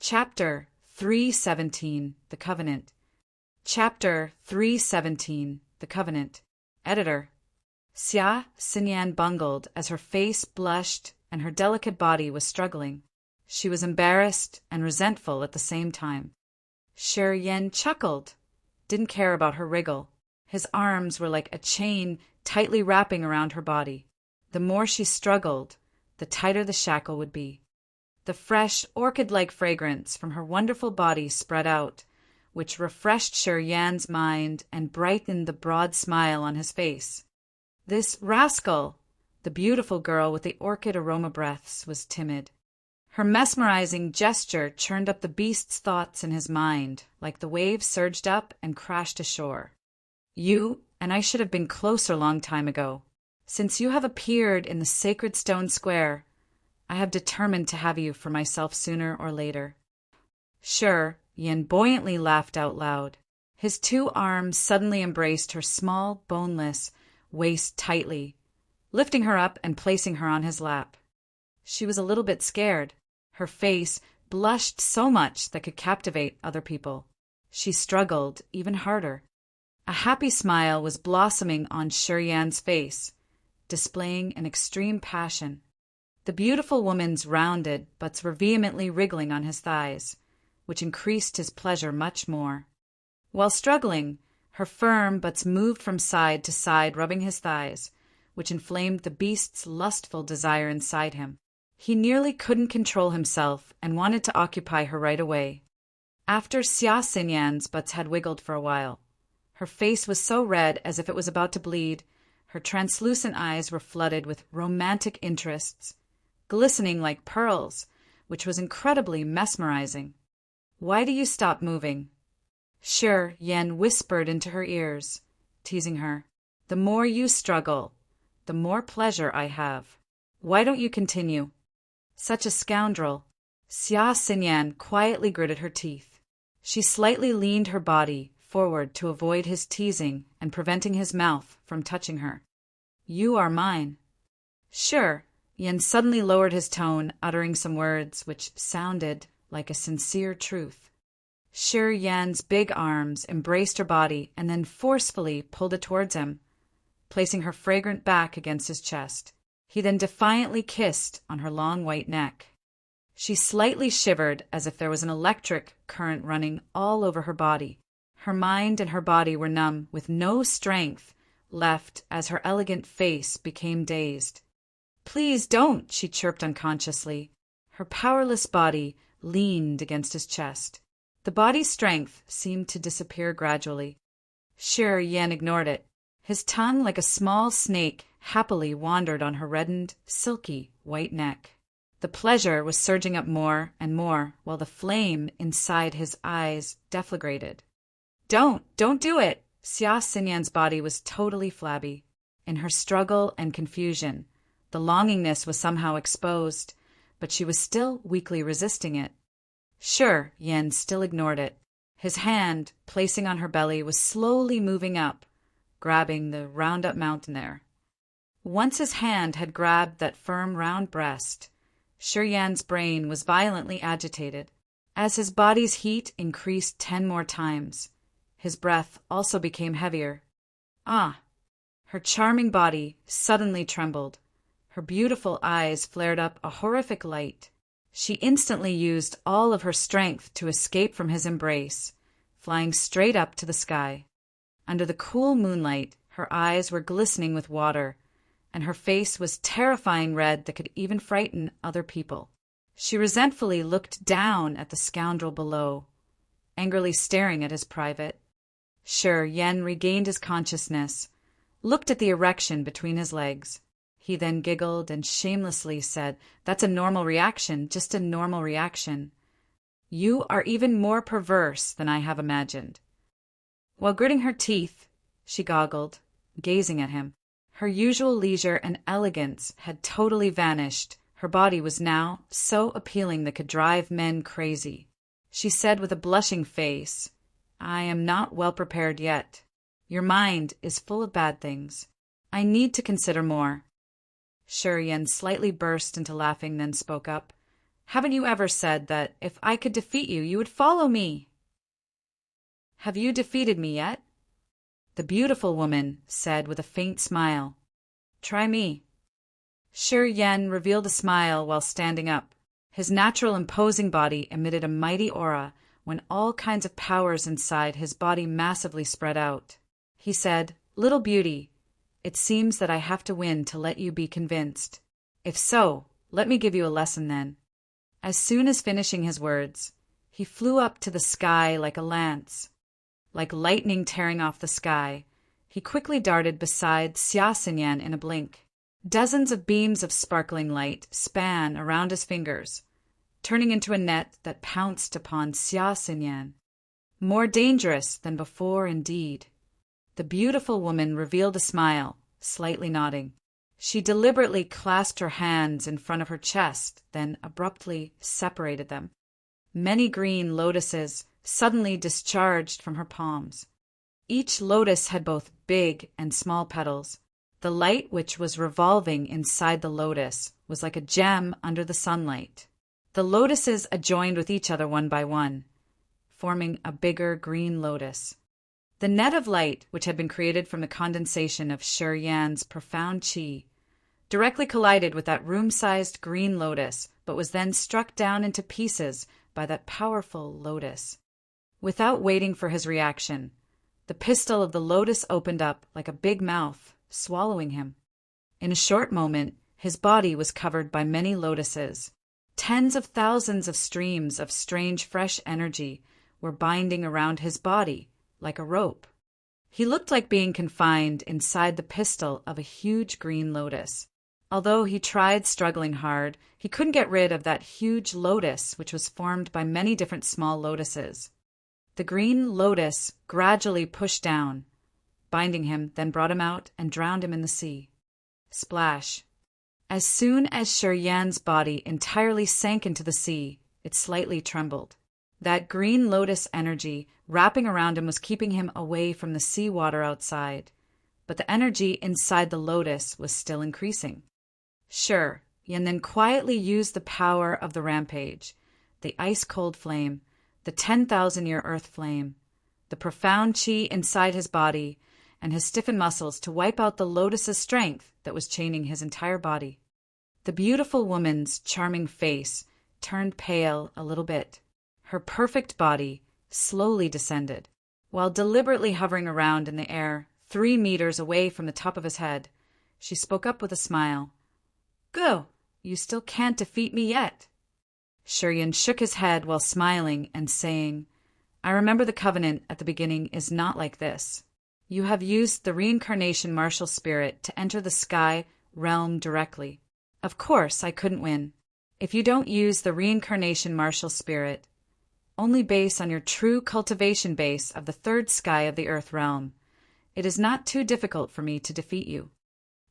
Chapter 317, The Covenant. Chapter 317, The Covenant. Editor. Xia Xinyan bungled as her face blushed and her delicate body was struggling. She was embarrassed and resentful at the same time. Shi Yan chuckled, didn't care about her wriggle. His arms were like a chain tightly wrapping around her body. The more she struggled, the tighter the shackle would be. The fresh, orchid-like fragrance from her wonderful body spread out, which refreshed Shi Yan's mind and brightened the broad smile on his face. This rascal, the beautiful girl with the orchid aroma breaths, was timid. Her mesmerizing gesture churned up the beast's thoughts in his mind, like the waves surged up and crashed ashore. You and I should have been closer long time ago. Since you have appeared in the sacred stone square, I have determined to have you for myself sooner or later. Shi Yan buoyantly laughed out loud. His two arms suddenly embraced her small, boneless waist tightly, lifting her up and placing her on his lap. She was a little bit scared. Her face blushed so much that could captivate other people. She struggled even harder. A happy smile was blossoming on Shi Yan's face, displaying an extreme passion. The beautiful woman's rounded butts were vehemently wriggling on his thighs, which increased his pleasure much more. While struggling, her firm butts moved from side to side, rubbing his thighs, which inflamed the beast's lustful desire inside him. He nearly couldn't control himself and wanted to occupy her right away. After Xia Xinyan's butts had wiggled for a while, her face was so red as if it was about to bleed. Her translucent eyes were flooded with romantic interests, glistening like pearls, which was incredibly mesmerizing. "Why do you stop moving?" Shi Yan whispered into her ears, teasing her. "The more you struggle, the more pleasure I have. Why don't you continue?" Such a scoundrel. Xia Xinyan quietly gritted her teeth. She slightly leaned her body forward to avoid his teasing and preventing his mouth from touching her. "You are mine." Shi Yan suddenly lowered his tone, uttering some words which sounded like a sincere truth. Shi Yan's big arms embraced her body and then forcefully pulled it towards him, placing her fragrant back against his chest. He then defiantly kissed on her long white neck. She slightly shivered as if there was an electric current running all over her body. Her mind and her body were numb, with no strength left as her elegant face became dazed. "Please don't," she chirped unconsciously. Her powerless body leaned against his chest. The body's strength seemed to disappear gradually. Shi Yan ignored it. His tongue, like a small snake, happily wandered on her reddened, silky, white neck. The pleasure was surging up more and more, while the flame inside his eyes deflagrated. Don't do it!" Xia Xinyan's body was totally flabby. In her struggle and confusion, the longingness was somehow exposed, but she was still weakly resisting it. Shi Yan still ignored it. His hand, placing on her belly, was slowly moving up, grabbing the round-up mountain there. Once his hand had grabbed that firm, round breast, Shi Yan's brain was violently agitated. As his body's heat increased 10 more times, his breath also became heavier. Ah! Her charming body suddenly trembled. Her beautiful eyes flared up a horrific light. She instantly used all of her strength to escape from his embrace, flying straight up to the sky. Under the cool moonlight, her eyes were glistening with water, and her face was terrifying red that could even frighten other people. She resentfully looked down at the scoundrel below, angrily staring at his private. Shi Yan regained his consciousness, looked at the erection between his legs. He then giggled and shamelessly said, "That's a normal reaction, just a normal reaction. You are even more perverse than I have imagined." While gritting her teeth, she goggled, gazing at him. Her usual leisure and elegance had totally vanished. Her body was now so appealing that could drive men crazy. She said with a blushing face, "I am not well prepared yet. Your mind is full of bad things. I need to consider more." Shi Yan slightly burst into laughing, then spoke up. Haven't you ever said that if I could defeat you, you would follow me? Have you defeated me yet? The beautiful woman said with a faint smile. Try me. Shi Yan revealed a smile while standing up. His natural imposing body emitted a mighty aura when all kinds of powers inside his body massively spread out. He said, Little beauty, it seems that I have to win to let you be convinced. If so, let me give you a lesson then. As soon as finishing his words, he flew up to the sky like a lance. Like lightning tearing off the sky, he quickly darted beside Xia Xinyan in a blink. Dozens of beams of sparkling light span around his fingers, turning into a net that pounced upon Xia Xinyan. More dangerous than before indeed. The beautiful woman revealed a smile, slightly nodding. She deliberately clasped her hands in front of her chest, then abruptly separated them. Many green lotuses suddenly discharged from her palms. Each lotus had both big and small petals. The light which was revolving inside the lotus was like a gem under the sunlight. The lotuses adjoined with each other one by one, forming a bigger green lotus. The net of light, which had been created from the condensation of Shi Yan's profound qi, directly collided with that room-sized green lotus, but was then struck down into pieces by that powerful lotus. Without waiting for his reaction, the pistil of the lotus opened up like a big mouth, swallowing him. In a short moment, his body was covered by many lotuses. Tens of thousands of streams of strange fresh energy were binding around his body like a rope. He looked like being confined inside the pistil of a huge green lotus. Although he tried struggling hard, he couldn't get rid of that huge lotus which was formed by many different small lotuses. The green lotus gradually pushed down, binding him, then brought him out and drowned him in the sea. Splash. As soon as Shi Yan's body entirely sank into the sea, it slightly trembled. That green lotus energy wrapping around him was keeping him away from the sea water outside, but the energy inside the lotus was still increasing. Shi Yan then quietly used the power of the rampage, the ice-cold flame, the 10,000-year earth flame, the profound qi inside his body, and his stiffened muscles to wipe out the lotus's strength that was chaining his entire body. The beautiful woman's charming face turned pale a little bit. Her perfect body slowly descended. While deliberately hovering around in the air 3 meters away from the top of his head, she spoke up with a smile. Go, you still can't defeat me yet. Shi Yan shook his head while smiling and saying, I remember the covenant at the beginning is not like this. You have used the reincarnation martial spirit to enter the sky realm directly. Of course, I couldn't win. If you don't use the reincarnation martial spirit, only based on your true cultivation base of the third sky of the earth realm, it is not too difficult for me to defeat you.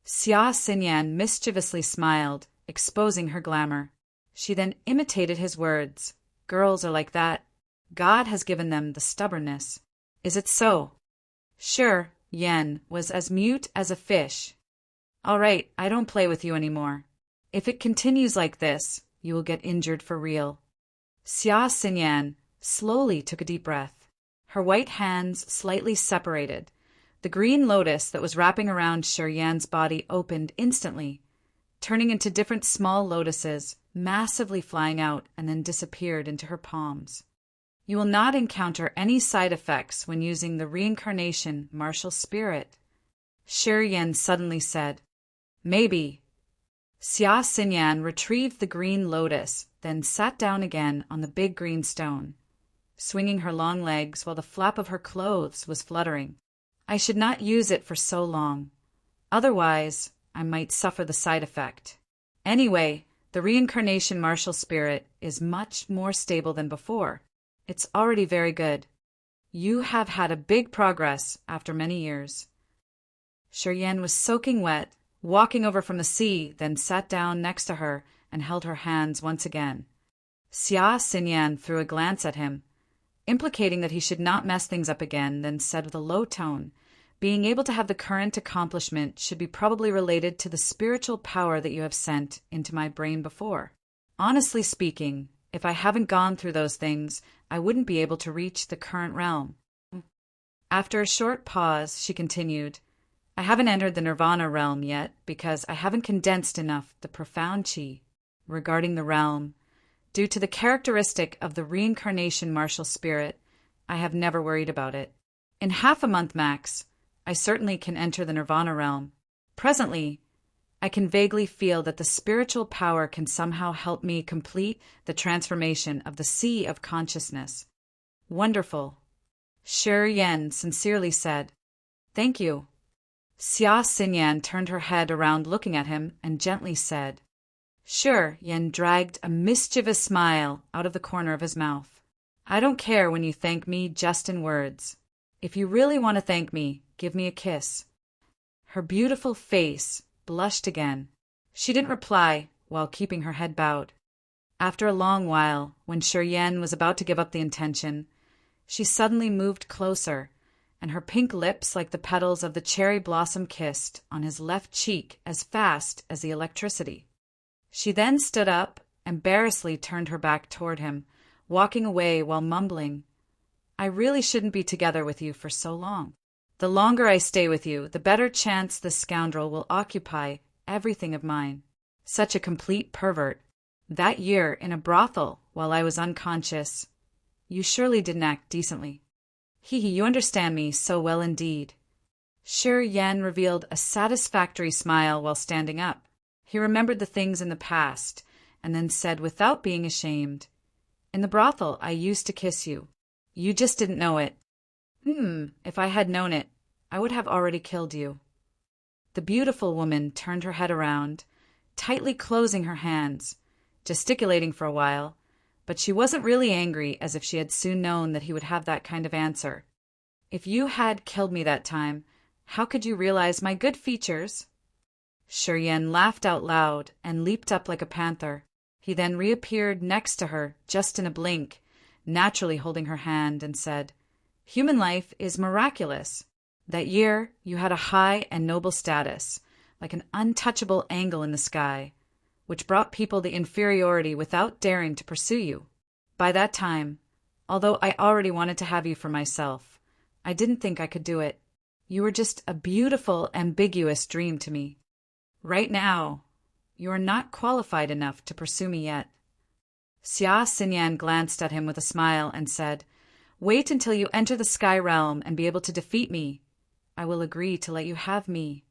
Xia Xinyan mischievously smiled, exposing her glamour. She then imitated his words. Girls are like that. God has given them the stubbornness. Is it so? Shi Yan was as mute as a fish. All right, I don't play with you anymore. If it continues like this, you will get injured for real. Xia Xinyan slowly took a deep breath. Her white hands slightly separated. The green lotus that was wrapping around Shi Yan's body opened instantly, turning into different small lotuses, massively flying out and then disappeared into her palms. You will not encounter any side effects when using the reincarnation martial spirit. Shi Yan suddenly said, Maybe. Xia Xinyan retrieved the green lotus, then sat down again on the big green stone, swinging her long legs while the flap of her clothes was fluttering. I should not use it for so long. Otherwise, I might suffer the side effect. Anyway, the reincarnation martial spirit is much more stable than before. It's already very good. You have had a big progress after many years. Shi Yan was soaking wet, walking over from the sea, then sat down next to her and held her hands once again. Xia Xinyan threw a glance at him, implicating that he should not mess things up again, then said with a low tone, Being able to have the current accomplishment should be probably related to the spiritual power that you have sent into my brain before. Honestly speaking, if I haven't gone through those things, I wouldn't be able to reach the current realm. After a short pause, she continued, I haven't entered the nirvana realm yet because I haven't condensed enough the profound chi regarding the realm. Due to the characteristic of the reincarnation martial spirit, I have never worried about it. In half a month max, I certainly can enter the nirvana realm. Presently, I can vaguely feel that the spiritual power can somehow help me complete the transformation of the sea of consciousness. Wonderful. Shi Yan sincerely said, Thank you. Xia Xinyan turned her head around looking at him and gently said, Sure. Yan dragged a mischievous smile out of the corner of his mouth. I don't care when you thank me just in words. If you really want to thank me, give me a kiss. Her beautiful face blushed again. She didn't reply while keeping her head bowed. After a long while, when Shi Yan was about to give up the intention, she suddenly moved closer, and her pink lips like the petals of the cherry blossom kissed on his left cheek as fast as the electricity. She then stood up, embarrassedly turned her back toward him, walking away while mumbling, I really shouldn't be together with you for so long. The longer I stay with you, the better chance this scoundrel will occupy everything of mine. Such a complete pervert. That year in a brothel while I was unconscious. You surely didn't act decently. You understand me so well indeed. Shi Yan revealed a satisfactory smile while standing up. He remembered the things in the past, and then said without being ashamed, In the brothel I used to kiss you. You just didn't know it. If I had known it, I would have already killed you. The beautiful woman turned her head around, tightly closing her hands, gesticulating for a while, but she wasn't really angry, as if she had soon known that he would have that kind of answer. If you had killed me that time, how could you realize my good features? Shi Yan laughed out loud and leaped up like a panther. He then reappeared next to her just in a blink, naturally holding her hand, and said, Human life is miraculous. That year you had a high and noble status, like an untouchable angle in the sky, which brought people the inferiority without daring to pursue you. By that time, although I already wanted to have you for myself, I didn't think I could do it. You were just a beautiful, ambiguous dream to me. Right now, you are not qualified enough to pursue me yet. Xia Xinyan glanced at him with a smile and said, Wait until you enter the sky realm and be able to defeat me. I will agree to let you have me.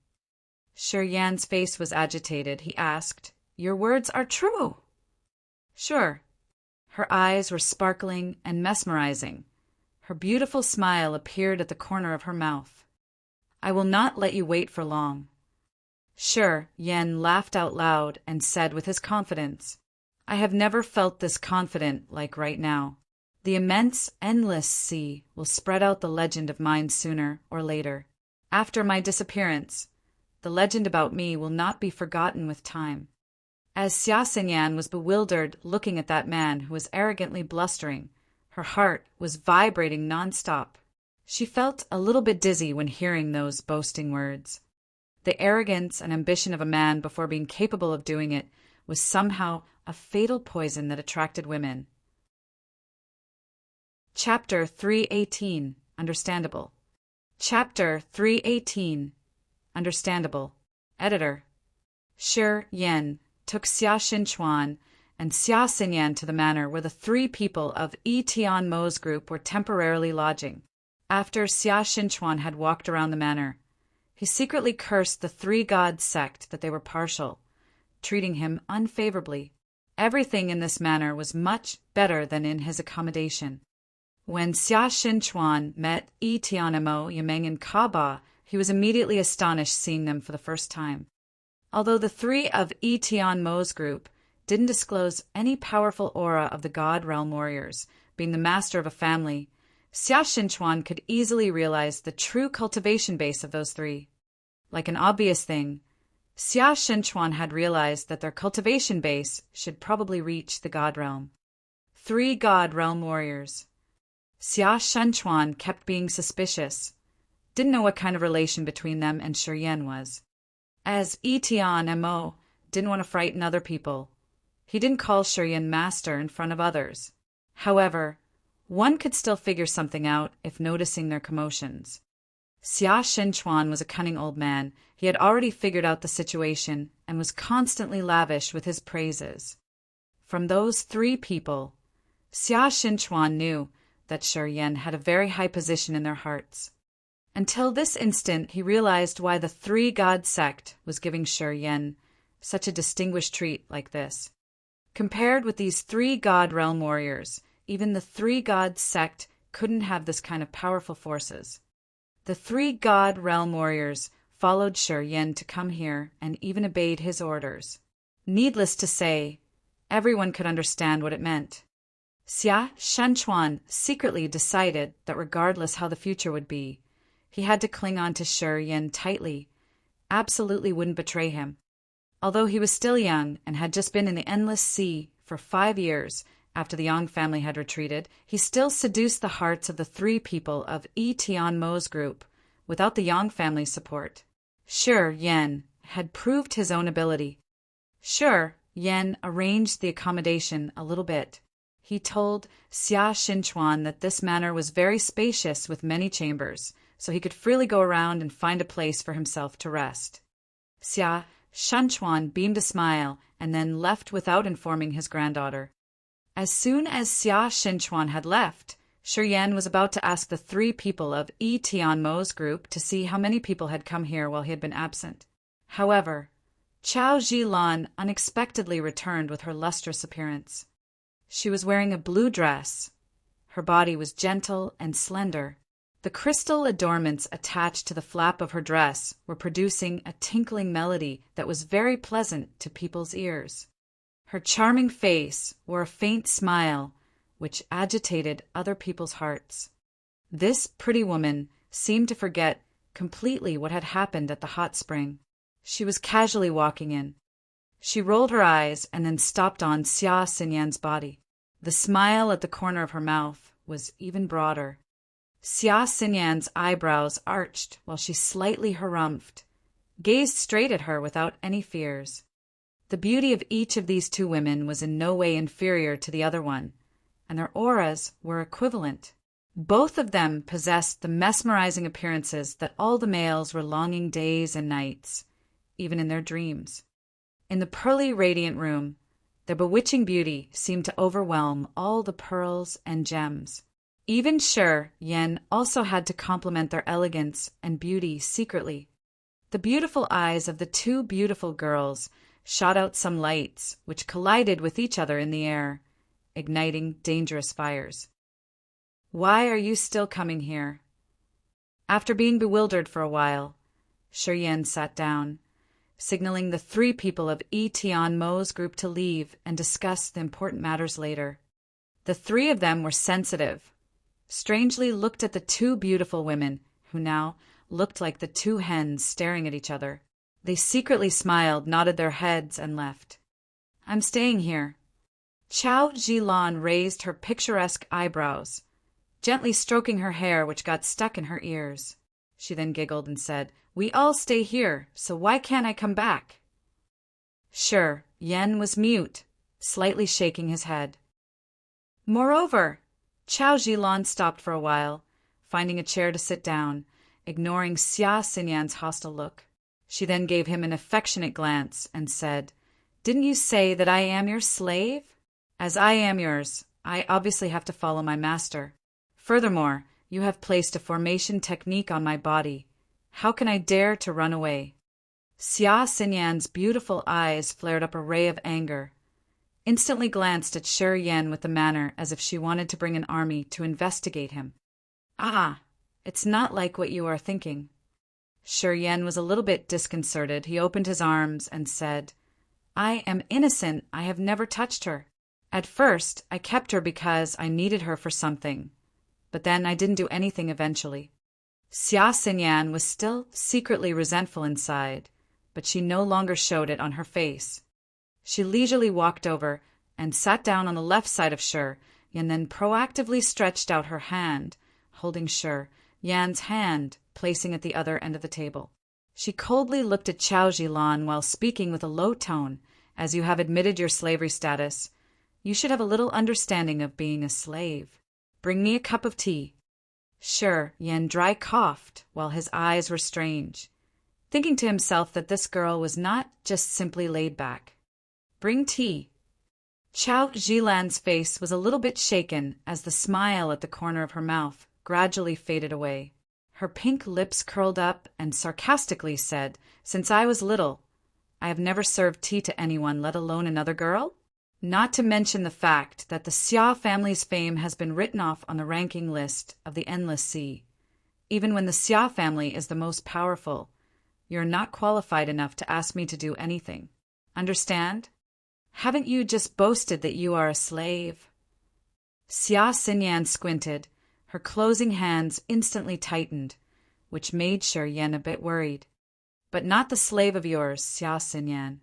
Shi Yan's face was agitated. He asked, Your words are true? Sure. Her eyes were sparkling and mesmerizing. Her beautiful smile appeared at the corner of her mouth. I will not let you wait for long. Shi Yan laughed out loud and said with his confidence, I have never felt this confident like right now. The immense, endless sea will spread out the legend of mine sooner or later. After my disappearance, the legend about me will not be forgotten with time. As Xia Xinyan was bewildered looking at that man who was arrogantly blustering, her heart was vibrating nonstop. She felt a little bit dizzy when hearing those boasting words. The arrogance and ambition of a man before being capable of doing it was somehow a fatal poison that attracted women. Chapter 318. Understandable. Chapter 318. Understandable. Editor. Shi Yan took Xia Xinchuan and Xia Xinyan to the manor where the three people of Yi Tian Mo's group were temporarily lodging. After Xia Xinchuan had walked around the manor, he secretly cursed the three-god sect that they were partial, treating him unfavorably. Everything in this manor was much better than in his accommodation. When Xia Xinchuan met Yi Tian Mo, Yimeng, and Kaba, he was immediately astonished seeing them for the first time. Although the three of Yi Tian Mo's group didn't disclose any powerful aura of the God Realm warriors, being the master of a family, Xia Xinchuan could easily realize the true cultivation base of those three. Like an obvious thing, Xia Xinchuan had realized that their cultivation base should probably reach the God Realm. Three God Realm warriors. Xia Xinchuan kept being suspicious, didn't know what kind of relation between them and Shi Yan was. As Yi Tian Mo didn't want to frighten other people, He didn't call Shi Yan master in front of others. However, one could still figure something out if noticing their commotions. Xia Shenchuan was a cunning old man. He had already figured out the situation and was constantly lavish with his praises. From those three people, Xia Shenchuan knew that Shi Yan had a very high position in their hearts. Until this instant, he realized why the three-god sect was giving Shi Yan such a distinguished treat like this. Compared with these three-god realm warriors, even the three-god sect couldn't have this kind of powerful forces. The three-god realm warriors followed Shi Yan to come here and even obeyed his orders. Needless to say, everyone could understand what it meant. Xia Shenchuan secretly decided that regardless how the future would be, he had to cling on to Shi Yan tightly, absolutely wouldn't betray him. Although he was still young and had just been in the Endless Sea for 5 years after the Yang family had retreated, he still seduced the hearts of the three people of Yi Tianmo's group without the Yang family's support. Shi Yan had proved his own ability. Shi Yan arranged the accommodation a little bit. He told Xia Shenchuan that this manor was very spacious with many chambers, so he could freely go around and find a place for himself to rest. Xia Shenchuan beamed a smile and then left without informing his granddaughter. As soon as Xia Shenchuan had left, Shi Yan was about to ask the three people of Yi Tianmo's group to see how many people had come here while he had been absent. However, Chao Zhilan unexpectedly returned with her lustrous appearance. She was wearing a blue dress. Her body was gentle and slender. The crystal adornments attached to the flap of her dress were producing a tinkling melody that was very pleasant to people's ears. Her charming face wore a faint smile, which agitated other people's hearts. This pretty woman seemed to forget completely what had happened at the hot spring. She was casually walking in. She rolled her eyes and then stopped on Xia Xinyan's body. The smile at the corner of her mouth was even broader. Xia Xinyan's eyebrows arched while she slightly harumphed, gazed straight at her without any fears. The beauty of each of these two women was in no way inferior to the other one, and their auras were equivalent. Both of them possessed the mesmerizing appearances that all the males were longing days and nights, even in their dreams. In the pearly radiant room, their bewitching beauty seemed to overwhelm all the pearls and gems. Even Shi Yan also had to compliment their elegance and beauty secretly. The beautiful eyes of the two beautiful girls shot out some lights which collided with each other in the air, igniting dangerous fires. "Why are you still coming here?" After being bewildered for a while, Shi Yan sat down, signaling the three people of Yi Tianmo's group to leave and discuss the important matters later. The three of them were sensitive, strangely looked at the two beautiful women, who now looked like the two hens staring at each other. They secretly smiled, nodded their heads, and left. "I'm staying here." Chao Zhilan raised her picturesque eyebrows, gently stroking her hair which got stuck in her ears. She then giggled and said, "We all stay here, so why can't I come back?" Shi Yan was mute, slightly shaking his head. Moreover, Chao Zhilan stopped for a while, finding a chair to sit down, ignoring Xia Xinyan's hostile look. She then gave him an affectionate glance and said, "Didn't you say that I am your slave? As I am yours, I obviously have to follow my master. Furthermore, you have placed a formation technique on my body. How can I dare to run away?" Xia Xinyan's beautiful eyes flared up a ray of anger, instantly glanced at Shi Yan with the manner as if she wanted to bring an army to investigate him. "Ah, it's not like what you are thinking." Shi Yan was a little bit disconcerted. He opened his arms and said, "I am innocent. I have never touched her. At first, I kept her because I needed her for something, but then I didn't do anything eventually." Xia Xinyan was still secretly resentful inside, but she no longer showed it on her face. She leisurely walked over and sat down on the left side of Shi Yan, then proactively stretched out her hand, holding Shi Yan's hand, placing at the other end of the table. She coldly looked at Chao Zhilan while speaking with a low tone as you have admitted your slavery status, you should have a little understanding of being a slave. Bring me a cup of tea." Sure, Yen dry coughed while his eyes were strange, thinking to himself that this girl was not just simply laid back. "Bring tea." Chao Zhilan's face was a little bit shaken as the smile at the corner of her mouth gradually faded away. Her pink lips curled up and sarcastically said, "Since I was little, I have never served tea to anyone, let alone another girl?" Not to mention the fact that the Xia family's fame has been written off on the ranking list of the Endless Sea. Even when the Xia family is the most powerful, you're not qualified enough to ask me to do anything. Understand? Haven't you just boasted that you are a slave? Xia Xinyan squinted. Her closing hands instantly tightened, which made Shi Yan a bit worried. "But not the slave of yours, Xia Xinyan."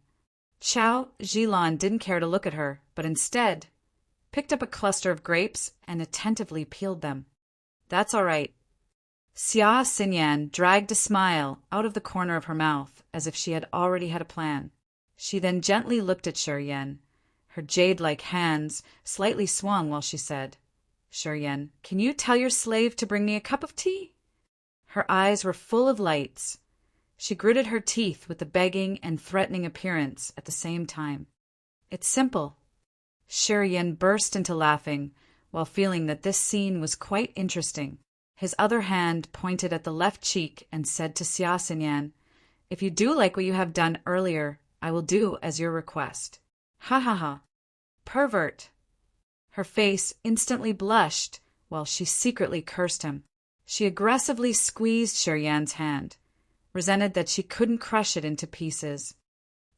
Chao Zhilan didn't care to look at her, but instead picked up a cluster of grapes and attentively peeled them. "That's all right." Xia Xinyan dragged a smile out of the corner of her mouth as if she had already had a plan. She then gently looked at Shi Yan. Her jade-like hands slightly swung while she said, "Shi Yan, can you tell your slave to bring me a cup of tea?" Her eyes were full of lights. She gritted her teeth with the begging and threatening appearance at the same time. "It's simple." Shi Yan burst into laughing while feeling that this scene was quite interesting. His other hand pointed at the left cheek and said to Xia Xinyan, "If you do like what you have done earlier, I will do as your request." "Ha ha ha. Pervert." Her face instantly blushed while she secretly cursed him. She aggressively squeezed Shi Yan's hand, resented that she couldn't crush it into pieces.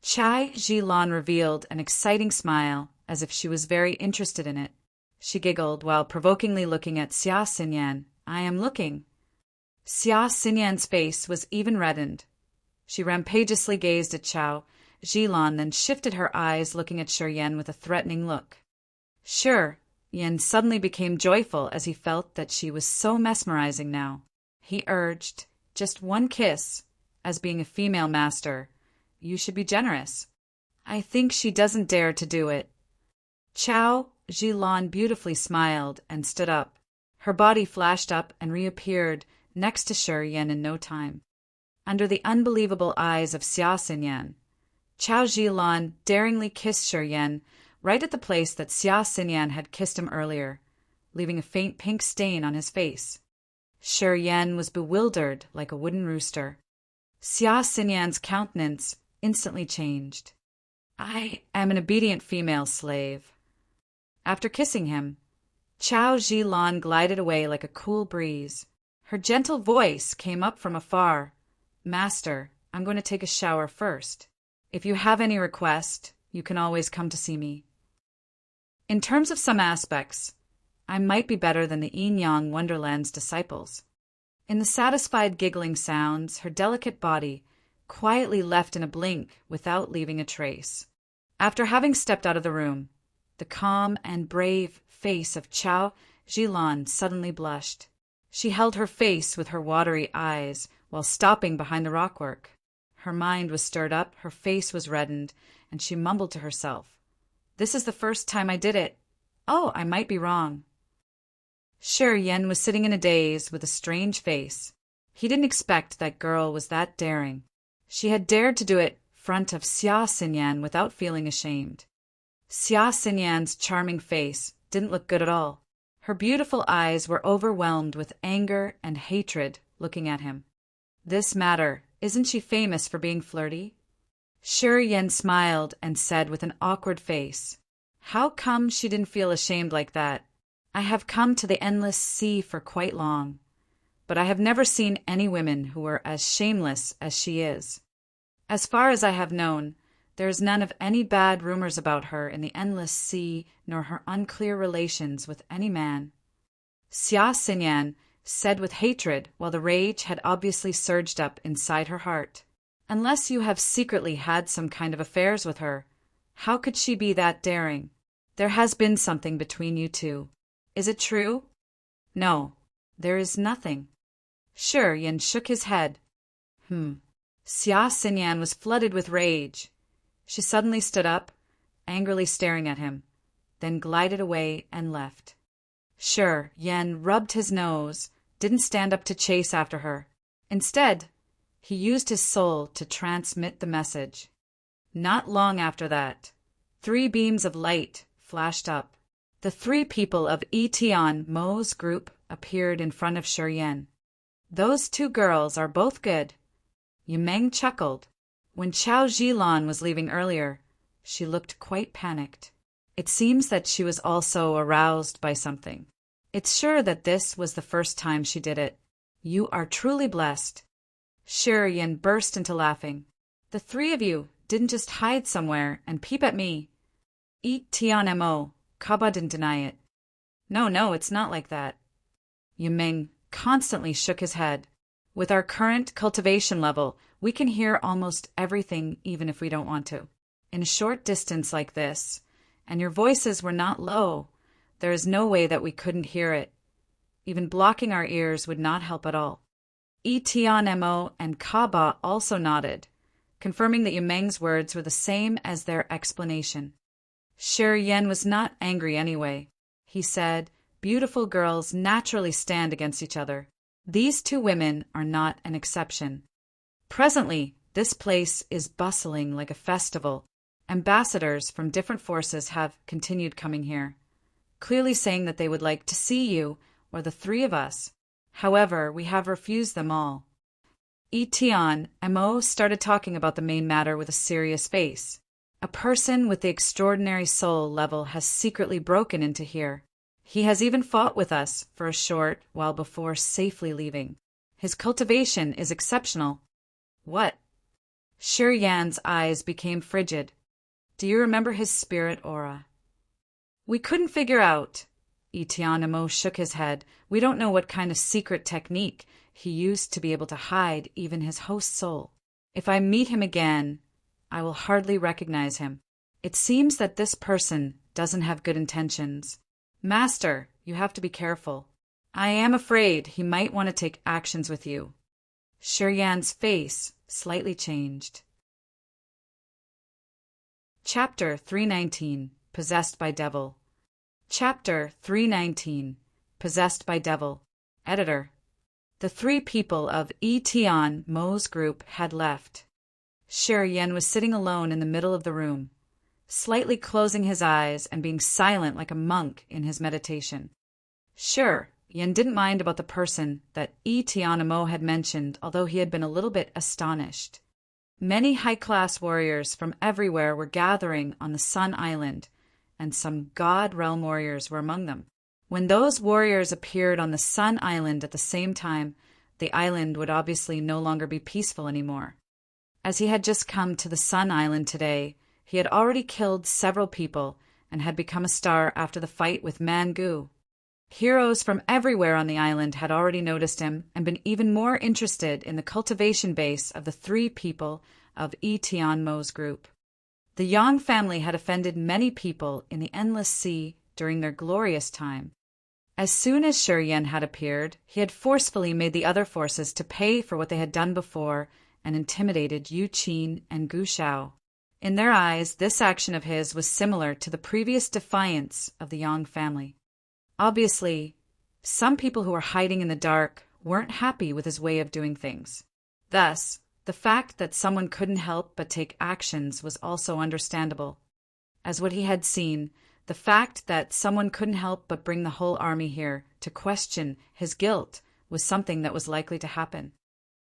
Chai Zhilan revealed an exciting smile as if she was very interested in it. She giggled while provokingly looking at Xia Xinyan. "I am looking." Xia Xinyan's face was even reddened. She rampageously gazed at Chao Zhilan, then shifted her eyes looking at Shi Yan with a threatening look. Sure, Yan suddenly became joyful as he felt that she was so mesmerizing now. He urged, "Just one kiss. As being a female master, you should be generous." "I think she doesn't dare to do it." Chao Zhilan beautifully smiled and stood up. Her body flashed up and reappeared next to Shi Yan in no time. Under the unbelievable eyes of Xia Xinyan, Chao Zhilan daringly kissed Shi Yan right at the place that Xia Xinyan had kissed him earlier, leaving a faint pink stain on his face. Shi Yan was bewildered like a wooden rooster. Xia Xinyan's countenance instantly changed. "I am an obedient female slave." After kissing him, Chao Zhilan glided away like a cool breeze. Her gentle voice came up from afar. "Master, I'm going to take a shower first. If you have any request, you can always come to see me." In terms of some aspects, I might be better than the Yin-Yang Wonderland's disciples. In the satisfied giggling sounds, her delicate body quietly left in a blink without leaving a trace. After having stepped out of the room, the calm and brave face of Chao Zhilan suddenly blushed. She held her face with her watery eyes while stopping behind the rockwork. Her mind was stirred up, her face was reddened, and she mumbled to herself, "This is the first time I did it. Oh, I might be wrong." Shi Yan was sitting in a daze with a strange face. He didn't expect that girl was that daring. She had dared to do it front of Xia Xinyan without feeling ashamed. Xia Xinyan's charming face didn't look good at all. Her beautiful eyes were overwhelmed with anger and hatred looking at him. "This matter, isn't she famous for being flirty?" Shi Yan smiled and said with an awkward face, "How come she didn't feel ashamed like that? I have come to the Endless Sea for quite long, but I have never seen any women who were as shameless as she is. As far as I have known, there is none of any bad rumors about her in the Endless Sea, nor her unclear relations with any man." Xia Xinyan said with hatred while the rage had obviously surged up inside her heart. "Unless you have secretly had some kind of affairs with her, how could she be that daring? There has been something between you two. Is it true?" "No, there is nothing." Shi Yan shook his head. Xia Xinyan was flooded with rage. She suddenly stood up, angrily staring at him, then glided away and left. Sure, Yen rubbed his nose, didn't stand up to chase after her. Instead, he used his soul to transmit the message. Not long after that, 3 beams of light flashed up. The 3 people of Tian Mo's group appeared in front of Shi Yan. Those 2 girls are both good. Yimeng chuckled. When Chao Zhilan was leaving earlier, she looked quite panicked. It seems that she was also aroused by something. It's sure that this was the first time she did it. You are truly blessed. Shi Yan burst into laughing. The 3 of you didn't just hide somewhere and peep at me. Eat Tian Mo. Kaba didn't deny it. No, it's not like that. Yimeng constantly shook his head. With our current cultivation level, we can hear almost everything even if we don't want to. In a short distance like this, and your voices were not low, there is no way that we couldn't hear it. Even blocking our ears would not help at all. Tian Mo and Kaba also nodded, confirming that Yimeng's words were the same as their explanation. Shi Yan was not angry anyway. He said, beautiful girls naturally stand against each other. These 2 women are not an exception. Presently, this place is bustling like a festival. Ambassadors from different forces have continued coming here, clearly saying that they would like to see you or the 3 of us. However, we have refused them all. Tian Mo started talking about the main matter with a serious face. A person with the extraordinary soul level has secretly broken into here. He has even fought with us for a short while before safely leaving. His cultivation is exceptional. What? Shi Yan's eyes became frigid. Do you remember his spirit aura? We couldn't figure out. Tian Mo shook his head. We don't know what kind of secret technique he used to be able to hide even his host's soul. If I meet him again, I will hardly recognize him. It seems that this person doesn't have good intentions. Master, you have to be careful. I am afraid he might want to take actions with you. Shi Yan's face slightly changed. Chapter 319, Possessed by Devil. Chapter 319, Possessed by Devil. Editor. The 3 people of Tian Mo's group had left. Shi Yan was sitting alone in the middle of the room, slightly closing his eyes and being silent like a monk in his meditation. Sure, Yan didn't mind about the person that Tian Mo had mentioned, although he had been a little bit astonished. Many high-class warriors from everywhere were gathering on the Sun Island, and some God Realm warriors were among them. When those warriors appeared on the Sun Island at the same time, the island would obviously no longer be peaceful anymore. As he had just come to the Sun Island today, he had already killed several people and had become a star after the fight with Mangu. Heroes from everywhere on the island had already noticed him and been even more interested in the cultivation base of the 3 people of Tian Mo's group. The Yang family had offended many people in the Endless Sea during their glorious time. As soon as Shi Yan had appeared, he had forcefully made the other forces to pay for what they had done before and intimidated Yu Qin and Gu Shao. In their eyes, this action of his was similar to the previous defiance of the Yang family. Obviously, some people who were hiding in the dark weren't happy with his way of doing things. Thus, the fact that someone couldn't help but take actions was also understandable. As what he had seen, the fact that someone couldn't help but bring the whole army here to question his guilt was something that was likely to happen.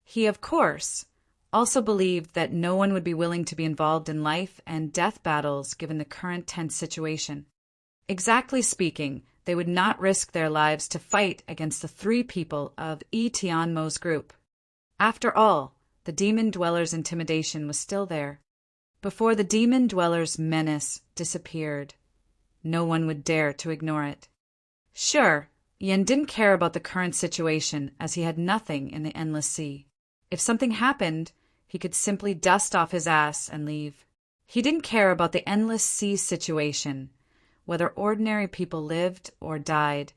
He, of course, also believed that no one would be willing to be involved in life and death battles given the current tense situation. Exactly speaking, they would not risk their lives to fight against the 3 people of Tian Mo's group. After all, the demon dweller's intimidation was still there. Before the demon dweller's menace disappeared, no one would dare to ignore it. Sure, Yan didn't care about the current situation as he had nothing in the Endless Sea. If something happened, he could simply dust off his ass and leave. He didn't care about the Endless Sea situation, whether ordinary people lived or died,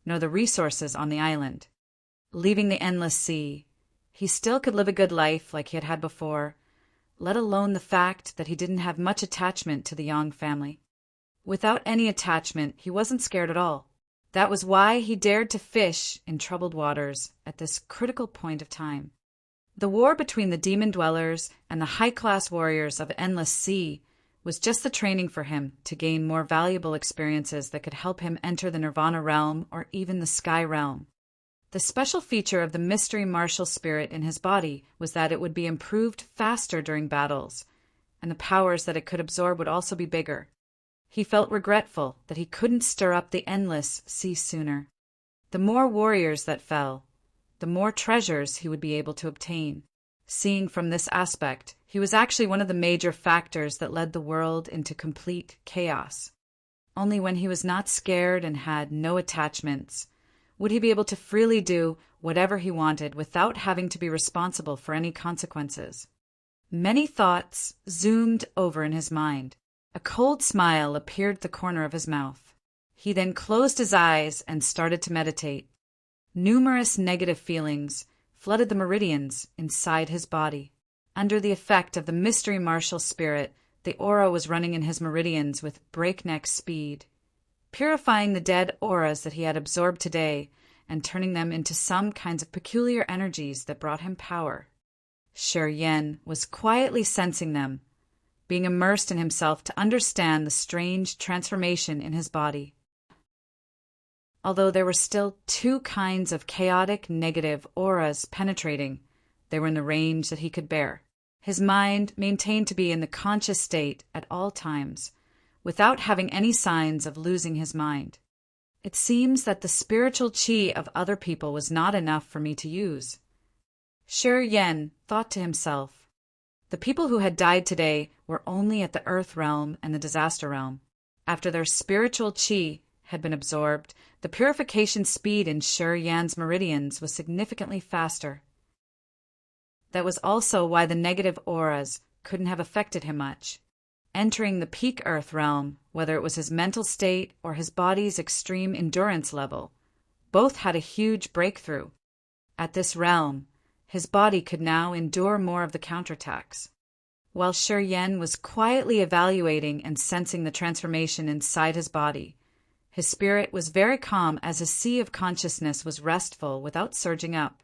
nor the resources on the island. Leaving the Endless Sea, he still could live a good life like he had had before, let alone the fact that he didn't have much attachment to the Yang family. Without any attachment, he wasn't scared at all. That was why he dared to fish in troubled waters at this critical point of time. The war between the demon dwellers and the high-class warriors of Endless Sea was just the training for him to gain more valuable experiences that could help him enter the Nirvana realm or even the Sky realm. The special feature of the mystery martial spirit in his body was that it would be improved faster during battles, and the powers that it could absorb would also be bigger. He felt regretful that he couldn't stir up the Endless Sea sooner. The more warriors that fell, the more treasures he would be able to obtain. Seeing from this aspect, he was actually one of the major factors that led the world into complete chaos. Only when he was not scared and had no attachments would he be able to freely do whatever he wanted without having to be responsible for any consequences. Many thoughts zoomed over in his mind. A cold smile appeared at the corner of his mouth. He then closed his eyes and started to meditate. Numerous negative feelings flooded the meridians inside his body. Under the effect of the mystery martial spirit, the aura was running in his meridians with breakneck speed, purifying the dead auras that he had absorbed today and turning them into some kinds of peculiar energies that brought him power. Sher Yen was quietly sensing them, being immersed in himself to understand the strange transformation in his body. Although there were still two kinds of chaotic negative auras penetrating, they were in the range that he could bear. His mind maintained to be in the conscious state at all times, without having any signs of losing his mind. It seems that the spiritual qi of other people was not enough for me to use. Sher Yen thought to himself, the people who had died today were only at the Earth realm and the Disaster realm. After their spiritual qi had been absorbed, the purification speed in Sher Yan's meridians was significantly faster. That was also why the negative auras couldn't have affected him much. Entering the peak Earth realm, whether it was his mental state or his body's extreme endurance level, both had a huge breakthrough. At this realm, his body could now endure more of the counterattacks. While Sher Yen was quietly evaluating and sensing the transformation inside his body, his spirit was very calm as his sea of consciousness was restful without surging up.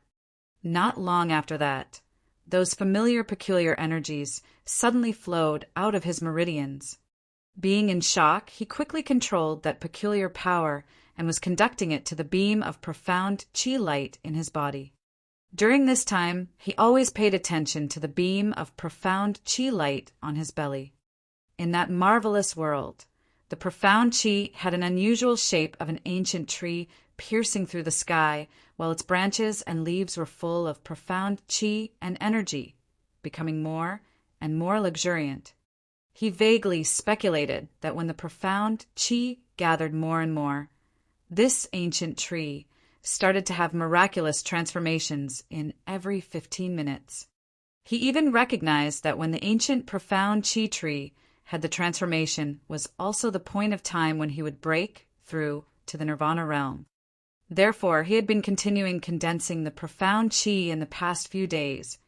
Not long after that, those familiar peculiar energies suddenly flowed out of his meridians. Being in shock, he quickly controlled that peculiar power and was conducting it to the beam of profound chi light in his body. During this time, he always paid attention to the beam of profound chi light on his belly. In that marvelous world, the profound chi had an unusual shape of an ancient tree piercing through the sky, while its branches and leaves were full of profound chi and energy, becoming more and more luxuriant. He vaguely speculated that when the profound chi gathered more and more, this ancient tree started to have miraculous transformations in every 15 minutes. He even recognized that when the ancient profound chi tree had the transformation was also the point of time when he would break through to the Nirvana realm. Therefore, he had been continuing condensing the profound chi in the past few days,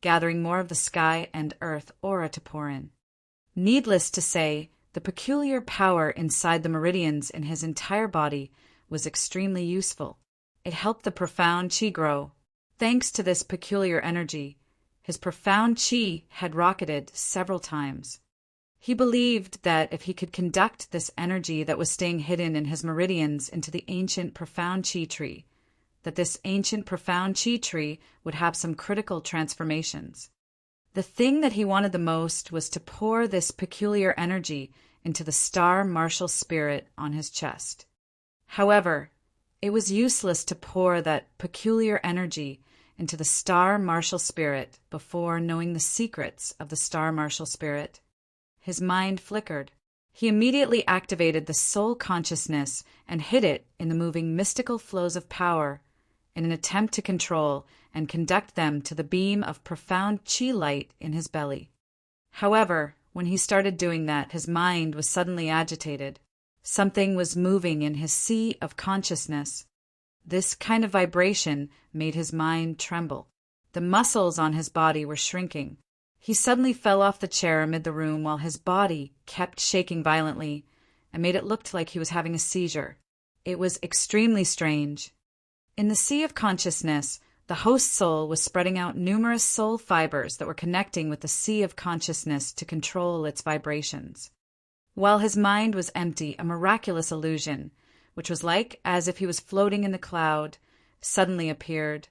gathering more of the sky and earth aura to pour in. Needless to say, the peculiar power inside the meridians in his entire body was extremely useful. It helped the profound chi grow. Thanks to this peculiar energy, his profound chi had rocketed several times. He believed that if he could conduct this energy that was staying hidden in his meridians into the ancient profound chi tree, that this ancient profound chi tree would have some critical transformations. The thing that he wanted the most was to pour this peculiar energy into the star martial spirit on his chest. However, it was useless to pour that peculiar energy into the star martial spirit before knowing the secrets of the star martial spirit. His mind flickered. He immediately activated the soul consciousness and hid it in the moving mystical flows of power in an attempt to control and conduct them to the beam of profound chi light in his belly. However, when he started doing that, his mind was suddenly agitated. Something was moving in his sea of consciousness. This kind of vibration made his mind tremble. The muscles on his body were shrinking. He suddenly fell off the chair amid the room while his body kept shaking violently and made it look like he was having a seizure. It was extremely strange. In the sea of consciousness, the host soul was spreading out numerous soul fibers that were connecting with the sea of consciousness to control its vibrations. While his mind was empty, a miraculous illusion, which was like as if he was floating in the cloud, suddenly appeared,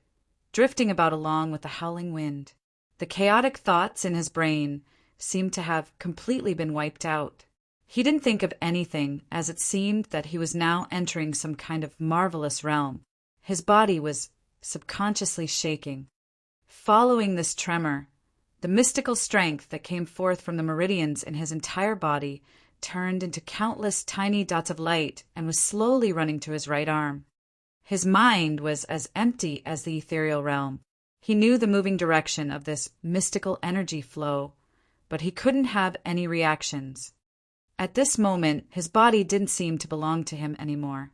drifting about along with the howling wind. The chaotic thoughts in his brain seemed to have completely been wiped out. He didn't think of anything, as it seemed that he was now entering some kind of marvelous realm. His body was subconsciously shaking. Following this tremor, the mystical strength that came forth from the meridians in his entire body turned into countless tiny dots of light and was slowly running to his right arm. His mind was as empty as the ethereal realm. He knew the moving direction of this mystical energy flow, but he couldn't have any reactions. At this moment, his body didn't seem to belong to him anymore.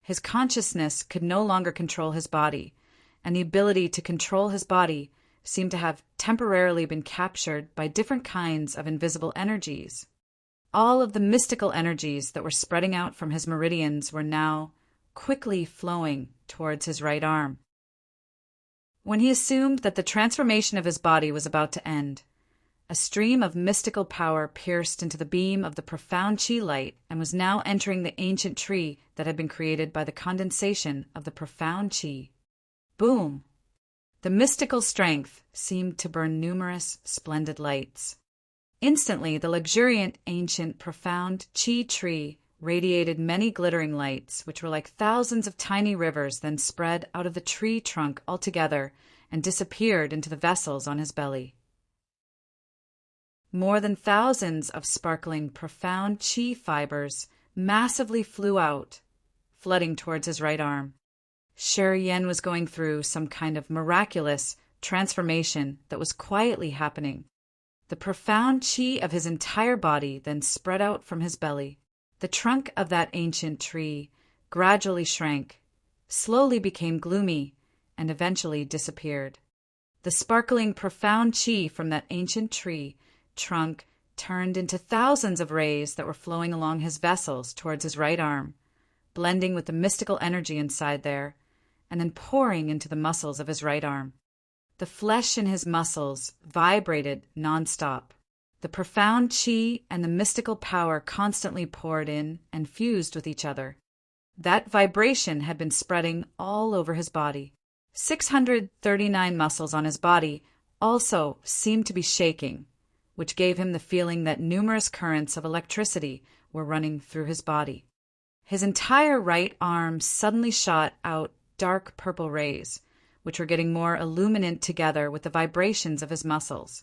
His consciousness could no longer control his body, and the ability to control his body seemed to have temporarily been captured by different kinds of invisible energies. All of the mystical energies that were spreading out from his meridians were now quickly flowing towards his right arm. When he assumed that the transformation of his body was about to end, a stream of mystical power pierced into the beam of the profound chi light and was now entering the ancient tree that had been created by the condensation of the profound chi. Boom! The mystical strength seemed to burn numerous splendid lights. Instantly, the luxuriant, ancient, profound chi tree radiated many glittering lights, which were like thousands of tiny rivers, then spread out of the tree trunk altogether and disappeared into the vessels on his belly. More than thousands of sparkling, profound chi fibers massively flew out, flooding towards his right arm. Sherry Yen was going through some kind of miraculous transformation that was quietly happening. The profound chi of his entire body then spread out from his belly. The trunk of that ancient tree gradually shrank, slowly became gloomy, and eventually disappeared. The sparkling, profound chi from that ancient tree trunk turned into thousands of rays that were flowing along his vessels towards his right arm, blending with the mystical energy inside there, and then pouring into the muscles of his right arm. The flesh in his muscles vibrated nonstop. The profound chi and the mystical power constantly poured in and fused with each other. That vibration had been spreading all over his body. 639 muscles on his body also seemed to be shaking, which gave him the feeling that numerous currents of electricity were running through his body. His entire right arm suddenly shot out dark purple rays, which were getting more illuminant together with the vibrations of his muscles.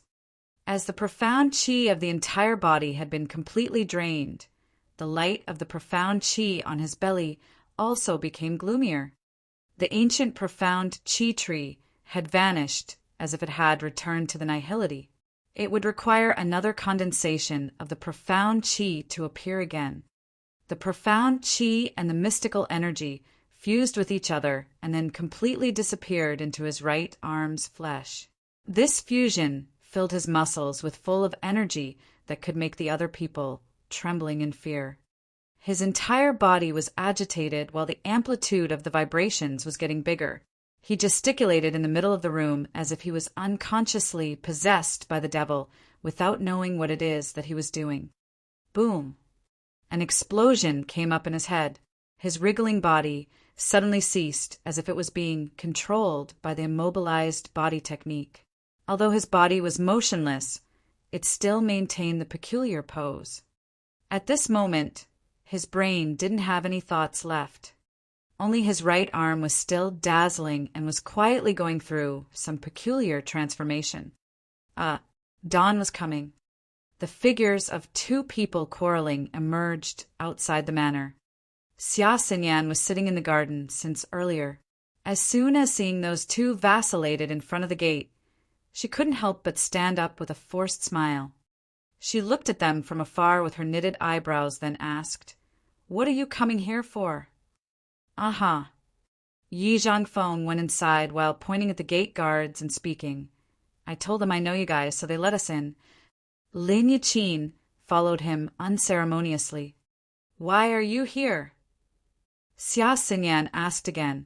As the profound chi of the entire body had been completely drained, the light of the profound chi on his belly also became gloomier. The ancient profound chi tree had vanished as if it had returned to the nihility. It would require another condensation of the profound chi to appear again. The profound chi and the mystical energy fused with each other and then completely disappeared into his right arm's flesh. This fusion filled his muscles with full of energy that could make the other people trembling in fear. His entire body was agitated while the amplitude of the vibrations was getting bigger. He gesticulated in the middle of the room as if he was unconsciously possessed by the devil without knowing what it is that he was doing. Boom! An explosion came up in his head. His wriggling body suddenly ceased as if it was being controlled by the immobilized body technique. Although his body was motionless, it still maintained the peculiar pose. At this moment, his brain didn't have any thoughts left. Only his right arm was still dazzling and was quietly going through some peculiar transformation. Dawn was coming. The figures of two people quarreling emerged outside the manor. Xia Xinyan was sitting in the garden since earlier. As soon as seeing those two vacillated in front of the gate, she couldn't help but stand up with a forced smile. She looked at them from afar with her knitted eyebrows, then asked, "What are you coming here for?" Yi Zhangfeng went inside while pointing at the gate guards and speaking. I told them I know you guys, so they let us in. Lin Yichin followed him unceremoniously. Why are you here? Xia Xinyan asked again.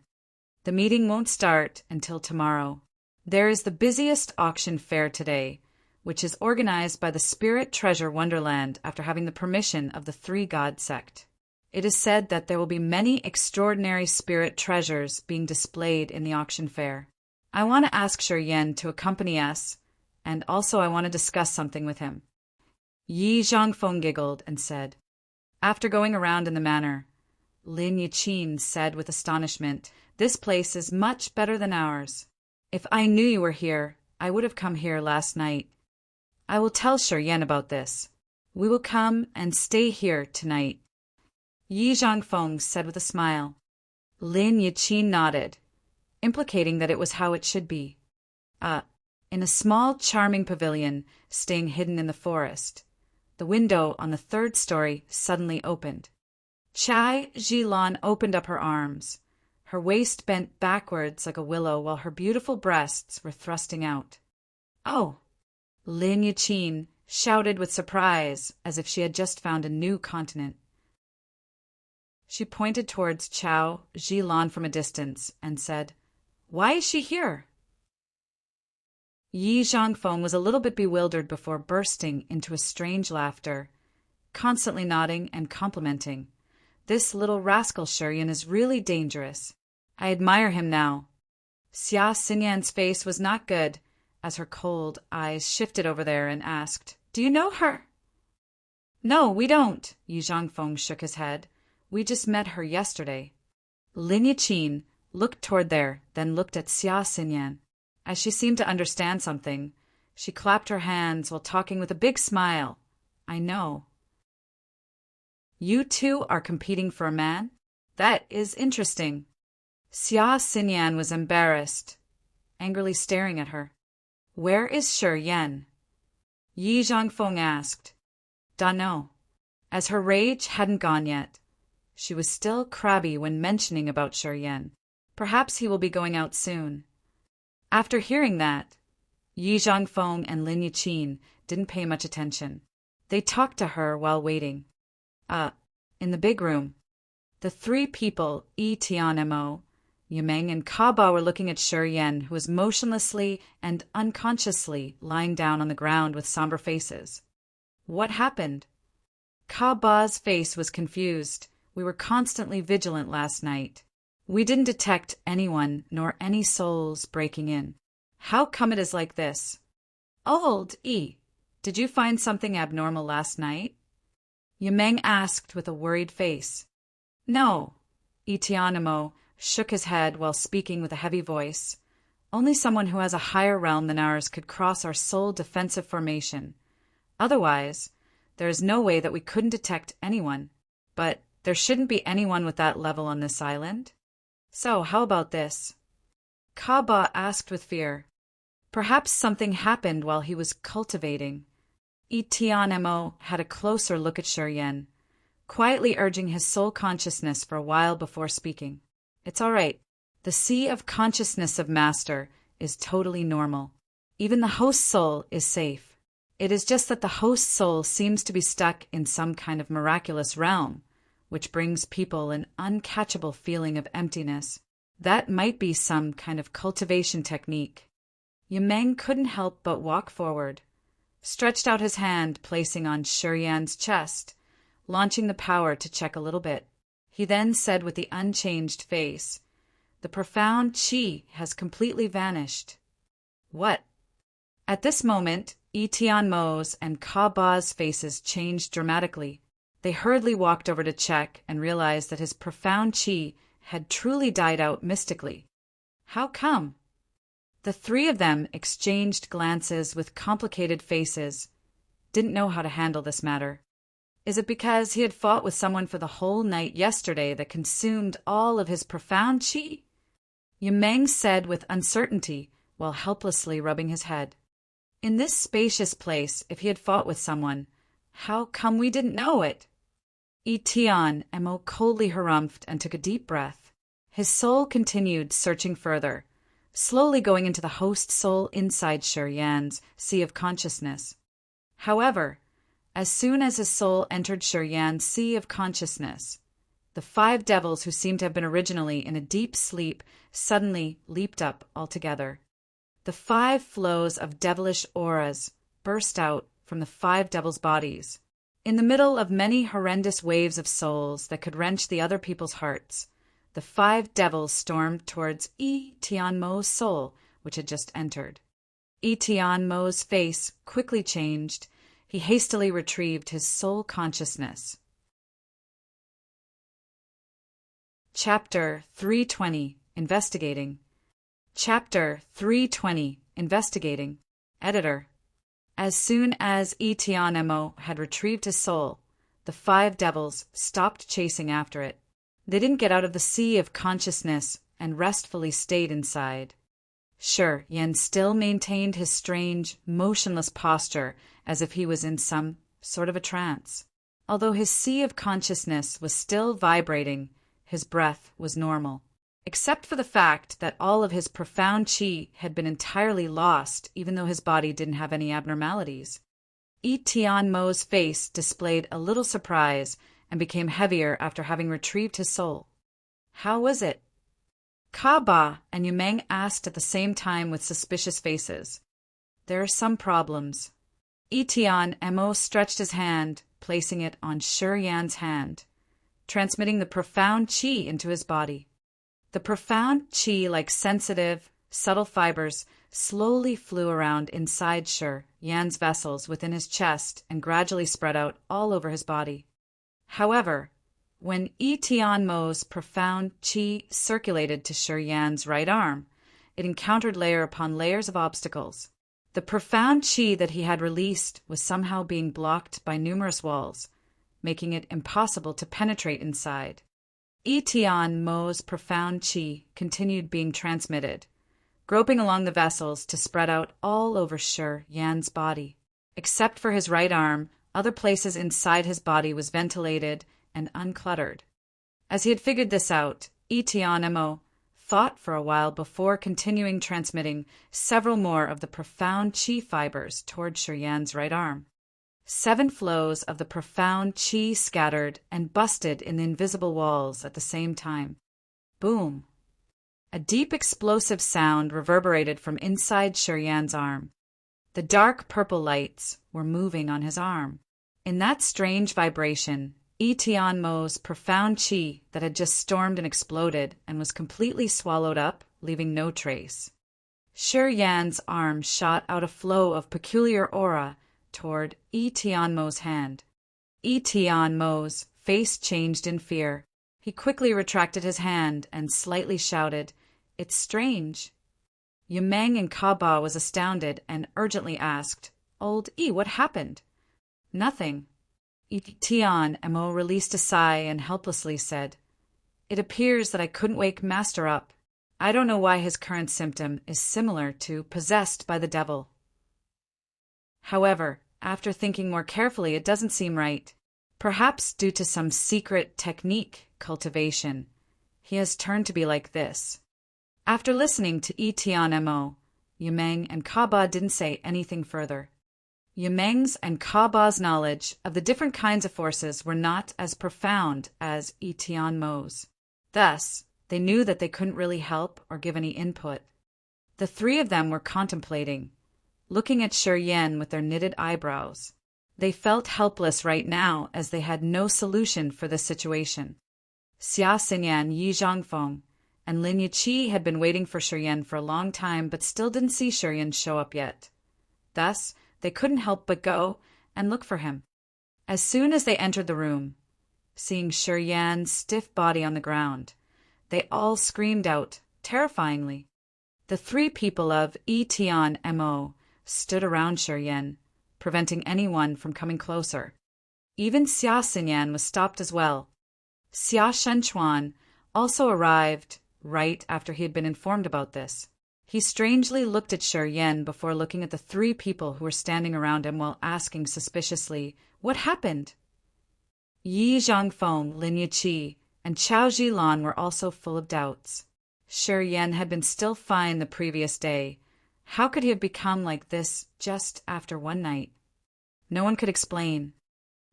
The meeting won't start until tomorrow. There is the busiest auction fair today, which is organized by the Spirit Treasure Wonderland after having the permission of the Three God Sect. It is said that there will be many extraordinary spirit treasures being displayed in the auction fair. I want to ask Shi Yan to accompany us, and also I want to discuss something with him. Yi Zhangfeng giggled and said, after going around in the manor, Lin Yichin said with astonishment, this place is much better than ours. If I knew you were here, I would have come here last night. I will tell Shi Yan about this. We will come and stay here tonight. Yi Zhangfeng said with a smile. Lin Yichin nodded, implicating that it was how it should be. In a small, charming pavilion, staying hidden in the forest, the window on the 3rd story suddenly opened. Chai Zhilan opened up her arms. Her waist bent backwards like a willow while her beautiful breasts were thrusting out. Oh! Lin Yichin shouted with surprise as if she had just found a new continent. She pointed towards Chao Zhilan from a distance and said, Why is she here? Yi Zhangfeng was a little bit bewildered before bursting into a strange laughter, constantly nodding and complimenting. This little rascal Shi Yan is really dangerous. I admire him now. Xia Xinyan's face was not good as her cold eyes shifted over there and asked, Do you know her? No, we don't, Yi Zhangfeng shook his head. We just met her yesterday. Lin Yichin looked toward there, then looked at Xia Xinyan. As she seemed to understand something, she clapped her hands while talking with a big smile. I know. You two are competing for a man? That is interesting. Xia Xinyan was embarrassed, angrily staring at her. Where is Shi Yan? Yi Zhangfeng asked. Dunno. As her rage hadn't gone yet, she was still crabby when mentioning about Shi Yan. Perhaps he will be going out soon. After hearing that, Yi Zhangfeng and Lin Yichin didn't pay much attention. They talked to her while waiting. In the big room, the 3 people, Yi Tianmo, Yimeng, and Kaba were looking at Shi Yan, who was motionlessly and unconsciously lying down on the ground with somber faces. What happened? Kaba's face was confused. We were constantly vigilant last night. We didn't detect anyone nor any souls breaking in. How come it is like this? Old E, did you find something abnormal last night? Yimeng asked with a worried face. No. Itianimo shook his head while speaking with a heavy voice. Only someone who has a higher realm than ours could cross our sole defensive formation. Otherwise, there is no way that we couldn't detect anyone. But there shouldn't be anyone with that level on this island. So, how about this? Kaba asked with fear. Perhaps something happened while he was cultivating. Itianmo had a closer look at Shi Yan, quietly urging his soul consciousness for a while before speaking. It's all right. The sea of consciousness of Master is totally normal. Even the host soul is safe. It is just that the host soul seems to be stuck in some kind of miraculous realm, which brings people an uncatchable feeling of emptiness. That might be some kind of cultivation technique. Yimeng couldn't help but walk forward, stretched out his hand, placing on Shi Yan's chest, launching the power to check a little bit. He then said with the unchanged face, The profound qi has completely vanished. What? At this moment, Itianmo's and Kaba's faces changed dramatically. They hurriedly walked over to check and realized that his profound qi had truly died out mystically. How come? The 3 of them exchanged glances with complicated faces, didn't know how to handle this matter. Is it because he had fought with someone for the whole night yesterday that consumed all of his profound qi? Yimeng said with uncertainty while helplessly rubbing his head. In this spacious place, if he had fought with someone, how come we didn't know it? Itianmo coldly harumphed and took a deep breath. His soul continued searching further, slowly going into the host soul inside Shi Yan's sea of consciousness. However, as soon as his soul entered Shi Yan's sea of consciousness, the 5 devils who seemed to have been originally in a deep sleep suddenly leaped up altogether. The 5 flows of devilish auras burst out from the 5 devils' bodies. In the middle of many horrendous waves of souls that could wrench the other people's hearts, the 5 devils stormed towards Yi Tianmo's soul, which had just entered. Yi Tianmo's face quickly changed. He hastily retrieved his soul consciousness. Chapter 320, Investigating. Chapter 320, Investigating. Editor. As soon as Yi Tianmo had retrieved his soul, the 5 devils stopped chasing after it. They didn't get out of the sea of consciousness and restfully stayed inside. Shi Yan still maintained his strange, motionless posture as if he was in some sort of a trance. Although his sea of consciousness was still vibrating, his breath was normal, except for the fact that all of his profound qi had been entirely lost, even though his body didn't have any abnormalities. Yi Tianmo's face displayed a little surprise and became heavier after having retrieved his soul. How was it? Kaba and Yumeng asked at the same time with suspicious faces. There are some problems. Yi Tianmo stretched his hand, placing it on Shi Yan's hand, transmitting the profound qi into his body. The profound qi, like sensitive, subtle fibers, slowly flew around inside Shi Yan's vessels within his chest and gradually spread out all over his body. However, when Yi Tianmo's profound qi circulated to Shi Yan's right arm, it encountered layer upon layers of obstacles. The profound qi that he had released was somehow being blocked by numerous walls, making it impossible to penetrate inside. Yi Tianmo's profound qi continued being transmitted, groping along the vessels to spread out all over Shi Yan's body. Except for his right arm, other places inside his body was ventilated and uncluttered. As he had figured this out, Yi Tianmo thought for a while before continuing transmitting several more of the profound qi fibers toward Shi Yan's right arm. 7 flows of the profound qi scattered and busted in the invisible walls at the same time. Boom! A deep explosive sound reverberated from inside Shi Yan's arm. The dark purple lights were moving on his arm. In that strange vibration, Yi Tianmo's profound qi that had just stormed and exploded and was completely swallowed up, leaving no trace. Shi Yan's arm shot out a flow of peculiar aura toward Yi Tianmo's hand. Yi Tianmo's face changed in fear. He quickly retracted his hand and slightly shouted, "It's strange." Yumeng and Kaba was astounded and urgently asked, "Old Yi, what happened?" "Nothing." Yi Tianmo released a sigh and helplessly said, "It appears that I couldn't wake Master up. I don't know why his current symptom is similar to possessed by the devil. However, after thinking more carefully, it doesn't seem right. Perhaps due to some secret technique cultivation, he has turned to be like this." After listening to Yi Tianmo, Yumeng and Kaba didn't say anything further. Yumeng's and Kaba's knowledge of the different kinds of forces were not as profound as Yi Tianmo's. Thus, they knew that they couldn't really help or give any input. The 3 of them were contemplating, looking at Shi Yan with their knitted eyebrows. They felt helpless right now as they had no solution for the situation. Xia Xinyan, Yi Zhangfeng, and Lin Yiqi had been waiting for Shi Yan for a long time but still didn't see Shi Yan show up yet. Thus, they couldn't help but go and look for him. As soon as they entered the room, seeing Shi Yan's stiff body on the ground, they all screamed out, terrifyingly. The 3 people of Yi Tianmo stood around Shi Yan, preventing anyone from coming closer. Even Xia Xinyan was stopped as well. Xia Shenchuan also arrived right after he had been informed about this. He strangely looked at Shi Yan before looking at the 3 people who were standing around him while asking suspiciously, "What happened?" Yi Zhangfeng, Lin Yiqi, and Chao Zhilan were also full of doubts. Shi Yan had been still fine the previous day. How could he have become like this just after one night? No one could explain.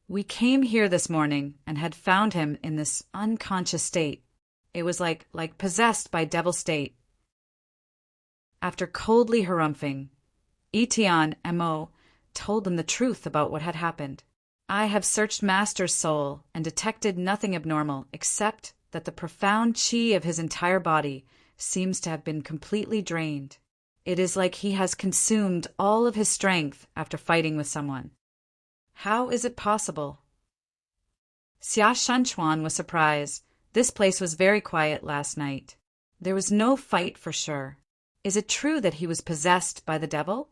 We came here this morning and had found him in this unconscious state. It was like possessed by devil state. After coldly harumphing, Etienne Mo told them the truth about what had happened. I have searched Master's soul and detected nothing abnormal except that the profound qi of his entire body seems to have been completely drained. It is like he has consumed all of his strength after fighting with someone. How is it possible? Xia Shenchuan was surprised. This place was very quiet last night. There was no fight for sure. Is it true that he was possessed by the devil?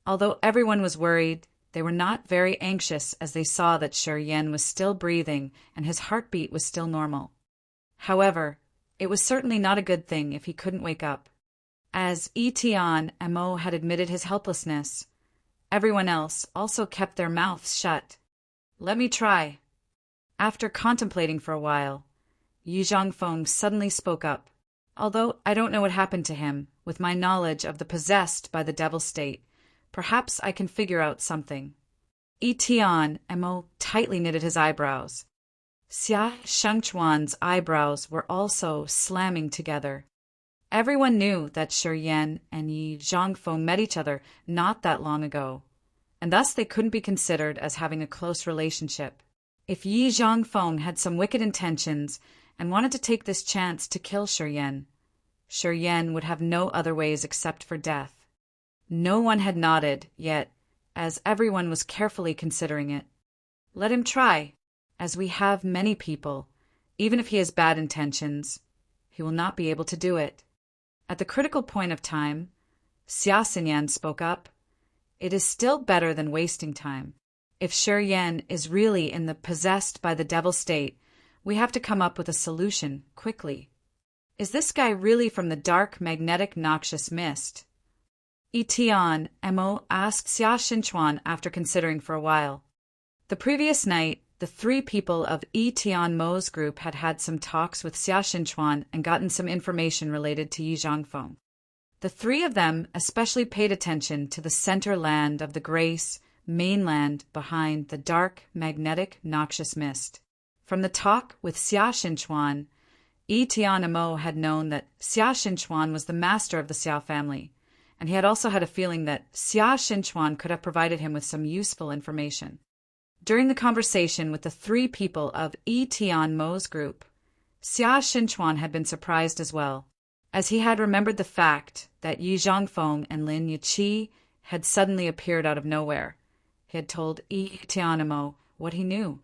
Although everyone was worried, they were not very anxious as they saw that Shi Yan was still breathing and his heartbeat was still normal. However, it was certainly not a good thing if he couldn't wake up. As Etienne Mo had admitted his helplessness, everyone else also kept their mouths shut. Let me try. After contemplating for a while, Yi Zhongfeng suddenly spoke up. Although I don't know what happened to him, with my knowledge of the possessed by the devil state, perhaps I can figure out something. Etienne Mo tightly knitted his eyebrows. Xia Shengchuan's eyebrows were also slamming together. Everyone knew that Shi Yan and Yi Zhongfeng met each other not that long ago, and thus they couldn't be considered as having a close relationship. If Yi Zhongfeng had some wicked intentions and wanted to take this chance to kill Shi Yan would have no other ways except for death. No one had nodded yet, as everyone was carefully considering it. Let him try, as we have many people. Even if he has bad intentions, he will not be able to do it. At the critical point of time, Xia Xinyan spoke up. It is still better than wasting time. If Shi Yan is really in the possessed by the devil state, we have to come up with a solution quickly. Is this guy really from the dark, magnetic, noxious mist? Etienne Mo asked Xia Shenchuan after considering for a while. The previous night, the three people of Etienne Mo's group had had some talks with Xia Shenchuan and gotten some information related to Yi Zhongfeng. The three of them especially paid attention to the center land of the Grace mainland behind the dark, magnetic, noxious mist. From the talk with Xia Shenchuan, Etienne Mo had known that Xia Shenchuan was the master of the Xiao family, and he had also had a feeling that Xia Shenchuan could have provided him with some useful information. During the conversation with the three people of Etienne Mo's group, Xia Shenchuan had been surprised as well, as he had remembered the fact that Yi Zhongfeng and Lin Yiqi had suddenly appeared out of nowhere. He had told Etienne Mo what he knew.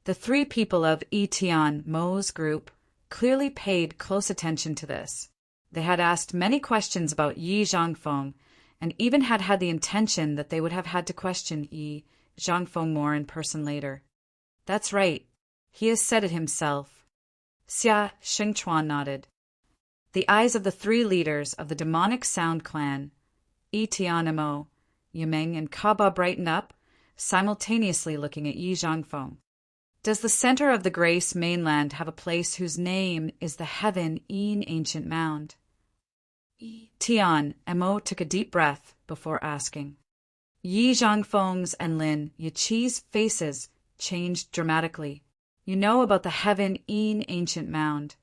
The three people of Etienne Mo's group clearly paid close attention to this. They had asked many questions about Yi Zhongfeng, and even had the intention that they would have had to question Yi Zhongfeng more in person later. That's right. He has said it himself. Xia Shengchuan nodded. The eyes of the three leaders of the demonic sound clan, Etienne Mo, Yimeng, and Kaba brightened up, simultaneously looking at Yi Zhongfeng. Does the center of the Grace mainland have a place whose name is the Heaven Yin Ancient Mound? Etienne Mo took a deep breath before asking. Yi Zhongfeng's and Lin Yiqi's faces changed dramatically. You know about the Heaven Yin Ancient Mound.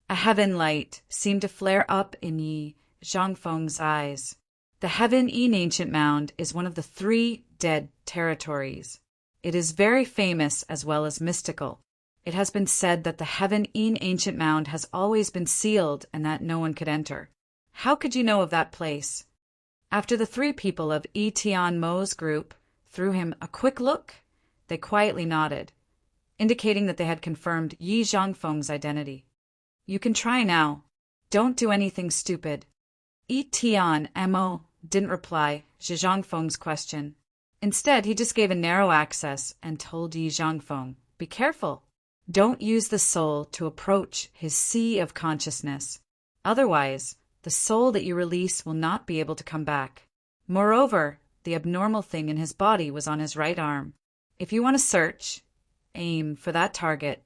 A heaven light seemed to flare up in Yi Zhongfeng's eyes. The Heaven Yin Ancient Mound is one of the 3 dead territories. It is very famous as well as mystical. It has been said that the Heaven Yin Ancient Mound has always been sealed and that no one could enter. How could you know of that place? After the 3 people of Etienne Mo's group threw him a quick look, they quietly nodded, indicating that they had confirmed Yi Zhongfeng's identity. You can try now. Don't do anything stupid. Etienne Mo didn't reply Yi Zhongfeng's question. Instead, he just gave a narrow access and told Yi Zhongfeng, be careful. Don't use the soul to approach his sea of consciousness. Otherwise, the soul that you release will not be able to come back. Moreover, the abnormal thing in his body was on his right arm. If you want to search, aim for that target.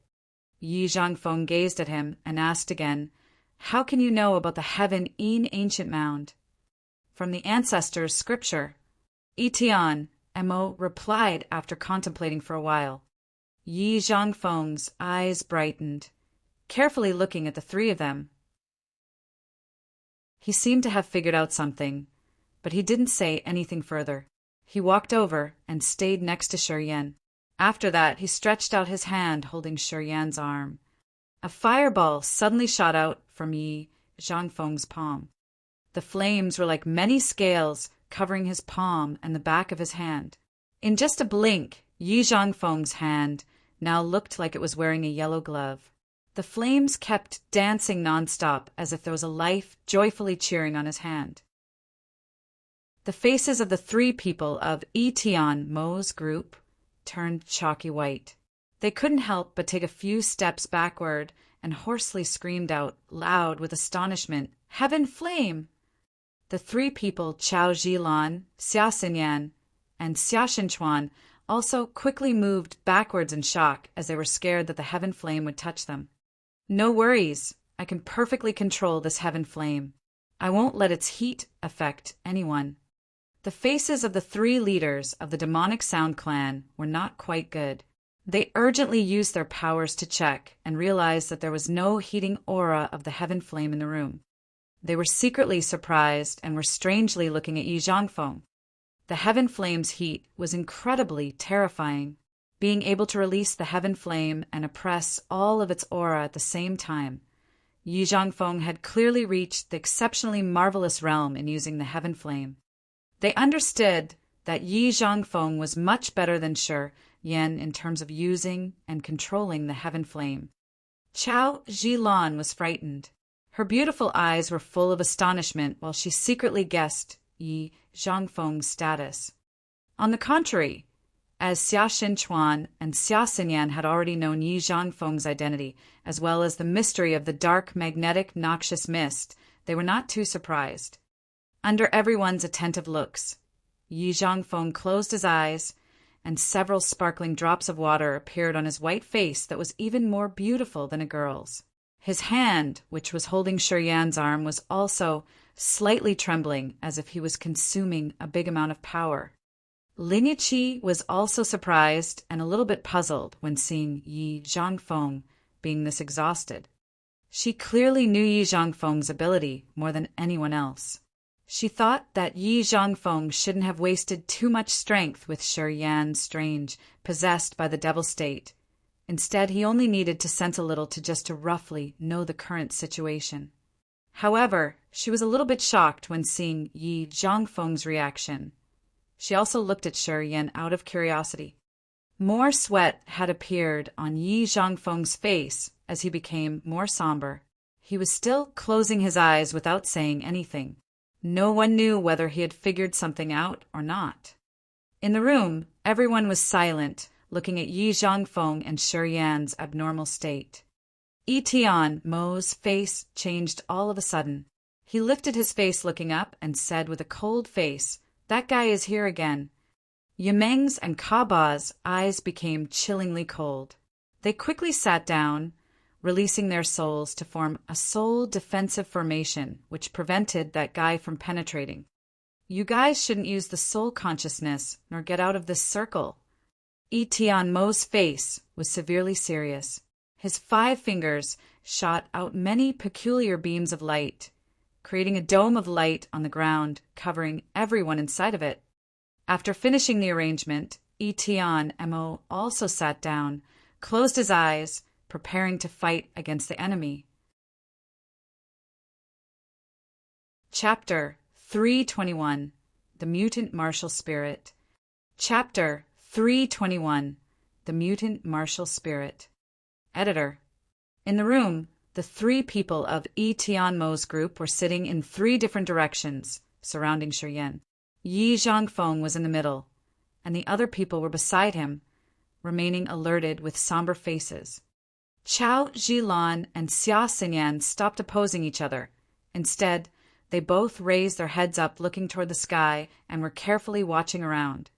Yi Zhangfeng gazed at him and asked again, "How can you know about the heaven in ancient mound?" "From the ancestors' scripture." Etian, Mo replied after contemplating for a while. Yi Zhangfeng's eyes brightened, carefully looking at the three of them. He seemed to have figured out something, but he didn't say anything further. He walked over and stayed next to Shuryan. After that, he stretched out his hand holding Shuryan's arm. A fireball suddenly shot out from Yi Zhangfeng's palm. The flames were like many scales covering his palm and the back of his hand. In just a blink, Yi Zhangfeng's hand now looked like it was wearing a yellow glove. The flames kept dancing nonstop as if there was a life joyfully cheering on his hand. The faces of the three people of Etian Mo's group turned chalky white. They couldn't help but take a few steps backward and hoarsely screamed out loud with astonishment, "Heaven flame!" The three people, Chao Zhilan, Xia Xinyan, and Xia Shinchuan, also quickly moved backwards in shock as they were scared that the heaven flame would touch them. "No worries. I can perfectly control this heaven flame. I won't let its heat affect anyone." The faces of the three leaders of the demonic Sound Clan were not quite good. They urgently used their powers to check and realized that there was no heating aura of the heaven flame in the room. They were secretly surprised and were strangely looking at Yi Zhangfeng. The heaven flame's heat was incredibly terrifying. Being able to release the heaven flame and oppress all of its aura at the same time, Yi Zhangfeng had clearly reached the exceptionally marvelous realm in using the heaven flame. They understood that Yi Zhangfeng was much better than Shi Yan in terms of using and controlling the heaven flame. Chao Zhilan was frightened. Her beautiful eyes were full of astonishment while she secretly guessed Yi Zhangfeng's status. On the contrary, as Xia Shinchuan and Xia Xinyan had already known Yi Zhangfeng's identity, as well as the mystery of the dark, magnetic, noxious mist, they were not too surprised. Under everyone's attentive looks, Yi Zhangfeng closed his eyes, and several sparkling drops of water appeared on his white face that was even more beautiful than a girl's. His hand, which was holding Shuryan's arm, was also slightly trembling as if he was consuming a big amount of power. Lin Yiqi was also surprised and a little bit puzzled when seeing Yi Zhangfeng being this exhausted. She clearly knew Yi Zhangfeng's ability more than anyone else. She thought that Yi Zhangfeng shouldn't have wasted too much strength with Shuryan Strange, possessed by the devil state. Instead, he only needed to sense a little to roughly know the current situation. However, she was a little bit shocked when seeing Yi Zhangfeng's reaction. She also looked at Shuryan out of curiosity. More sweat had appeared on Yi Zhangfeng's face as he became more somber. He was still closing his eyes without saying anything. No one knew whether he had figured something out or not. In the room, everyone was silent, looking at Yi Zhangfeng and Shuryan's abnormal state. Etian Mo's face changed all of a sudden. He lifted his face looking up and said with a cold face, "That guy is here again." Yimeng's and Kaba's eyes became chillingly cold. They quickly sat down, releasing their souls to form a soul defensive formation which prevented that guy from penetrating. "You guys shouldn't use the soul consciousness nor get out of this circle." Etian Mo's face was severely serious. His 5 fingers shot out many peculiar beams of light, creating a dome of light on the ground, covering everyone inside of it. After finishing the arrangement, Etian Mo also sat down, closed his eyes, preparing to fight against the enemy. Chapter 321, The Mutant Martial Spirit. Chapter 321, The Mutant Martial Spirit. Editor. In the room, the 3 people of Etian Mo's group were sitting in 3 different directions, surrounding Shuryan. Yi Zhangfeng was in the middle, and the other people were beside him, remaining alerted with somber faces. Chao Zhilan and Xia Xinyan stopped opposing each other. Instead, they both raised their heads up looking toward the sky and were carefully watching around.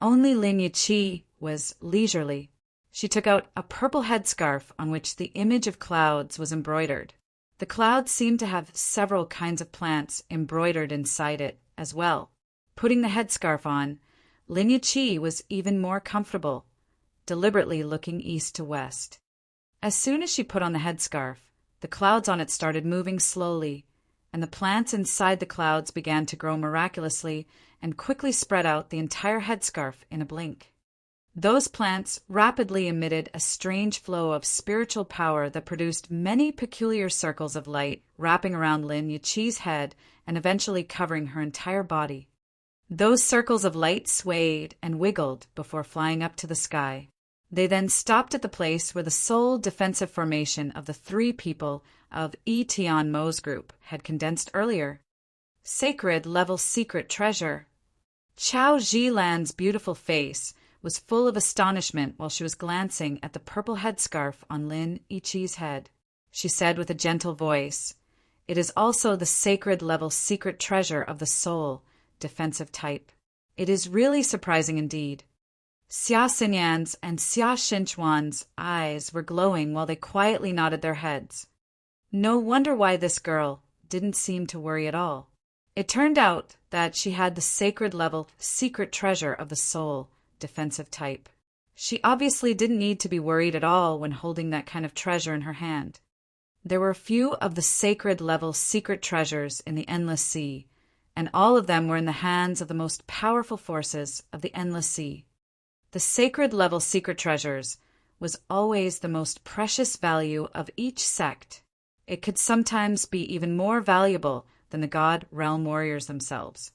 Only Lin Yiqi was leisurely. She took out a purple headscarf on which the image of clouds was embroidered. The clouds seemed to have several kinds of plants embroidered inside it as well. Putting the headscarf on, Lin Yiqi was even more comfortable, deliberately looking east to west. As soon as she put on the headscarf, the clouds on it started moving slowly, and the plants inside the clouds began to grow miraculously and quickly spread out the entire headscarf in a blink. Those plants rapidly emitted a strange flow of spiritual power that produced many peculiar circles of light wrapping around Lin Yiqi's head and eventually covering her entire body. Those circles of light swayed and wiggled before flying up to the sky. They then stopped at the place where the sole defensive formation of the three people of Yi Tian Mo's group had condensed earlier. Sacred level secret treasure. Chao Zhilan's beautiful face was full of astonishment while she was glancing at the purple headscarf on Lin Yiqi's head. She said with a gentle voice, "It is also the sacred level secret treasure of the soul, defensive type. It is really surprising indeed." Xia Xinyan's and Xia Xinchuan's eyes were glowing while they quietly nodded their heads. No wonder why this girl didn't seem to worry at all. It turned out that she had the sacred level secret treasure of the soul, defensive type. She obviously didn't need to be worried at all when holding that kind of treasure in her hand. There were a few of the sacred level secret treasures in the Endless Sea, and all of them were in the hands of the most powerful forces of the Endless Sea. The sacred level secret treasures was always the most precious value of each sect. It could sometimes be even more valuable than the God Realm Warriors themselves.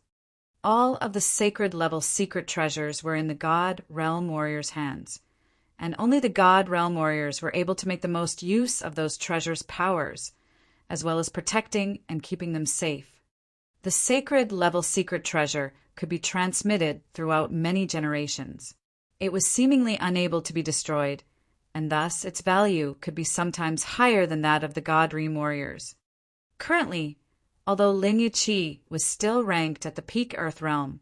All of the sacred level secret treasures were in the God Realm Warriors' hands, and only the God Realm Warriors were able to make the most use of those treasures' powers, as well as protecting and keeping them safe. The sacred level secret treasure could be transmitted throughout many generations. It was seemingly unable to be destroyed, and thus its value could be sometimes higher than that of the God Realm Warriors. Currently, although Lin Yiqi was still ranked at the peak Earth realm,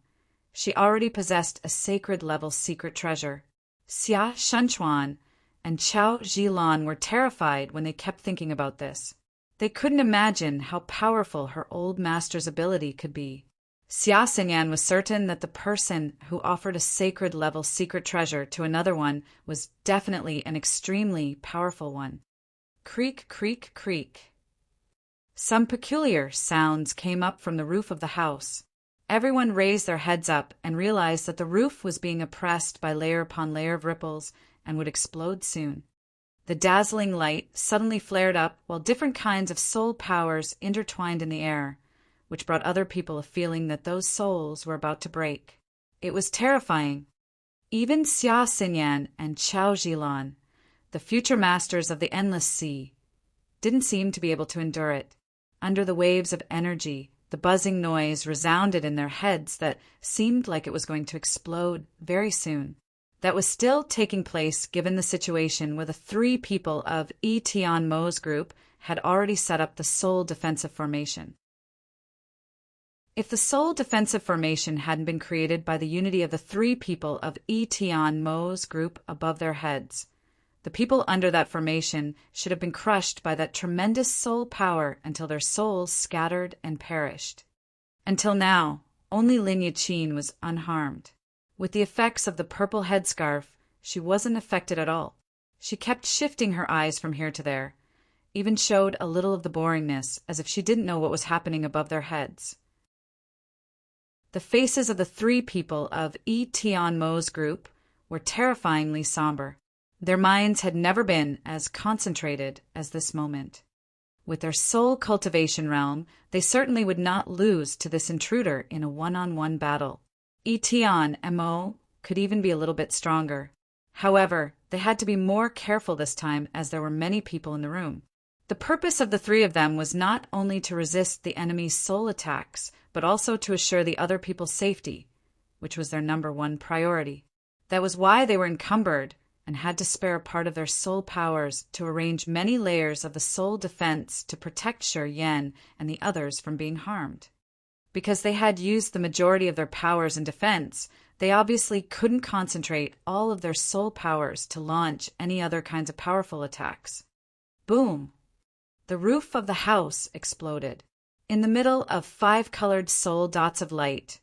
she already possessed a sacred level secret treasure. Xia Shenchuan and Chao Zhilan were terrified when they kept thinking about this. They couldn't imagine how powerful her old master's ability could be. Xia Xinyan was certain that the person who offered a sacred level secret treasure to another one was definitely an extremely powerful one. Creak, creak, creak. Some peculiar sounds came up from the roof of the house. Everyone raised their heads up and realized that the roof was being oppressed by layer upon layer of ripples and would explode soon. The dazzling light suddenly flared up while different kinds of soul powers intertwined in the air, which brought other people a feeling that those souls were about to break. It was terrifying. Even Xia Xinyan and Chao Zhilan, the future masters of the Endless Sea, didn't seem to be able to endure it. Under the waves of energy, the buzzing noise resounded in their heads that seemed like it was going to explode very soon. That was still taking place given the situation where the three people of Yi Tian Mo's group had already set up the Soul Defensive Formation. If the Soul Defensive Formation hadn't been created by the unity of the three people of Yi Tian Mo's group above their heads, the people under that formation should have been crushed by that tremendous soul power until their souls scattered and perished. Until now, only Lin Yiqi was unharmed. With the effects of the purple headscarf, she wasn't affected at all. She kept shifting her eyes from here to there, even showed a little of the boringness, as if she didn't know what was happening above their heads. The faces of the three people of Yi Tian Mo's group were terrifyingly somber. Their minds had never been as concentrated as this moment. With their soul cultivation realm, they certainly would not lose to this intruder in a one-on-one battle. Yi Tian Mo could even be a little bit stronger. However, they had to be more careful this time as there were many people in the room. The purpose of the three of them was not only to resist the enemy's soul attacks, but also to assure the other people's safety, which was their number one priority. That was why they were encumbered and had to spare a part of their soul powers to arrange many layers of the soul defense to protect Shi Yan and the others from being harmed. Because they had used the majority of their powers in defense, They obviously couldn't concentrate all of their soul powers to launch any other kinds of powerful attacks. Boom! The roof of the house exploded. In the middle of 5 colored soul dots of light,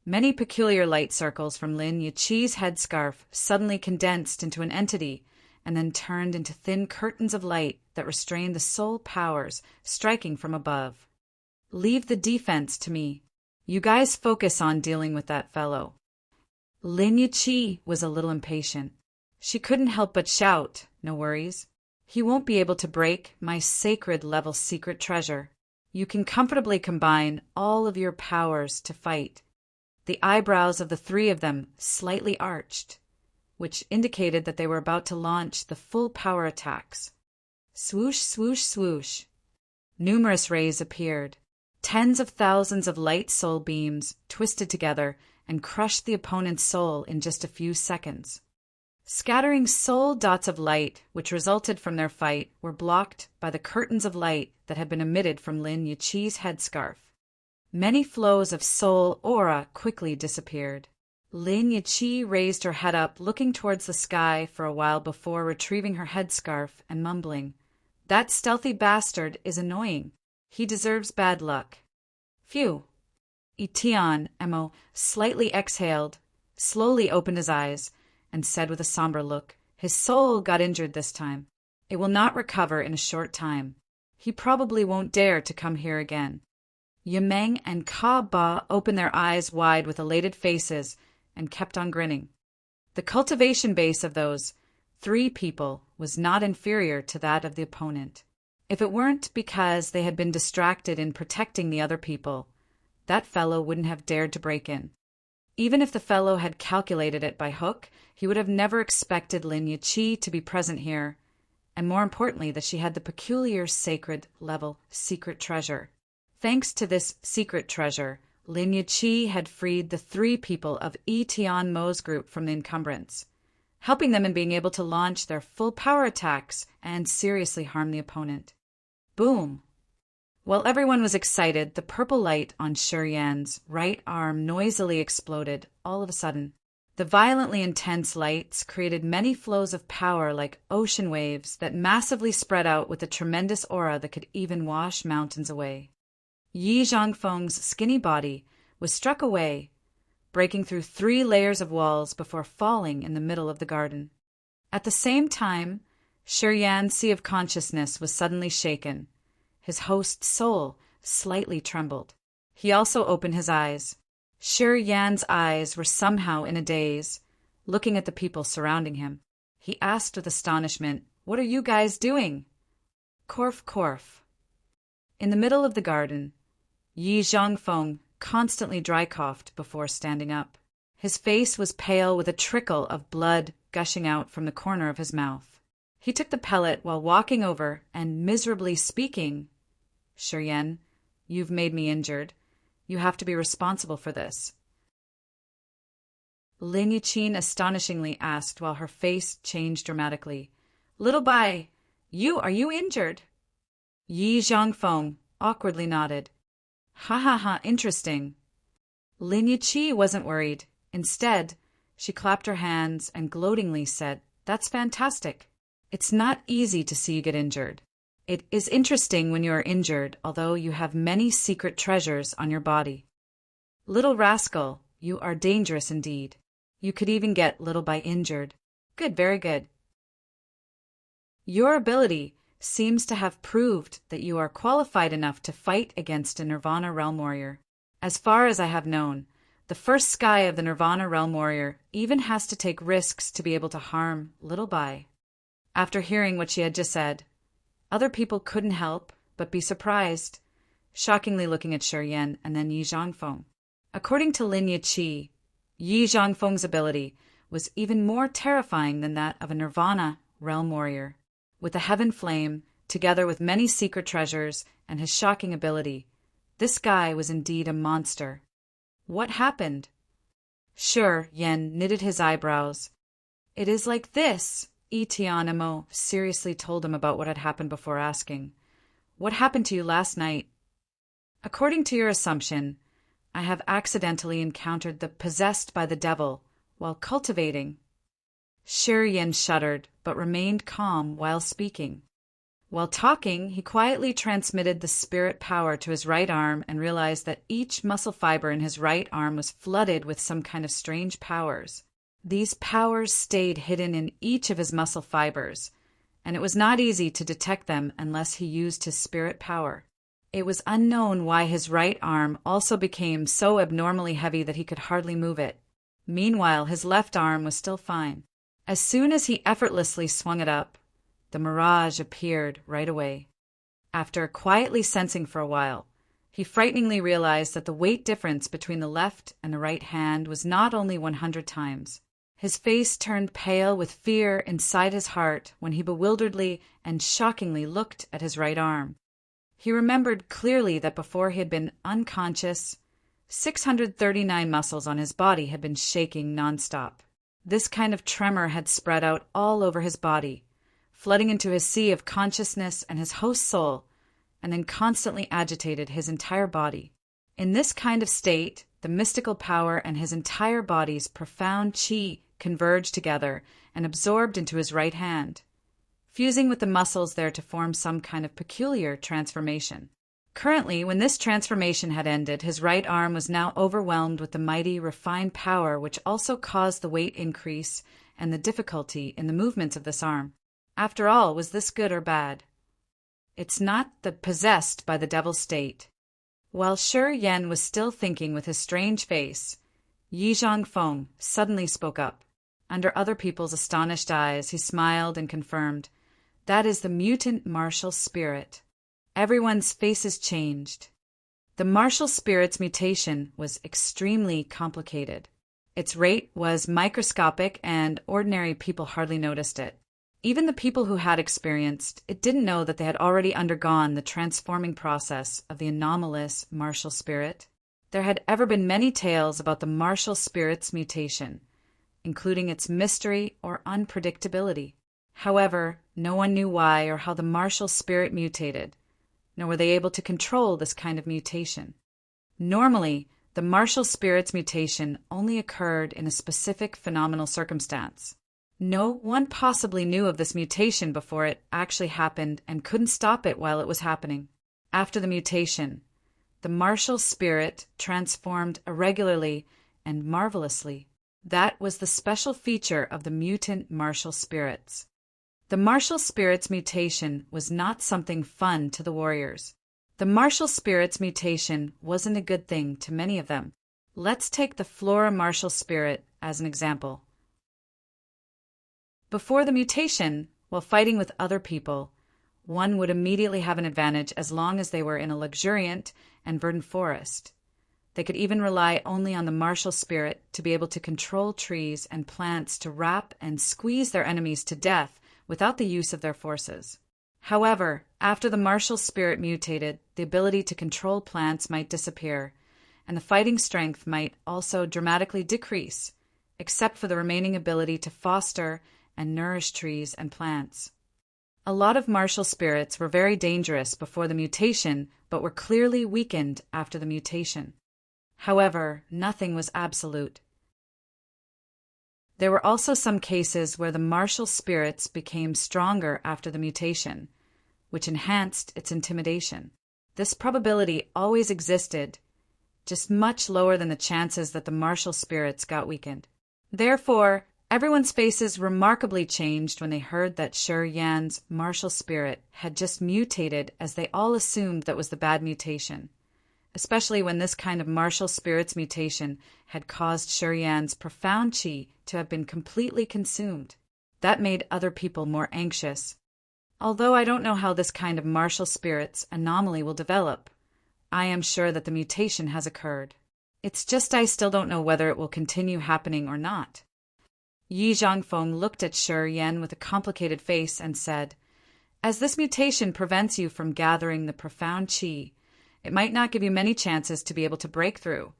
many peculiar light circles from Lin Yiqi's headscarf suddenly condensed into an entity and then turned into thin curtains of light that restrained the soul powers striking from above. Leave the defense to me. You guys focus on dealing with that fellow. Lin Yiqi was a little impatient. She couldn't help but shout, "No worries. He won't be able to break my sacred level secret treasure. You can comfortably combine all of your powers to fight." The eyebrows of the 3 of them slightly arched, which indicated that they were about to launch the full power attacks. Swoosh, swoosh, swoosh. Numerous rays appeared. Tens of thousands of light soul beams twisted together and crushed the opponent's soul in just a few seconds. Scattering soul dots of light, which resulted from their fight, were blocked by the curtains of light that had been emitted from Lin Yiqi's headscarf. Many flows of soul aura quickly disappeared. Lin Yiqi raised her head up, looking towards the sky for a while before retrieving her headscarf and mumbling, "That stealthy bastard is annoying. He deserves bad luck." Phew. Etian Emo slightly exhaled, slowly opened his eyes, and said with a somber look, "His soul got injured this time. It will not recover in a short time. He probably won't dare to come here again." Yimeng and Ka Ba opened their eyes wide with elated faces and kept on grinning. The cultivation base of those 3 people was not inferior to that of the opponent. If it weren't because they had been distracted in protecting the other people, that fellow wouldn't have dared to break in. Even if the fellow had calculated it by hook, he would have never expected Lin Yiqi to be present here, and more importantly, that she had the peculiar sacred level secret treasure. Thanks to this secret treasure, Lin Yiqi had freed the 3 people of Etian Mo's group from the encumbrance, helping them in being able to launch their full power attacks and seriously harm the opponent. Boom! While everyone was excited, the purple light on Shurian's right arm noisily exploded all of a sudden. The violently intense lights created many flows of power like ocean waves that massively spread out with a tremendous aura that could even wash mountains away. Yi Zhangfeng's skinny body was struck away, breaking through 3 layers of walls before falling in the middle of the garden. At the same time, Shurian's sea of consciousness was suddenly shaken. His host's soul slightly trembled. He also opened his eyes. Shurian's eyes were somehow in a daze, looking at the people surrounding him. He asked with astonishment, "What are you guys doing?" Korf, korf. In the middle of the garden, Yi Zhangfeng constantly dry-coughed before standing up. His face was pale with a trickle of blood gushing out from the corner of his mouth. He took the pellet while walking over and miserably speaking, "Shurian, you've made me injured. You have to be responsible for this." Lin Yiqi astonishingly asked while her face changed dramatically, "Little Bai, are you injured?" Yi Zhangfeng awkwardly nodded. "Ha ha ha, interesting." Lin Yiqi wasn't worried. Instead, she clapped her hands and gloatingly said, "That's fantastic. It's not easy to see you get injured. It is interesting when you are injured, although you have many secret treasures on your body. Little rascal, you are dangerous indeed. You could even get Little Bai injured. Good, very good. Your ability seems to have proved that you are qualified enough to fight against a Nirvana Realm Warrior. As far as I have known, the first sky of the Nirvana Realm Warrior even has to take risks to be able to harm Little Bai." After hearing what she had just said, other people couldn't help but be surprised, shockingly looking at Shurian and then Yi Zhangfeng. According to Lin Yiqi, Yi Zhangfeng's ability was even more terrifying than that of a Nirvana Realm Warrior. With a heaven flame, together with many secret treasures and his shocking ability, this guy was indeed a monster. What happened? Sure, Yen knitted his eyebrows. "It is like this," Etianimo seriously told him about what had happened before asking, "What happened to you last night?" "According to your assumption, I have accidentally encountered the possessed by the devil while cultivating. Shi Yan shuddered, but remained calm while speaking. While talking, he quietly transmitted the spirit power to his right arm and realized that each muscle fiber in his right arm was flooded with some kind of strange powers. These powers stayed hidden in each of his muscle fibers, and it was not easy to detect them unless he used his spirit power. It was unknown why his right arm also became so abnormally heavy that he could hardly move it. Meanwhile, his left arm was still fine. As soon as he effortlessly swung it up, the mirage appeared right away. After quietly sensing for a while, he frighteningly realized that the weight difference between the left and the right hand was not only 100 times. His face turned pale with fear inside his heart when he bewilderedly and shockingly looked at his right arm. He remembered clearly that before he had been unconscious, 639 muscles on his body had been shaking nonstop. This kind of tremor had spread out all over his body, flooding into his sea of consciousness and his host soul, and then constantly agitated his entire body. In this kind of state, the mystical power and his entire body's profound qi converged together and absorbed into his right hand, fusing with the muscles there to form some kind of peculiar transformation. Currently, when this transformation had ended, his right arm was now overwhelmed with the mighty, refined power which also caused the weight increase and the difficulty in the movements of this arm. After all, was this good or bad? It's not the possessed by the devil state. While Shi Yan was still thinking with his strange face, Yi Zhangfeng suddenly spoke up. Under other people's astonished eyes, he smiled and confirmed, "That is the mutant martial spirit." Everyone's faces changed. The martial spirit's mutation was extremely complicated. Its rate was microscopic and ordinary people hardly noticed it. Even the people who had experienced it didn't know that they had already undergone the transforming process of the anomalous martial spirit. There had ever been many tales about the martial spirit's mutation, including its mystery or unpredictability. However, no one knew why or how the martial spirit mutated, nor were they able to control this kind of mutation. Normally, the martial spirit's mutation only occurred in a specific phenomenal circumstance. No one possibly knew of this mutation before it actually happened and couldn't stop it while it was happening. After the mutation, the martial spirit transformed irregularly and marvelously. That was the special feature of the mutant martial spirits. The martial spirit's mutation was not something fun to the warriors. The martial spirit's mutation wasn't a good thing to many of them. Let's take the flora martial spirit as an example. Before the mutation, while fighting with other people, one would immediately have an advantage as long as they were in a luxuriant and verdant forest. They could even rely only on the martial spirit to be able to control trees and plants to wrap and squeeze their enemies to death without the use of their forces. However, after the martial spirit mutated, the ability to control plants might disappear, and the fighting strength might also dramatically decrease, except for the remaining ability to foster and nourish trees and plants. A lot of martial spirits were very dangerous before the mutation, but were clearly weakened after the mutation. However, nothing was absolute. There were also some cases where the martial spirits became stronger after the mutation, which enhanced its intimidation. This probability always existed, just much lower than the chances that the martial spirits got weakened. Therefore, everyone's faces remarkably changed when they heard that Shi Yan's martial spirit had just mutated, as they all assumed that was the bad mutation, especially when this kind of martial spirit's mutation had caused Shi Yan's profound qi to have been completely consumed. That made other people more anxious. Although I don't know how this kind of martial spirit's anomaly will develop, I am sure that the mutation has occurred. It's just I still don't know whether it will continue happening or not. Yi Zhangfeng looked at Shi Yan with a complicated face and said, "As this mutation prevents you from gathering the profound qi, it might not give you many chances to be able to break through,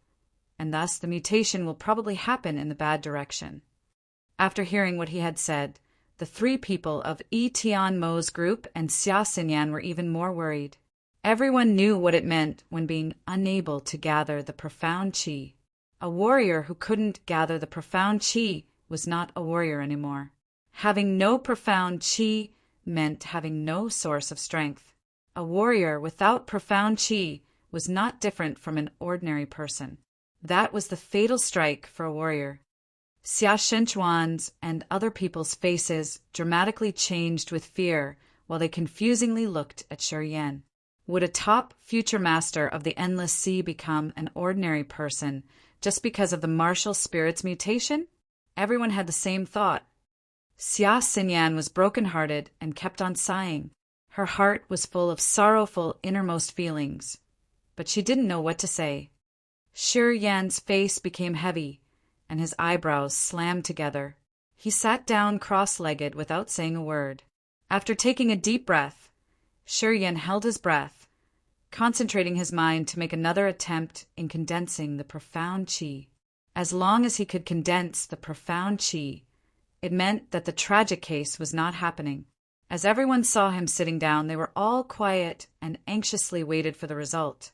and thus the mutation will probably happen in the bad direction." After hearing what he had said, the three people of Yi Tianmo's group and Xia Xinyan were even more worried. Everyone knew what it meant when being unable to gather the profound chi. A warrior who couldn't gather the profound chi was not a warrior anymore. Having no profound chi meant having no source of strength. A warrior without profound chi was not different from an ordinary person. That was the fatal strike for a warrior. Xia Shenchuan's and other people's faces dramatically changed with fear while they confusingly looked at Shi Yan. Would a top future master of the Endless Sea become an ordinary person just because of the martial spirit's mutation? Everyone had the same thought. Xia Xinyan was broken-hearted and kept on sighing. Her heart was full of sorrowful innermost feelings, but she didn't know what to say. Shi Yan's face became heavy, and his eyebrows slammed together. He sat down cross-legged without saying a word. After taking a deep breath, Shi Yan held his breath, concentrating his mind to make another attempt in condensing the profound chi. As long as he could condense the profound chi, it meant that the tragic case was not happening. As everyone saw him sitting down, they were all quiet and anxiously waited for the result.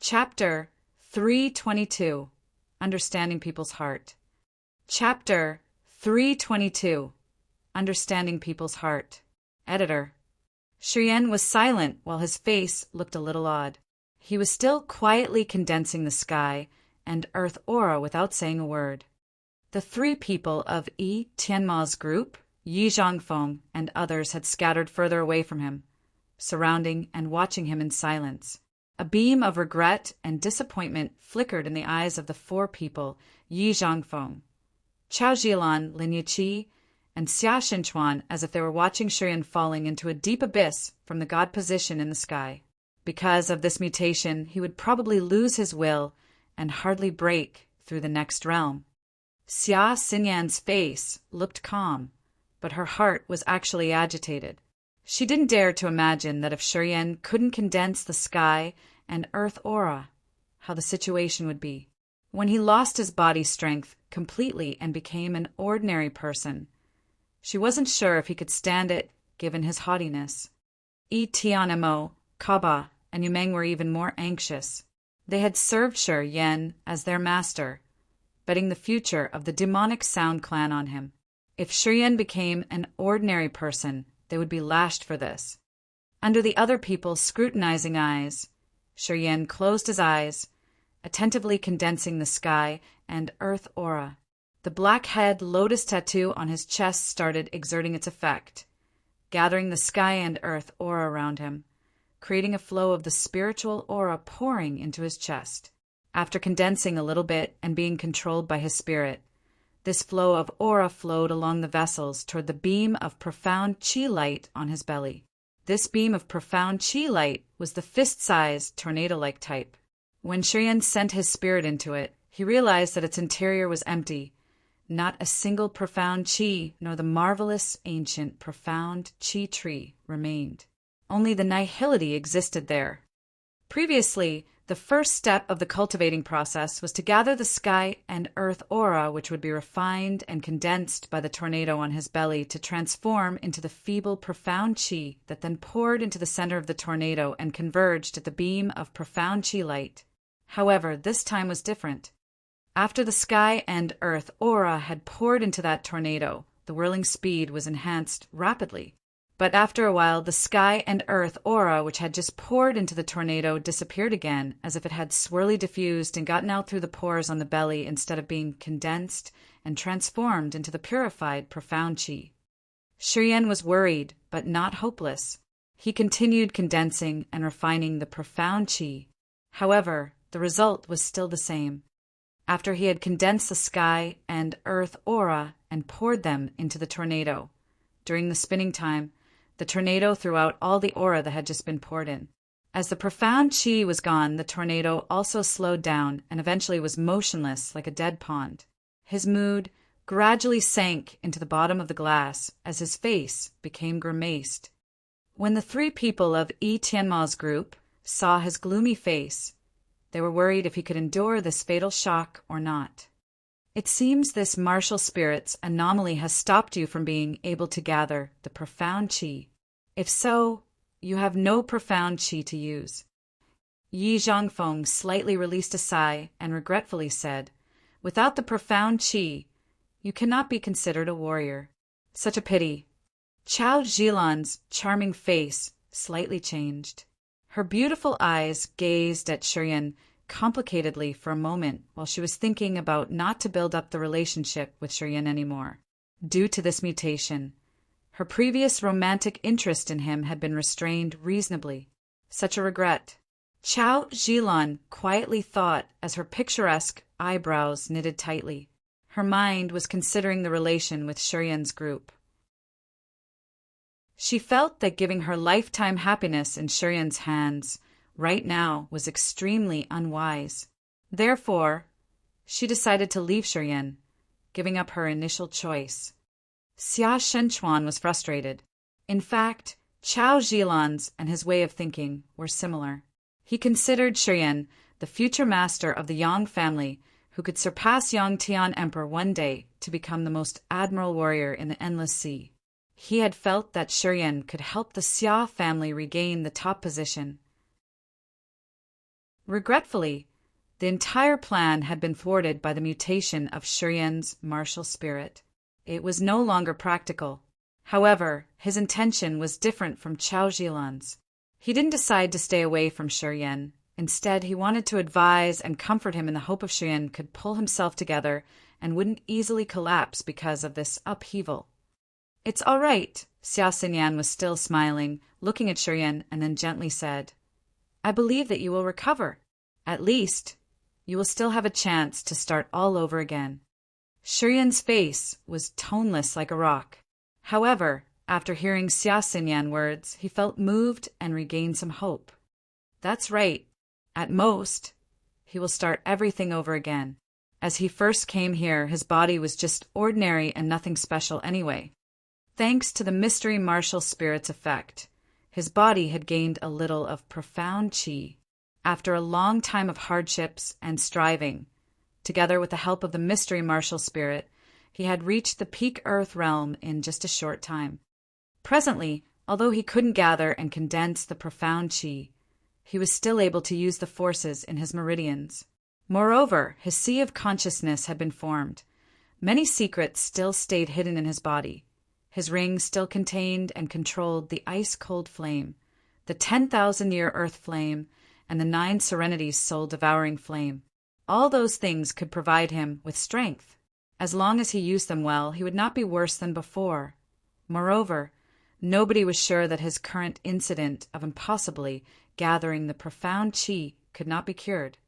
Chapter 322. Understanding People's Heart. Chapter 322. Understanding People's Heart. Editor. Shi Yan was silent while his face looked a little odd. He was still quietly condensing the sky and earth aura without saying a word. The three people of Yi Tianma's group, Yi Zhangfeng, and others had scattered further away from him, surrounding and watching him in silence. A beam of regret and disappointment flickered in the eyes of the four people, Yi Zhangfeng, Chao Zhilan, Lin Yiqi, and Xia Shenchuan, as if they were watching Shi Yan falling into a deep abyss from the god position in the sky. Because of this mutation, he would probably lose his will and hardly break through the next realm. Xia Xinyan's face looked calm, but her heart was actually agitated. She didn't dare to imagine that if Shi Yan couldn't condense the sky and earth aura, how the situation would be. When he lost his body strength completely and became an ordinary person, she wasn't sure if he could stand it, given his haughtiness. Yi Tianmo, Kaba, and Yumeng were even more anxious. They had served Shi Yan as their master, betting the future of the demonic Sound clan on him. If Shi Yan became an ordinary person, they would be lashed for this. Under the other people's scrutinizing eyes, Shi Yan closed his eyes, attentively condensing the sky and earth aura. The black head lotus tattoo on his chest started exerting its effect, gathering the sky and earth aura around him, creating a flow of the spiritual aura pouring into his chest. After condensing a little bit and being controlled by his spirit, this flow of aura flowed along the vessels toward the beam of profound chi light on his belly. This beam of profound chi light was the fist-sized, tornado-like type. When Shi Yan sent his spirit into it, he realized that its interior was empty. Not a single profound chi, nor the marvelous, ancient, profound chi tree remained. Only the nihility existed there. Previously, the first step of the cultivating process was to gather the sky and earth aura, which would be refined and condensed by the tornado on his belly to transform into the feeble, profound chi that then poured into the center of the tornado and converged at the beam of profound chi light. However, this time was different. After the sky and earth aura had poured into that tornado, the whirling speed was enhanced rapidly. But after a while, the sky and earth aura, which had just poured into the tornado, disappeared again, as if it had swirly diffused and gotten out through the pores on the belly instead of being condensed and transformed into the purified, profound chi. Shi Yan was worried, but not hopeless. He continued condensing and refining the profound chi. However, the result was still the same. After he had condensed the sky and earth aura and poured them into the tornado, during the spinning time, the tornado threw out all the aura that had just been poured in. As the profound chi was gone, the tornado also slowed down and eventually was motionless like a dead pond. His mood gradually sank into the bottom of the glass as his face became grimaced. When the three people of Yi Tianma's group saw his gloomy face, they were worried if he could endure this fatal shock or not. It seems this martial spirit's anomaly has stopped you from being able to gather the profound chi. If so, you have no profound qi to use. Yi Zhangfeng slightly released a sigh and regretfully said, "Without the profound qi, you cannot be considered a warrior. Such a pity." Chao Zhilan's charming face slightly changed. Her beautiful eyes gazed at Shiryan complicatedly for a moment while she was thinking about not to build up the relationship with Shiryan anymore. Due to this mutation, her previous romantic interest in him had been restrained reasonably. Such a regret. Chao Zhilan quietly thought as her picturesque eyebrows knitted tightly. Her mind was considering the relation with Shiryan's group. She felt that giving her lifetime happiness in Shiryan's hands right now was extremely unwise. Therefore, she decided to leave Shiryan, giving up her initial choice. Xia Shenchuan was frustrated. In fact, Chao Zhilan's and his way of thinking were similar. He considered Shiryan the future master of the Yang family who could surpass Yang Tian Emperor one day to become the most admirable warrior in the Endless Sea. He had felt that Shiryan could help the Xia family regain the top position. Regretfully, the entire plan had been thwarted by the mutation of Shiryan's martial spirit. It was no longer practical. However, his intention was different from Chao Zhilan's. He didn't decide to stay away from Shiryan. Instead, he wanted to advise and comfort him in the hope of Shiryan could pull himself together and wouldn't easily collapse because of this upheaval. "It's all right." Xia Xinyan was still smiling, looking at Shiryan, and then gently said, "I believe that you will recover. At least, you will still have a chance to start all over again." Shiryan's face was toneless like a rock. However, after hearing Xia Xinyan words, he felt moved and regained some hope. That's right. At most, he will start everything over again. As he first came here, his body was just ordinary and nothing special anyway. Thanks to the mystery martial spirit's effect, his body had gained a little of profound qi. After a long time of hardships and striving, together with the help of the mystery martial spirit, he had reached the peak earth realm in just a short time. Presently, although he couldn't gather and condense the profound qi, he was still able to use the forces in his meridians. Moreover, his sea of consciousness had been formed. Many secrets still stayed hidden in his body. His ring still contained and controlled the ice-cold flame, the 10,000-year earth flame, and the 9 serenities soul-devouring flame. All those things could provide him with strength. As long as he used them well, he would not be worse than before. Moreover, nobody was sure that his current incident of impossibly gathering the profound qi could not be cured.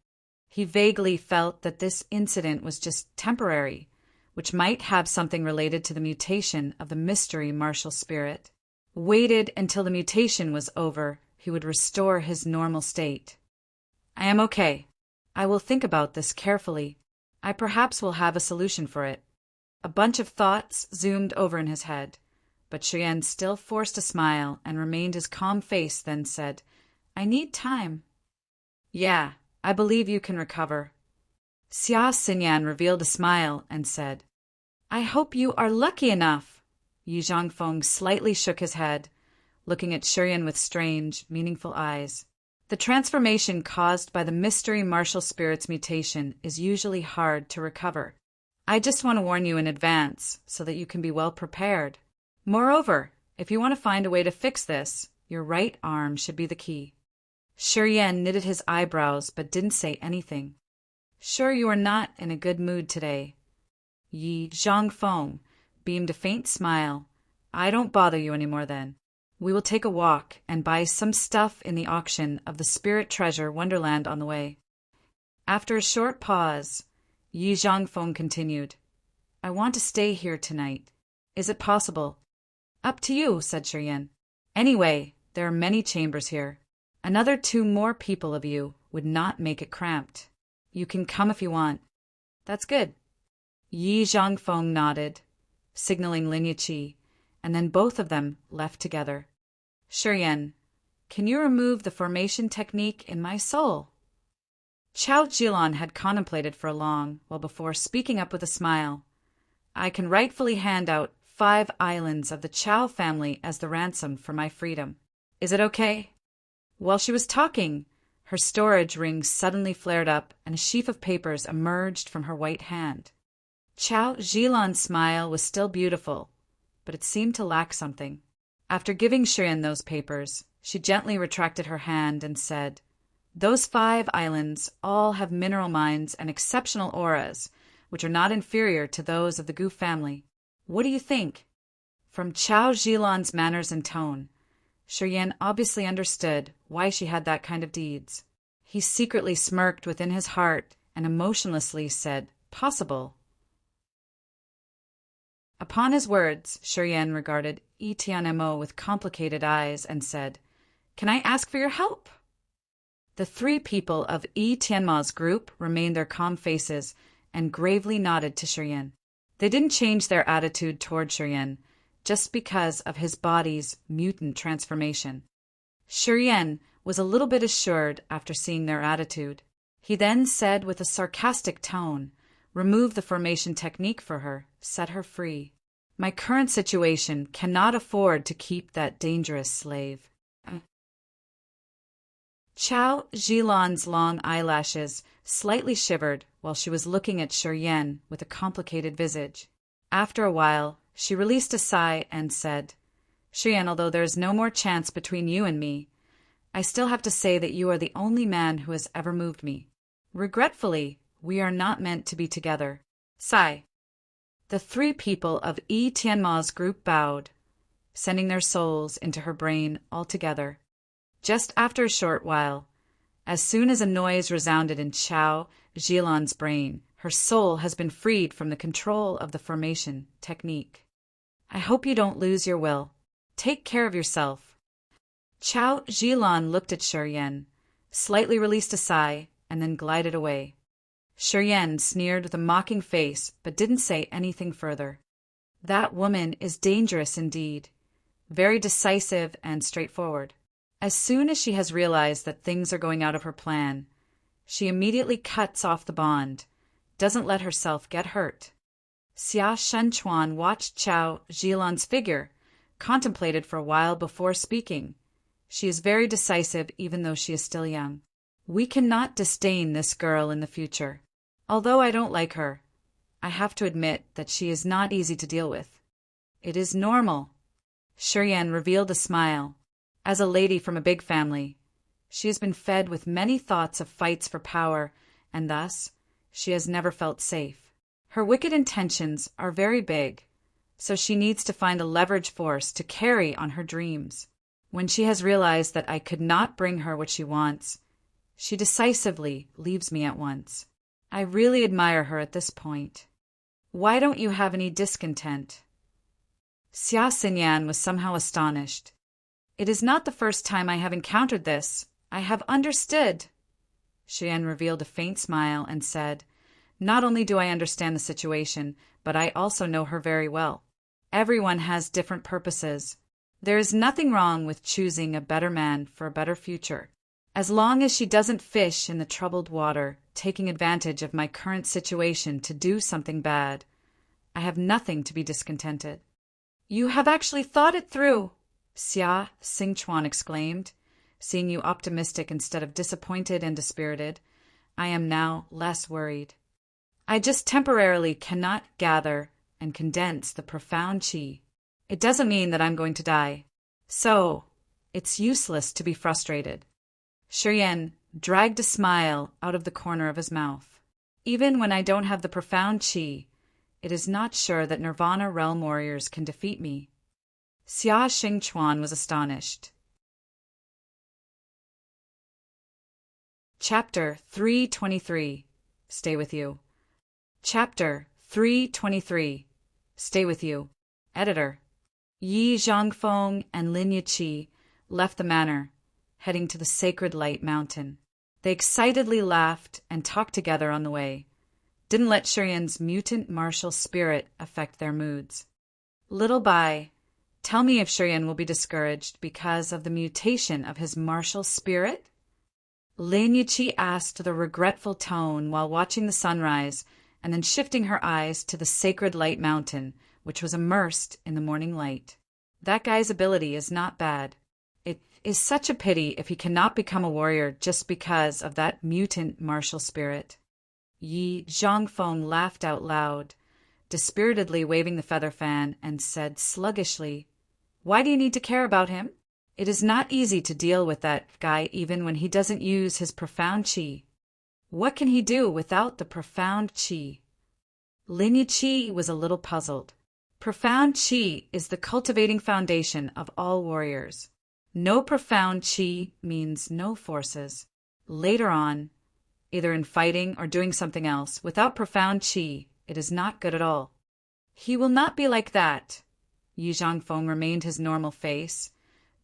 He vaguely felt that this incident was just temporary, which might have something related to the mutation of the mystery martial spirit. Waited until the mutation was over, he would restore his normal state. "I am okay. I will think about this carefully. I perhaps will have a solution for it." A bunch of thoughts zoomed over in his head, but Shiryan still forced a smile and remained his calm face, then said, "I need time." "Yeah, I believe you can recover." Xia Xinyan revealed a smile and said, "I hope you are lucky enough." Yi Zhangfeng slightly shook his head, looking at Shiryan with strange, meaningful eyes. The transformation caused by the mystery martial spirit's mutation is usually hard to recover. I just want to warn you in advance so that you can be well prepared. Moreover, if you want to find a way to fix this, your right arm should be the key. Shiryan knitted his eyebrows but didn't say anything. "Sure you are not in a good mood today." Yi Zhangfeng beamed a faint smile. "I don't bother you anymore then. We will take a walk and buy some stuff in the auction of the Spirit Treasure Wonderland on the way." After a short pause, Yi Zhangfeng continued, "I want to stay here tonight. Is it possible?" "Up to you," said Shiryan. "Anyway, there are many chambers here. Another 2 more people of you would not make it cramped. You can come if you want." "That's good." Yi Zhangfeng nodded, signaling Lin Yiqi, and then both of them left together. "Shiryan, can you remove the formation technique in my soul?" Chao Zhilan had contemplated for a long while before speaking up with a smile. "I can rightfully hand out 5 islands of the Chow family as the ransom for my freedom. Is it okay?" While she was talking, her storage ring suddenly flared up and a sheaf of papers emerged from her white hand. Chow Zhilan's smile was still beautiful, but it seemed to lack something. After giving Shirin those papers, she gently retracted her hand and said, "Those 5 islands all have mineral mines and exceptional auras, which are not inferior to those of the Gu family. What do you think?" From Chow Zhilan's manners and tone, Shirin obviously understood why she had that kind of deeds. He secretly smirked within his heart and emotionlessly said, "Possible." Upon his words, Shirin regarded Etienne with complicated eyes and said, "Can I ask for your help?" The 3 people of Tianma's group remained their calm faces and gravely nodded to Shirin. They didn't change their attitude toward Shirin just because of his body's mutant transformation. Shirin was a little bit assured after seeing their attitude. He then said with a sarcastic tone, "Remove the formation technique for her, set her free. My current situation cannot afford to keep that dangerous slave." Chow Zhilan's long eyelashes slightly shivered while she was looking at Shirin with a complicated visage. After a while, she released a sigh and said, "Shirin, although there is no more chance between you and me, I still have to say that you are the only man who has ever moved me. Regretfully, we are not meant to be together. Sigh." The 3 people of Tianma's group bowed, sending their souls into her brain altogether. Just after a short while, as soon as a noise resounded in Chow Zhilan's brain, her soul has been freed from the control of the formation technique. I hope you don't lose your will. Take care of yourself. Chow Zhilan looked at Shirin, slightly released a sigh, and then glided away. Shirin sneered with a mocking face, but didn't say anything further. That woman is dangerous indeed, very decisive and straightforward. As soon as she has realized that things are going out of her plan, she immediately cuts off the bond, doesn't let herself get hurt. Xia Shenchuan watched Chow Zhilan's figure, contemplated for a while before speaking. She is very decisive even though she is still young. We cannot disdain this girl in the future. Although I don't like her, I have to admit that she is not easy to deal with. It is normal. Shirin revealed a smile. As a lady from a big family, she has been fed with many thoughts of fights for power, and thus she has never felt safe. Her wicked intentions are very big, so she needs to find a leverage force to carry on her dreams. When she has realized that I could not bring her what she wants, she decisively leaves me at once. I really admire her at this point. Why don't you have any discontent?" Xia Xinyan was somehow astonished. "It is not the first time I have encountered this. I have understood." Shirin revealed a faint smile and said, "Not only do I understand the situation, but I also know her very well. Everyone has different purposes. There is nothing wrong with choosing a better man for a better future. As long as she doesn't fish in the troubled water, taking advantage of my current situation to do something bad, I have nothing to be discontented." "You have actually thought it through," Xia Xingchuan exclaimed. "Seeing you optimistic instead of disappointed and dispirited, I am now less worried. I just temporarily cannot gather and condense the profound qi. It doesn't mean that I'm going to die. So, it's useless to be frustrated." Shirin dragged a smile out of the corner of his mouth. "Even when I don't have the profound qi, it is not sure that Nirvana realm warriors can defeat me." Xia Xingchuan was astonished. Chapter 323. Stay with you. Chapter 323. Stay with you. Editor. Yi Zhangfeng and Lin Yiqi left the manor, heading to the Sacred Light Mountain. They excitedly laughed and talked together on the way. Didn't let Shirin's mutant martial spirit affect their moods. Little by, tell me if Shirin will be discouraged because of the mutation of his martial spirit? Lin Yiqi asked with a regretful tone while watching the sunrise and then shifting her eyes to the Sacred Light Mountain, which was immersed in the morning light. That guy's ability is not bad. It is such a pity if he cannot become a warrior just because of that mutant martial spirit. Yi Zhongfeng laughed out loud, dispiritedly waving the feather fan, and said sluggishly, "Why do you need to care about him? It is not easy to deal with that guy even when he doesn't use his profound qi. What can he do without the profound qi?" Lin Yiqi was a little puzzled. Profound qi is the cultivating foundation of all warriors. No profound qi means no forces. Later on, either in fighting or doing something else, without profound qi, it is not good at all. He will not be like that. Yi Zhongfeng remained his normal face,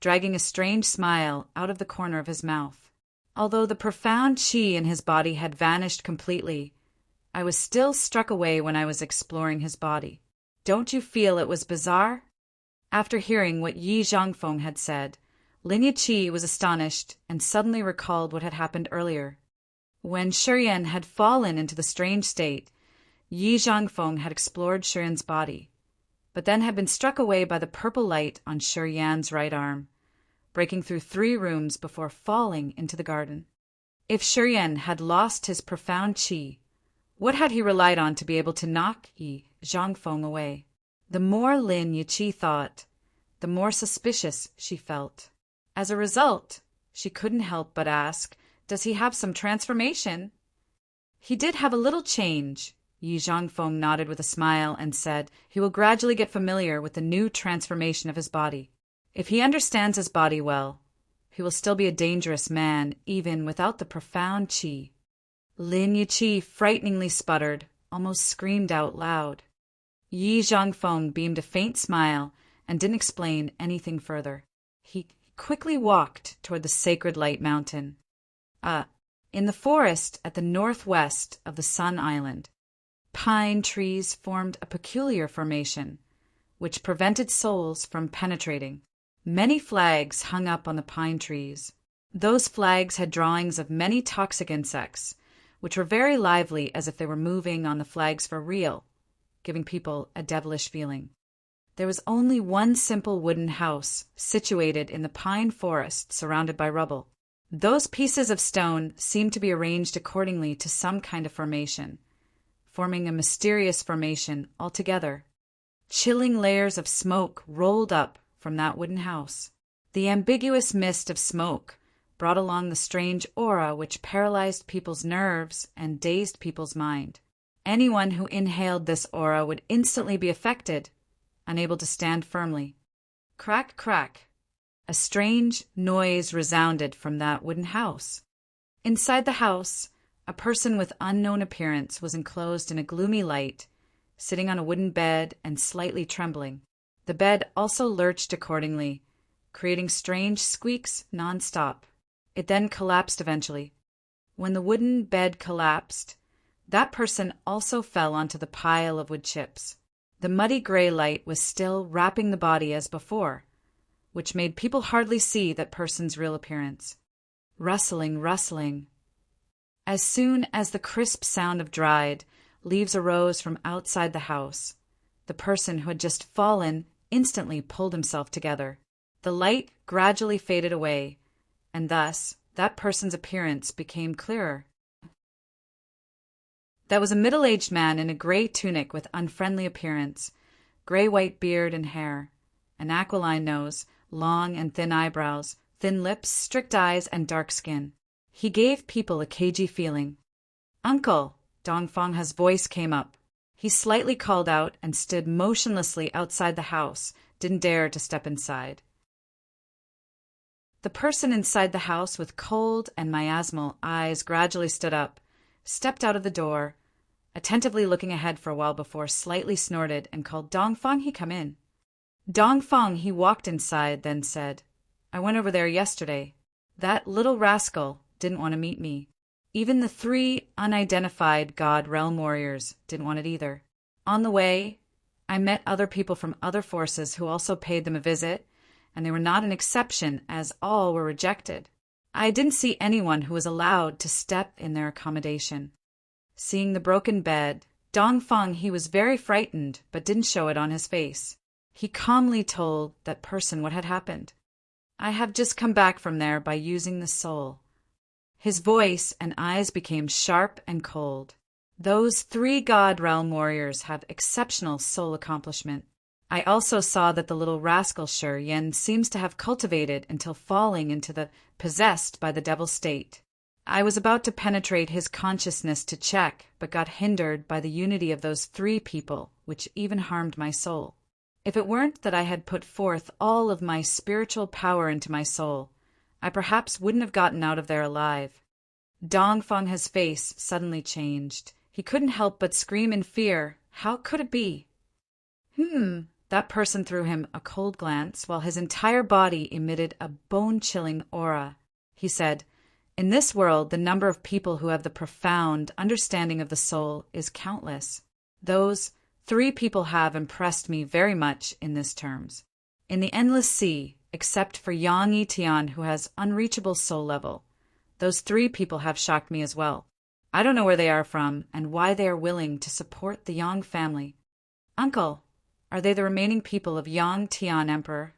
dragging a strange smile out of the corner of his mouth. Although the profound qi in his body had vanished completely, I was still struck away when I was exploring his body. Don't you feel it was bizarre? After hearing what Yi Zhongfeng had said, Lin Yiqi was astonished and suddenly recalled what had happened earlier. When Shurian had fallen into the strange state, Yi Zhongfeng had explored Shurian's body, but then had been struck away by the purple light on Shurian's right arm, breaking through 3 rooms before falling into the garden. If Shurian had lost his profound qi, what had he relied on to be able to knock Yi Zhongfeng away? The more Lin Yiqi thought, the more suspicious she felt. As a result, she couldn't help but ask, "Does he have some transformation?" "He did have a little change." Yi Zhongfeng nodded with a smile and said, "He will gradually get familiar with the new transformation of his body. If he understands his body well, he will still be a dangerous man even without the profound qi." Lin Yiqi frighteningly sputtered, almost screamed out loud. Yi Zhongfeng beamed a faint smile and didn't explain anything further. He quickly walked toward the sacred light mountain. In the forest at the northwest of the Sun Island, pine trees formed a peculiar formation, which prevented souls from penetrating. Many flags hung up on the pine trees. Those flags had drawings of many toxic insects, which were very lively as if they were moving on the flags for real, giving people a devilish feeling. There was only one simple wooden house situated in the pine forest surrounded by rubble. Those pieces of stone seemed to be arranged accordingly to some kind of formation, forming a mysterious formation altogether. Chilling layers of smoke rolled up from that wooden house. The ambiguous mist of smoke brought along the strange aura which paralyzed people's nerves and dazed people's mind. Anyone who inhaled this aura would instantly be affected, unable to stand firmly. Crack, crack. A strange noise resounded from that wooden house. Inside the house, a person with unknown appearance was enclosed in a gloomy light, sitting on a wooden bed and slightly trembling. The bed also lurched accordingly, creating strange squeaks non-stop. It then collapsed eventually. When the wooden bed collapsed, that person also fell onto the pile of wood chips. The muddy gray light was still wrapping the body as before, which made people hardly see that person's real appearance. Rustling, rustling. As soon as the crisp sound of dried leaves arose from outside the house, the person who had just fallen instantly pulled himself together. The light gradually faded away, and thus that person's appearance became clearer. That was a middle-aged man in a gray tunic with unfriendly appearance, gray-white beard and hair, an aquiline nose, long and thin eyebrows, thin lips, strict eyes, and dark skin. He gave people a cagey feeling. "Uncle!" Dongfang's voice came up. He slightly called out and stood motionlessly outside the house, didn't dare to step inside. The person inside the house with cold and miasmal eyes gradually stood up, stepped out of the door, attentively looking ahead for a while before slightly snorted and called Dongfang he come in. Dongfang he walked inside, then said, "I went over there yesterday. That little rascal didn't want to meet me. Even the 3 unidentified God Realm warriors didn't want it either. On the way, I met other people from other forces who also paid them a visit, and they were not an exception as all were rejected. I didn't see anyone who was allowed to step in their accommodation. Seeing the broken bed, Dongfeng he was very frightened, but didn't show it on his face. He calmly told that person what had happened. I have just come back from there by using the soul. His voice and eyes became sharp and cold. Those 3 God Realm warriors have exceptional soul accomplishment. I also saw that the little rascal Shi Yin seems to have cultivated until falling into the possessed by the devil state. I was about to penetrate his consciousness to check, but got hindered by the unity of those 3 people, which even harmed my soul. If it weren't that I had put forth all of my spiritual power into my soul, I perhaps wouldn't have gotten out of there alive. Dongfeng's face suddenly changed. He couldn't help but scream in fear. How could it be? That person threw him a cold glance, while his entire body emitted a bone-chilling aura. He said, "In this world, the number of people who have the profound understanding of the soul is countless. Those 3 people have impressed me very much in these terms. In the endless sea, except for Yang Yitian, who has unreachable soul level, those 3 people have shocked me as well. I don't know where they are from and why they are willing to support the Yang family. Uncle, are they the remaining people of Yang Tian Emperor?"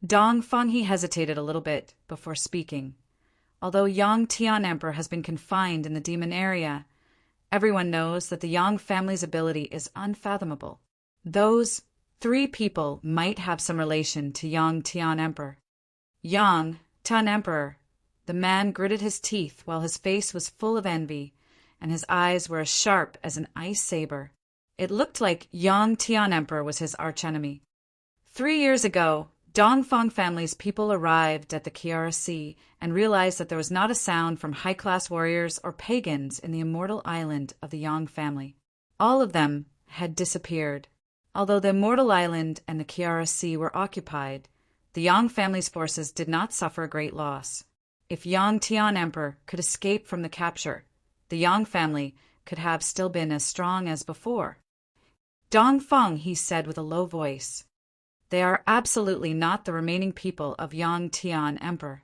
Dongfeng he hesitated a little bit before speaking. Although Yang Tian Emperor has been confined in the demon area, everyone knows that the Yang family's ability is unfathomable. Those 3 people might have some relation to Yang Tian Emperor. Yang Tian Emperor. The man gritted his teeth while his face was full of envy, and his eyes were as sharp as an ice saber. It looked like Yang Tian Emperor was his archenemy. 3 years ago, Dongfeng family's people arrived at the Kiara Sea and realized that there was not a sound from high-class warriors or pagans in the immortal island of the Yang family. All of them had disappeared. Although the immortal island and the Kiara Sea were occupied, the Yang family's forces did not suffer a great loss. If Yang Tian Emperor could escape from the capture, the Yang family could have still been as strong as before. Dongfeng, he said with a low voice, "They are absolutely not the remaining people of Yang Tian Emperor."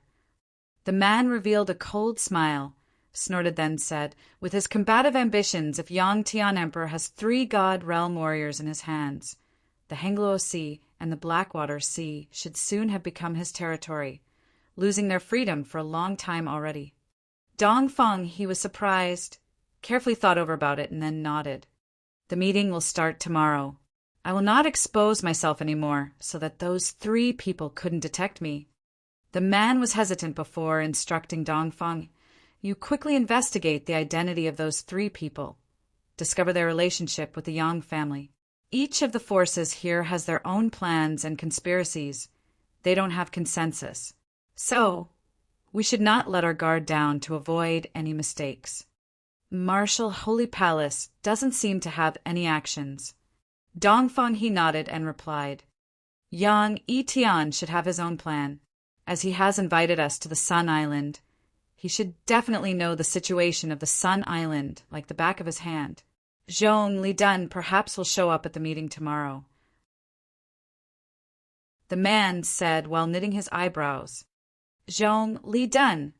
The man revealed a cold smile, snorted then said, "With his combative ambitions, if Yang Tian Emperor has 3 God Realm warriors in his hands, the Hengluo Sea and the Blackwater Sea should soon have become his territory, losing their freedom for a long time already." Dongfeng, he was surprised, carefully thought over about it, and then nodded. "The meeting will start tomorrow. I will not expose myself anymore so that those 3 people couldn't detect me." The man was hesitant before instructing Dongfeng. "You quickly investigate the identity of those 3 people. Discover their relationship with the Yang family. Each of the forces here has their own plans and conspiracies. They don't have consensus. So, we should not let our guard down to avoid any mistakes. Martial Holy Palace doesn't seem to have any actions." Dongfeng he nodded and replied, "Yang Yitian should have his own plan. As he has invited us to the Sun Island, he should definitely know the situation of the Sun Island like the back of his hand. Zhong Lidun perhaps will show up at the meeting tomorrow." The man said while knitting his eyebrows. "Zhong Lidun?"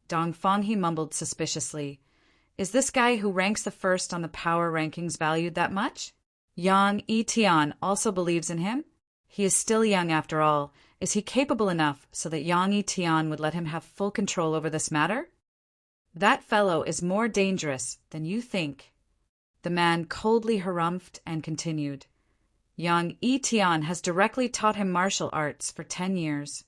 Dongfeng he mumbled suspiciously. "Is this guy who ranks the first on the power rankings valued that much? Yang Yitian also believes in him? He is still young after all. Is he capable enough so that Yang Yitian would let him have full control over this matter? That fellow is more dangerous than you think." The man coldly harumphed and continued, "Yang Yitian has directly taught him martial arts for 10 years.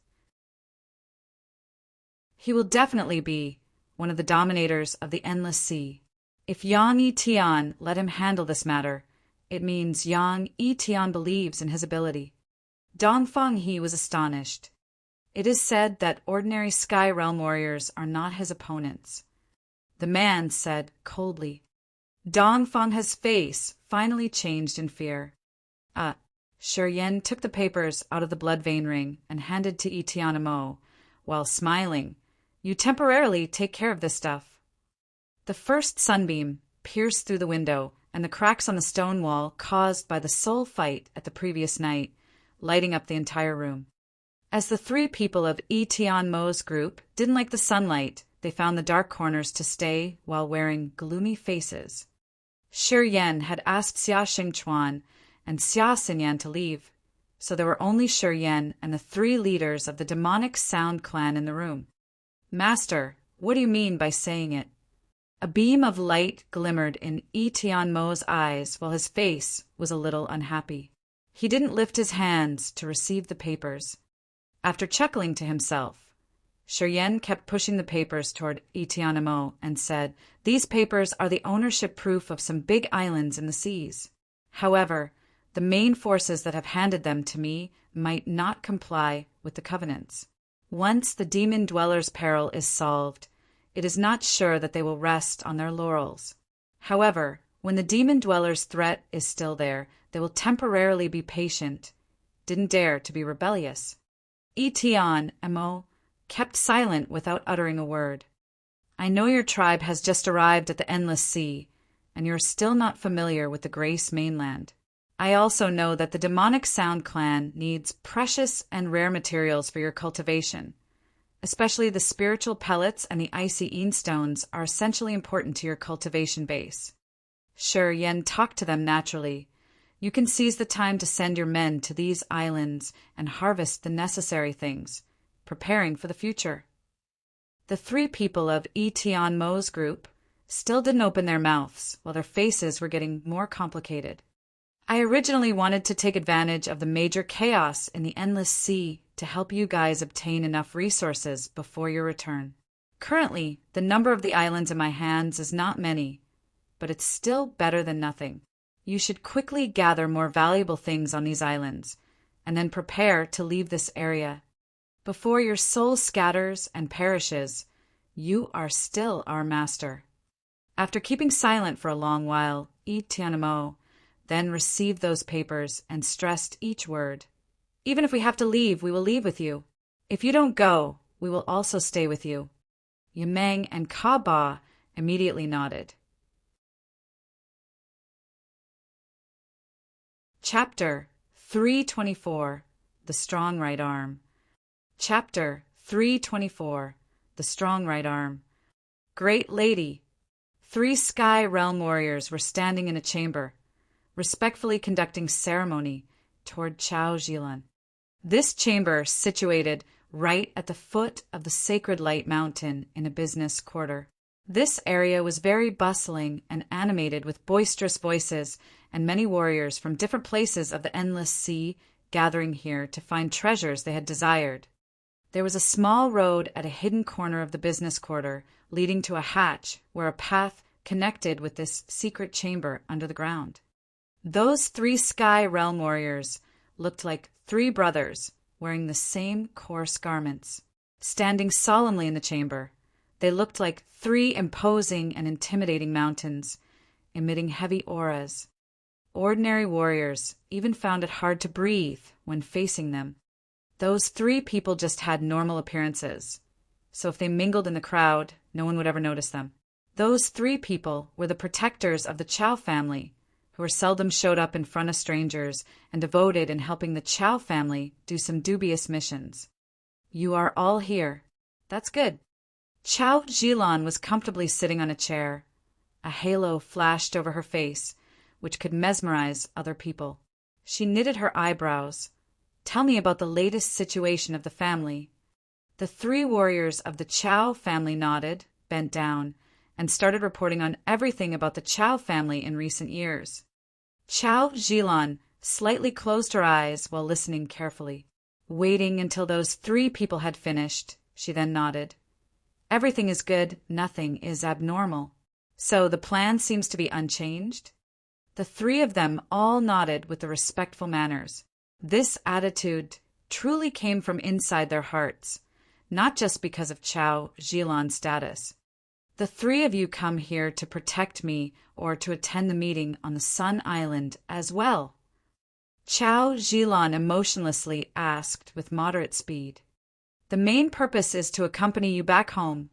He will definitely be one of the dominators of the Endless Sea. If Yang Yitian let him handle this matter, it means Yang Yitian believes in his ability." Dongfeng he was astonished. It is said that ordinary Sky Realm warriors are not his opponents. The man said coldly. Dongfeng's face finally changed in fear. Shi Yin took the papers out of the blood vein ring and handed to Yitian Mo, while smiling. "You temporarily take care of this stuff." The first sunbeam pierced through the window, and the cracks on the stone wall caused by the soul fight at the previous night, lighting up the entire room. As the 3 people of Yitian Mo's group didn't like the sunlight, they found the dark corners to stay while wearing gloomy faces. Shi Yan had asked Xia Xingchuan and Xia Xinyan to leave, so there were only Shi Yan and the 3 leaders of the demonic Sound clan in the room. "Master, what do you mean by saying it?" A beam of light glimmered in Yi Tianmo's eyes while his face was a little unhappy. He didn't lift his hands to receive the papers. After chuckling to himself, Shi Yan kept pushing the papers toward Yi Tianmo and said, "These papers are the ownership proof of some big islands in the seas. However, the main forces that have handed them to me might not comply with the covenants. Once the demon dwellers' peril is solved, it is not sure that they will rest on their laurels. However, when the demon dwellers' threat is still there, they will temporarily be patient, didn't dare to be rebellious." Yi Tianmo kept silent without uttering a word. "I know your tribe has just arrived at the Endless Sea, and you are still not familiar with the Grace mainland. I also know that the demonic Sound clan needs precious and rare materials for your cultivation. Especially the spiritual pellets and the icy stones are essentially important to your cultivation base. Shi Yan talked to them naturally. You can seize the time to send your men to these islands and harvest the necessary things, preparing for the future." The 3 people of Yi Tianmo's group still didn't open their mouths, while their faces were getting more complicated. "I originally wanted to take advantage of the major chaos in the Endless Sea to help you guys obtain enough resources before your return. Currently, the number of the islands in my hands is not many, but it's still better than nothing. You should quickly gather more valuable things on these islands, and then prepare to leave this area. Before your soul scatters and perishes, you are still our master." After keeping silent for a long while, Yi Tianmo then received those papers and stressed each word. "Even if we have to leave, we will leave with you. If you don't go, we will also stay with you." Yimeng and Kaba immediately nodded. Chapter 324 The Strong Right Arm. Chapter 324 The Strong Right Arm. "Great lady." 3 sky realm warriors were standing in a chamber, respectfully conducting ceremony toward Chao Jilan. This chamber situated right at the foot of the Sacred Light Mountain in a business quarter. This area was very bustling and animated with boisterous voices and many warriors from different places of the Endless Sea gathering here to find treasures they had desired. There was a small road at a hidden corner of the business quarter leading to a hatch where a path connected with this secret chamber under the ground. Those 3 sky realm warriors looked like 3 brothers wearing the same coarse garments. Standing solemnly in the chamber, they looked like 3 imposing and intimidating mountains, emitting heavy auras. Ordinary warriors even found it hard to breathe when facing them. Those 3 people just had normal appearances, so if they mingled in the crowd, no one would ever notice them. Those 3 people were the protectors of the Chao family, who seldom showed up in front of strangers and devoted in helping the Chao family do some dubious missions. "You are all here. That's good." Chao Jilan was comfortably sitting on a chair. A halo flashed over her face, which could mesmerize other people. She knitted her eyebrows. "Tell me about the latest situation of the family." The 3 warriors of the Chao family nodded, bent down, and started reporting on everything about the Chao family in recent years. Chao Jilan slightly closed her eyes while listening carefully. Waiting until those 3 people had finished, she then nodded. "Everything is good, nothing is abnormal. So the plan seems to be unchanged?" The 3 of them all nodded with the respectful manners. This attitude truly came from inside their hearts, not just because of Chao Jilan's status. "The 3 of you come here to protect me or to attend the meeting on the Sun Island as well?" Chao Jilan emotionlessly asked with moderate speed. "The main purpose is to accompany you back home."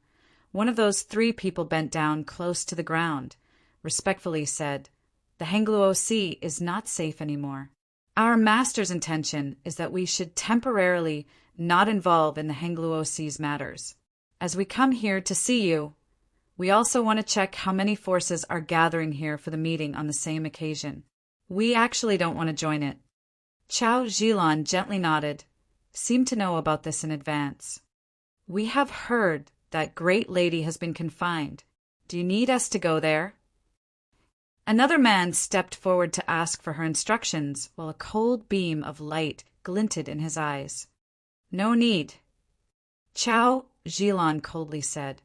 One of those 3 people bent down close to the ground, respectfully said, "The Hengluo Sea is not safe anymore. Our master's intention is that we should temporarily not involve in the Hengluo Sea's matters. As we come here to see you, We also want to check how many forces are gathering here for the meeting on the same occasion. We actually don't want to join it. Chao Zhilan gently nodded, seemed to know about this in advance. We have heard that great lady has been confined. Do you need us to go there? Another man stepped forward to ask for her instructions, while a cold beam of light glinted in his eyes. No need. Chao Zhilan coldly said,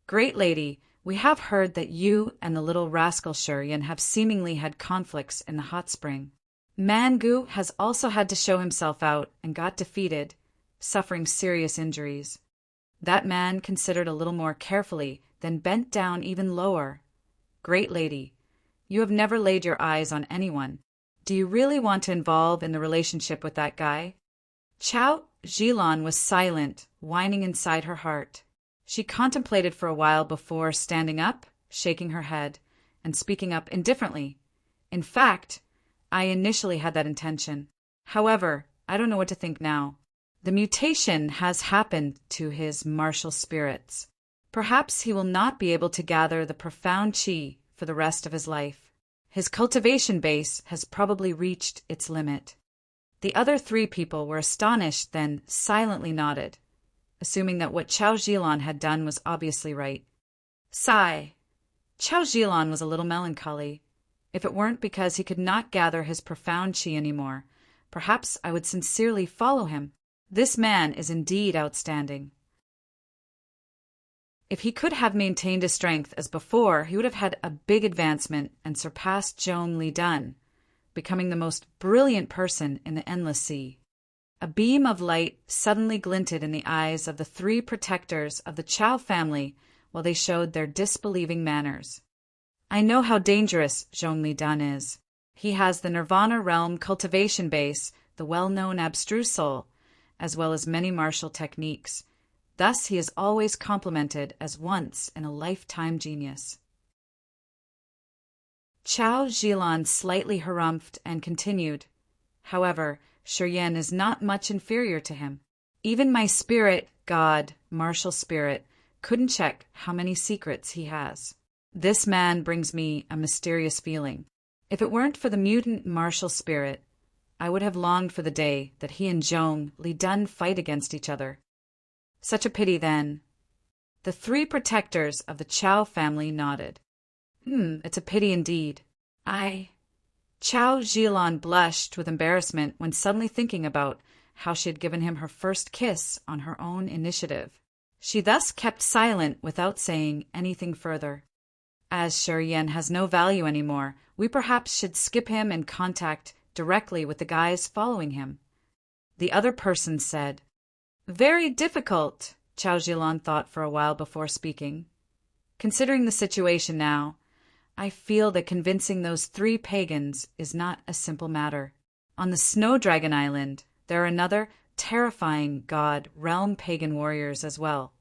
Great lady, we have heard that you and the little rascal Shuryan have seemingly had conflicts in the hot spring. Mangu has also had to show himself out and got defeated, suffering serious injuries. That man considered a little more carefully, then bent down even lower. Great lady, you have never laid your eyes on anyone. Do you really want to involve in the relationship with that guy? Chao Zhilan was silent, whining inside her heart. She contemplated for a while before standing up, shaking her head, and speaking up indifferently. In fact, I initially had that intention. However, I don't know what to think now. The mutation has happened to his martial spirits. Perhaps he will not be able to gather the profound qi for the rest of his life. His cultivation base has probably reached its limit. The other three people were astonished, then silently nodded, assuming that what Chao Zhilan had done was obviously right. Sigh. Chao Zhilan was a little melancholy. If it weren't because he could not gather his profound qi anymore, perhaps I would sincerely follow him. This man is indeed outstanding. If he could have maintained his strength as before, he would have had a big advancement and surpassed Zhong Lidan, becoming the most brilliant person in the Endless Sea. A beam of light suddenly glinted in the eyes of the three protectors of the Chao family while they showed their disbelieving manners. I know how dangerous Zhong Lidan is. He has the Nirvana realm cultivation base, the well-known abstruse soul, as well as many martial techniques. Thus he is always complimented as once-in-a-lifetime genius. Chao Zhilan slightly harumphed and continued. However, Shuryan is not much inferior to him. Even my spirit, god, martial spirit, couldn't check how many secrets he has. This man brings me a mysterious feeling. If it weren't for the mutant martial spirit, I would have longed for the day that he and Zhong Lidan fight against each other. Such a pity, then. The three protectors of the Chao family nodded. It's a pity indeed. Chao Zhilan blushed with embarrassment when suddenly thinking about how she had given him her first kiss on her own initiative. She thus kept silent without saying anything further. As Shuryan has no value anymore, we perhaps should skip him and contact directly with the guys following him. The other person said. Very difficult, Chao Zhilan thought for a while before speaking. Considering the situation now, I feel that convincing those three pagans is not a simple matter. On the Snow Dragon Island, there are another terrifying god realm pagan warriors as well.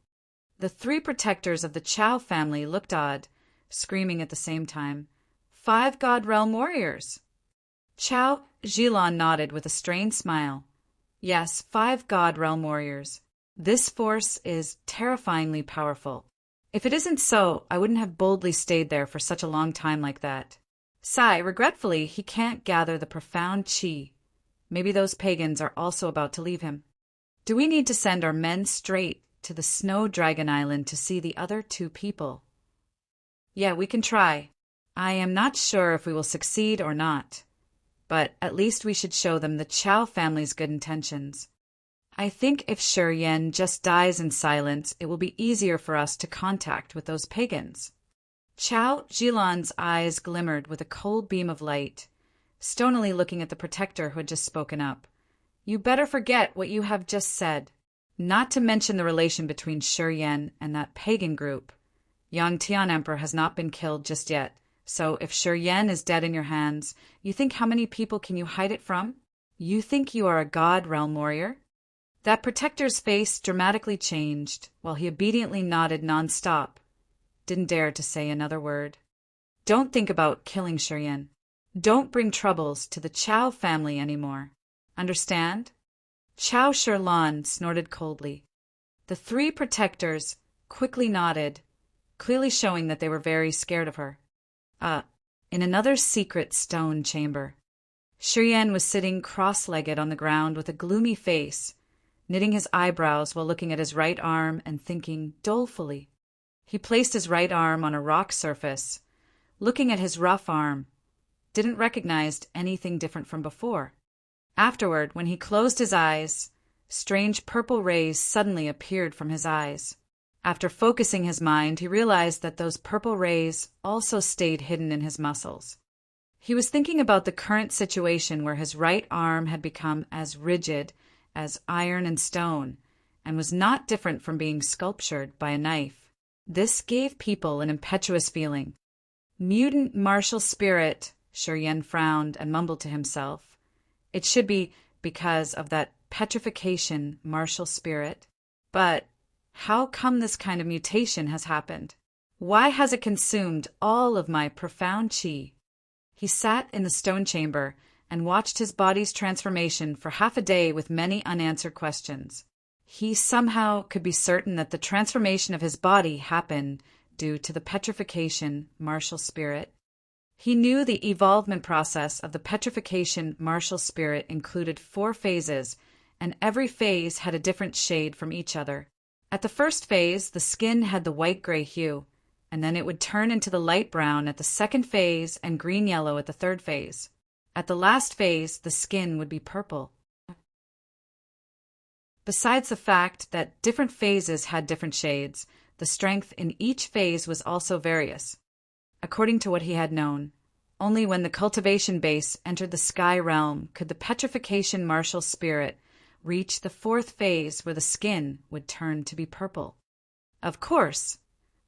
The three protectors of the Chao family looked odd, screaming at the same time, 5 god realm warriors! Chao Zhilan nodded with a strained smile. Yes, 5 god realm warriors. This force is terrifyingly powerful. If it isn't so, I wouldn't have boldly stayed there for such a long time like that. Sigh, regretfully, he can't gather the profound qi. Maybe those pagans are also about to leave him. Do we need to send our men straight to the Snow Dragon Island to see the other 2 people? Yeah, we can try. I am not sure if we will succeed or not, but at least we should show them the Chao family's good intentions. I think if Shuryan just dies in silence, it will be easier for us to contact with those pagans. Chao Zhilan's eyes glimmered with a cold beam of light, stonily looking at the protector who had just spoken up. You better forget what you have just said, not to mention the relation between Shuryan and that pagan group. Yang Tian Emperor has not been killed just yet, so if Shuryan is dead in your hands, you think how many people can you hide it from? You think you are a god realm warrior? That protector's face dramatically changed, while he obediently nodded non-stop. Didn't dare to say another word. Don't think about killing Shuryan. Don't bring troubles to the Chao family anymore. Understand? Chao Zhilan snorted coldly. The 3 protectors quickly nodded, clearly showing that they were very scared of her. In another secret stone chamber. Shi Yan was sitting cross-legged on the ground with a gloomy face, knitting his eyebrows while looking at his right arm and thinking dolefully. He placed his right arm on a rock surface, looking at his rough arm, didn't recognize anything different from before. Afterward, when he closed his eyes, strange purple rays suddenly appeared from his eyes. After focusing his mind, he realized that those purple rays also stayed hidden in his muscles. He was thinking about the current situation where his right arm had become as rigid as iron and stone, and was not different from being sculptured by a knife. This gave people an impetuous feeling. Mutant martial spirit, Shi Yan frowned and mumbled to himself. It should be because of that petrification martial spirit. But how come this kind of mutation has happened? Why has it consumed all of my profound qi? He sat in the stone chamber and watched his body's transformation for half a day with many unanswered questions. He somehow could be certain that the transformation of his body happened due to the petrification martial spirit. He knew the evolvement process of the petrification martial spirit included 4 phases, and every phase had a different shade from each other. At the first phase, the skin had the white-gray hue, and then it would turn into the light brown at the second phase and green-yellow at the third phase. At the last phase, the skin would be purple. Besides the fact that different phases had different shades, the strength in each phase was also various. According to what he had known, only when the cultivation base entered the sky realm could the petrification martial spirit reach the 4th phase where the skin would turn to be purple. Of course,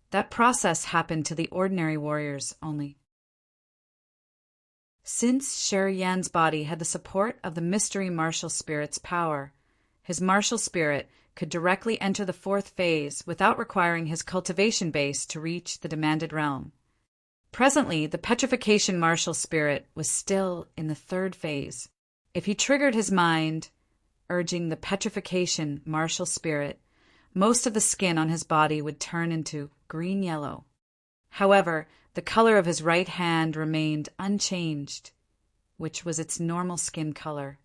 that process happened to the ordinary warriors only. Since Shi Yan's body had the support of the mystery martial spirit's power, his martial spirit could directly enter the 4th phase without requiring his cultivation base to reach the demanded realm. Presently, the petrification martial spirit was still in the 3rd phase. If he triggered his mind, urging the petrification martial spirit, most of the skin on his body would turn into green-yellow. However, the color of his right hand remained unchanged, which was its normal skin color.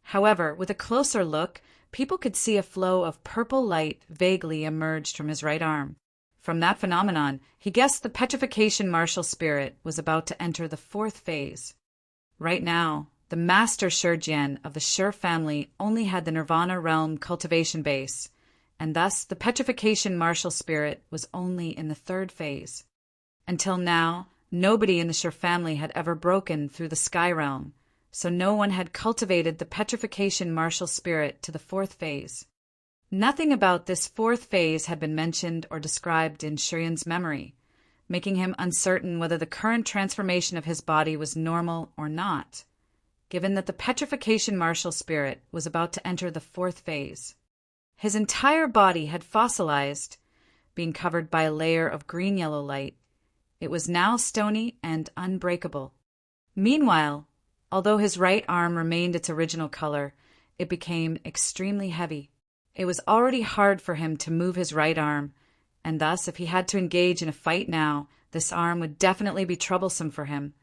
However, with a closer look, people could see a flow of purple light vaguely emerged from his right arm. From that phenomenon, he guessed the petrification martial spirit was about to enter the 4th phase. Right now, the master Shurjian of the Shur family only had the Nirvana realm cultivation base, and thus the petrification martial spirit was only in the 3rd phase. Until now, nobody in the Shur family had ever broken through the sky realm, so no one had cultivated the petrification martial spirit to the 4th phase. Nothing about this 4th phase had been mentioned or described in Shi Yan's memory, making him uncertain whether the current transformation of his body was normal or not, given that the petrification martial spirit was about to enter the 4th phase. His entire body had fossilized, being covered by a layer of green-yellow light. It was now stony and unbreakable. Meanwhile, although his right arm remained its original color, it became extremely heavy. It was already hard for him to move his right arm, and thus if he had to engage in a fight now, this arm would definitely be troublesome for him,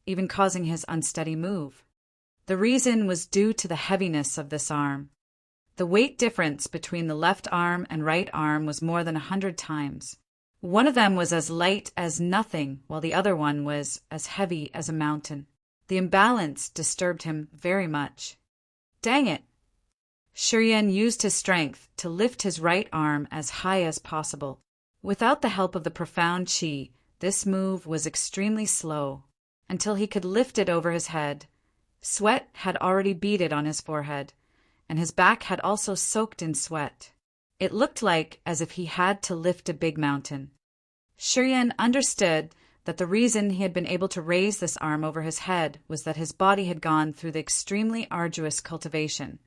even causing his unsteady move. The reason was due to the heaviness of this arm. The weight difference between the left arm and right arm was more than 100 times. One of them was as light as nothing, while the other one was as heavy as a mountain. The imbalance disturbed him very much. Dang it! Shi Yan used his strength to lift his right arm as high as possible. Without the help of the profound qi, this move was extremely slow, until he could lift it over his head. Sweat had already beaded on his forehead, and his back had also soaked in sweat. It looked like as if he had to lift a big mountain. Shi Yan understood that the reason he had been able to raise this arm over his head was that his body had gone through the extremely arduous cultivation,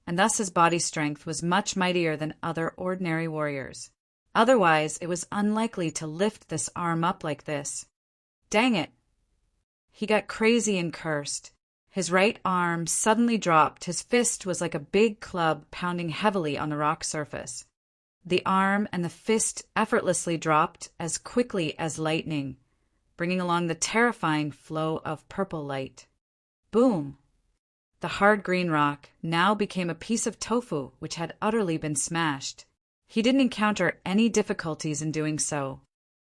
and thus his body strength was much mightier than other ordinary warriors. Otherwise, it was unlikely to lift this arm up like this. Dang it! He got crazy and cursed. His right arm suddenly dropped. His fist was like a big club pounding heavily on the rock surface. The arm and the fist effortlessly dropped as quickly as lightning, bringing along the terrifying flow of purple light. Boom! The hard green rock now became a piece of tofu which had utterly been smashed. He didn't encounter any difficulties in doing so.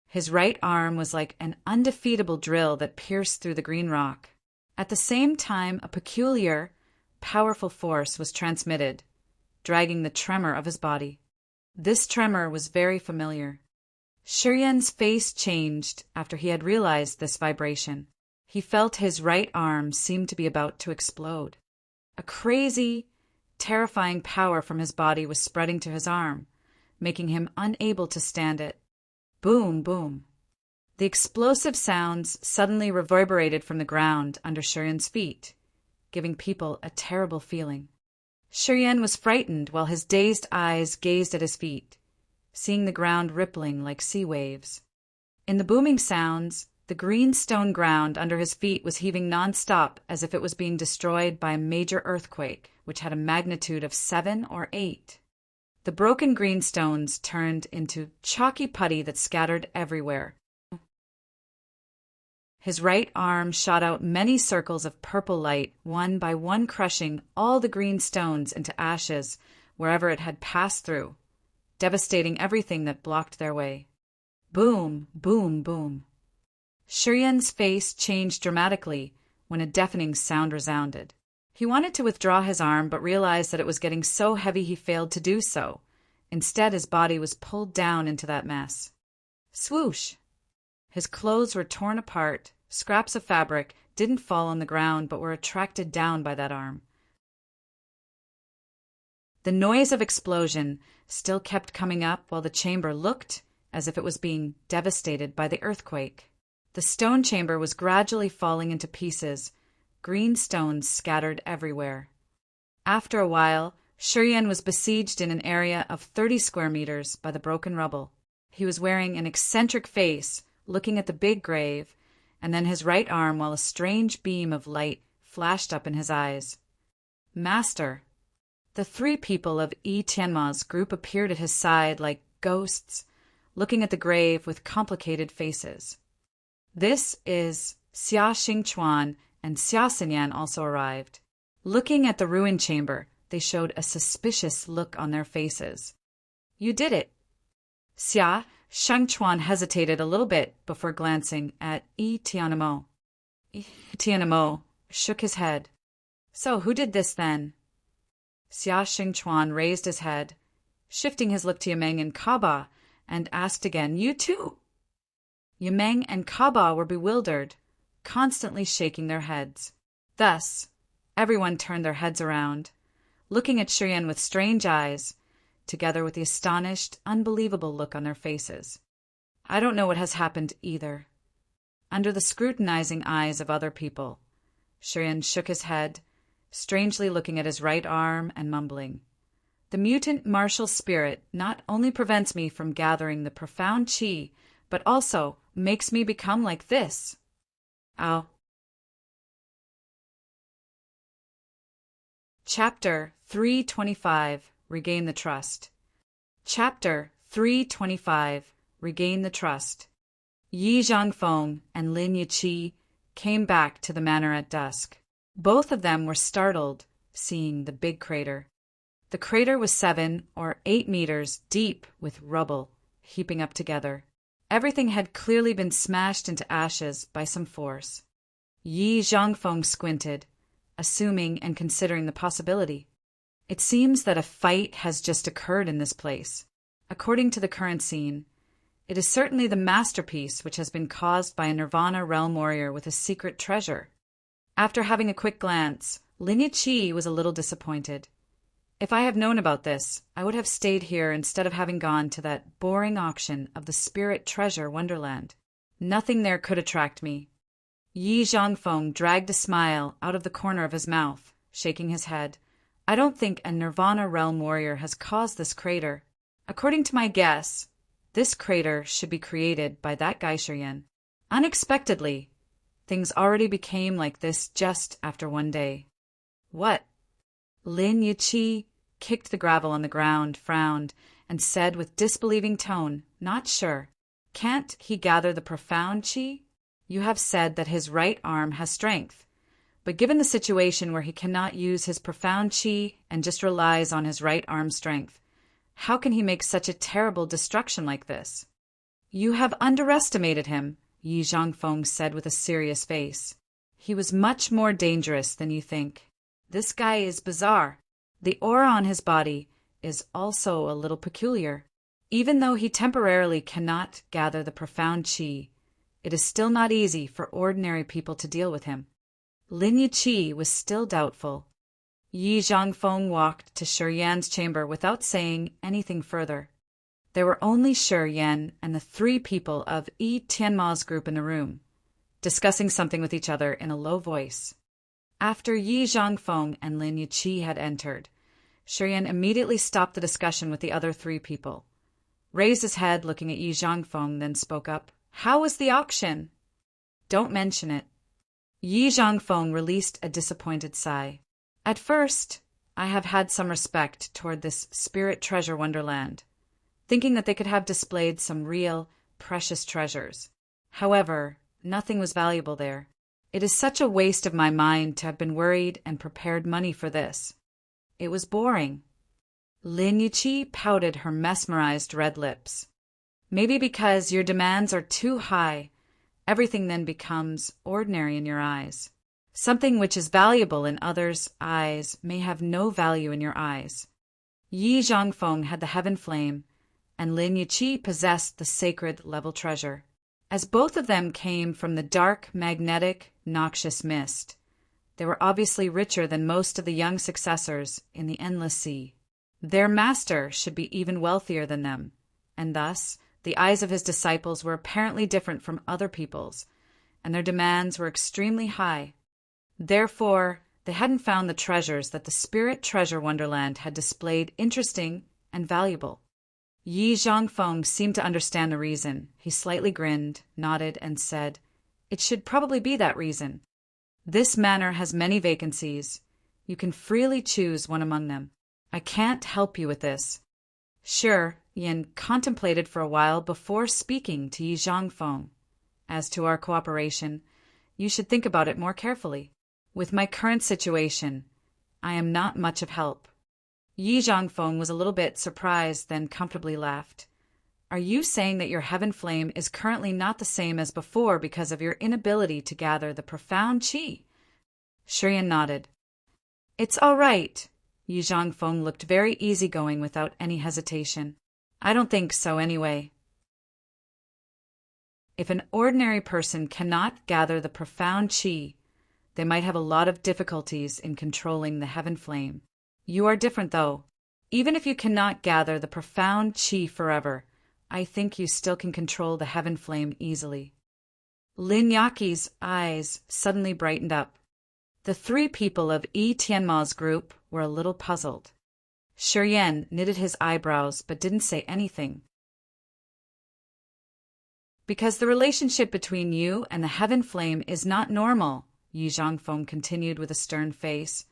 His right arm was like an undefeatable drill that pierced through the green rock. At the same time, a peculiar, powerful force was transmitted, dragging the tremor of his body. This tremor was very familiar. Shiryan's face changed after he had realized this vibration. He felt his right arm seem to be about to explode. A crazy, terrifying power from his body was spreading to his arm, making him unable to stand it. Boom, boom. The explosive sounds suddenly reverberated from the ground under Shiryan's feet, giving people a terrible feeling. Shiryan was frightened while his dazed eyes gazed at his feet, seeing the ground rippling like sea waves. In the booming sounds, the green stone ground under his feet was heaving nonstop as if it was being destroyed by a major earthquake, which had a magnitude of 7 or 8. The broken green stones turned into chalky putty that scattered everywhere. His right arm shot out many circles of purple light, one by one crushing all the green stones into ashes wherever it had passed through, devastating everything that blocked their way. Boom, boom, boom. Shiryan's face changed dramatically when a deafening sound resounded. He wanted to withdraw his arm but realized that it was getting so heavy he failed to do so. Instead, his body was pulled down into that mess. Swoosh! His clothes were torn apart, scraps of fabric didn't fall on the ground but were attracted down by that arm. The noise of explosion still kept coming up while the chamber looked as if it was being devastated by the earthquake. The stone chamber was gradually falling into pieces, green stones scattered everywhere. After a while, Shiryan was besieged in an area of 30 square meters by the broken rubble. He was wearing an eccentric face, looking at the big grave, and then his right arm while a strange beam of light flashed up in his eyes. Master! The 3 people of Yi Tianma's group appeared at his side like ghosts, looking at the grave with complicated faces. This is Xia Xingchuan and Xia Xinyan also arrived. Looking at the ruined chamber, they showed a suspicious look on their faces. You did it. Xia Xingchuan hesitated a little bit before glancing at Yi Tianmo. Yi Tianmo shook his head. So who did this then? Xia Xingchuan raised his head, shifting his look to Yimeng and Kaba, and asked again, You too? Yimeng and Kaba were bewildered, constantly shaking their heads. Thus, everyone turned their heads around, looking at Shiryan with strange eyes, together with the astonished, unbelievable look on their faces. I don't know what has happened either. Under the scrutinizing eyes of other people, Shiryan shook his head, strangely looking at his right arm and mumbling. The mutant martial spirit not only prevents me from gathering the profound qi, but also makes me become like this. Ow. Chapter 325, Regain the Trust. Chapter 325, Regain the Trust. Yi Zhangfeng and Lin Yiqi came back to the manor at dusk. Both of them were startled, seeing the big crater. The crater was 7 or 8 meters deep with rubble, heaping up together. Everything had clearly been smashed into ashes by some force. Yi Zhangfeng squinted, assuming and considering the possibility. It seems that a fight has just occurred in this place. According to the current scene, it is certainly the masterpiece which has been caused by a Nirvana realm warrior with a secret treasure. After having a quick glance, Lin Yiqi was a little disappointed. If I had known about this, I would have stayed here instead of having gone to that boring auction of the Spirit Treasure Wonderland. Nothing there could attract me. Yi Zhangfeng dragged a smile out of the corner of his mouth, shaking his head. I don't think a Nirvana realm warrior has caused this crater. According to my guess, this crater should be created by that guy Shiryan. Unexpectedly, things already became like this just after one day. What? Lin Yiqi kicked the gravel on the ground, frowned, and said with disbelieving tone, "Not sure. Can't he gather the profound chi? You have said that his right arm has strength. But given the situation where he cannot use his profound chi and just relies on his right arm strength, how can he make such a terrible destruction like this?" "You have underestimated him," Yi Zhangfeng said with a serious face. "He was much more dangerous than you think. This guy is bizarre. The aura on his body is also a little peculiar. Even though he temporarily cannot gather the profound chi, it is still not easy for ordinary people to deal with him." Lin Yuqi was still doubtful. Yi Zhangfeng walked to Shi Yan's chamber without saying anything further. There were only Shi Yan and the 3 people of Yi Tianma's group in the room, discussing something with each other in a low voice. After Yi Zhangfeng and Lin Yuqi had entered, Shi Yan immediately stopped the discussion with the other 3 people, raised his head looking at Yi Zhangfeng, then spoke up. "How was the auction?" "Don't mention it." Yi Zhangfeng released a disappointed sigh. "At first, I have had some respect toward this spirit treasure wonderland, thinking that they could have displayed some real, precious treasures. However, nothing was valuable there. It is such a waste of my mind to have been worried and prepared money for this. It was boring." Lin Yuqi pouted her mesmerized red lips. "Maybe because your demands are too high, everything then becomes ordinary in your eyes. Something which is valuable in others' eyes may have no value in your eyes." Yi Zhangfeng had the heaven flame, and Lin Yuqi possessed the sacred level treasure. As both of them came from the dark, magnetic, noxious mist, they were obviously richer than most of the young successors in the Endless Sea. Their master should be even wealthier than them, and thus the eyes of his disciples were apparently different from other people's, and their demands were extremely high. Therefore, they hadn't found the treasures that the Spirit Treasure Wonderland had displayed interesting and valuable. Yi Zhangfeng seemed to understand the reason. He slightly grinned, nodded, and said, "It should probably be that reason. This manor has many vacancies. You can freely choose one among them. I can't help you with this." Shi Yan contemplated for a while before speaking to Yi Zhangfeng. "As to our cooperation, you should think about it more carefully. With my current situation, I am not much of help." Yi Zhangfeng was a little bit surprised, then comfortably laughed. "Are you saying that your heaven flame is currently not the same as before because of your inability to gather the profound chi?" Shi Yan nodded. "It's all right." Yi Zhangfeng looked very easygoing without any hesitation. "I don't think so anyway. If an ordinary person cannot gather the profound chi, they might have a lot of difficulties in controlling the heaven flame. You are different, though. Even if you cannot gather the profound chi forever, I think you still can control the heaven flame easily." Lin Yaqi's eyes suddenly brightened up. The 3 people of Yi Tianma's group were a little puzzled. Shi Yan knitted his eyebrows but didn't say anything. "Because the relationship between you and the heaven flame is not normal," Yi Zhangfeng continued with a stern face.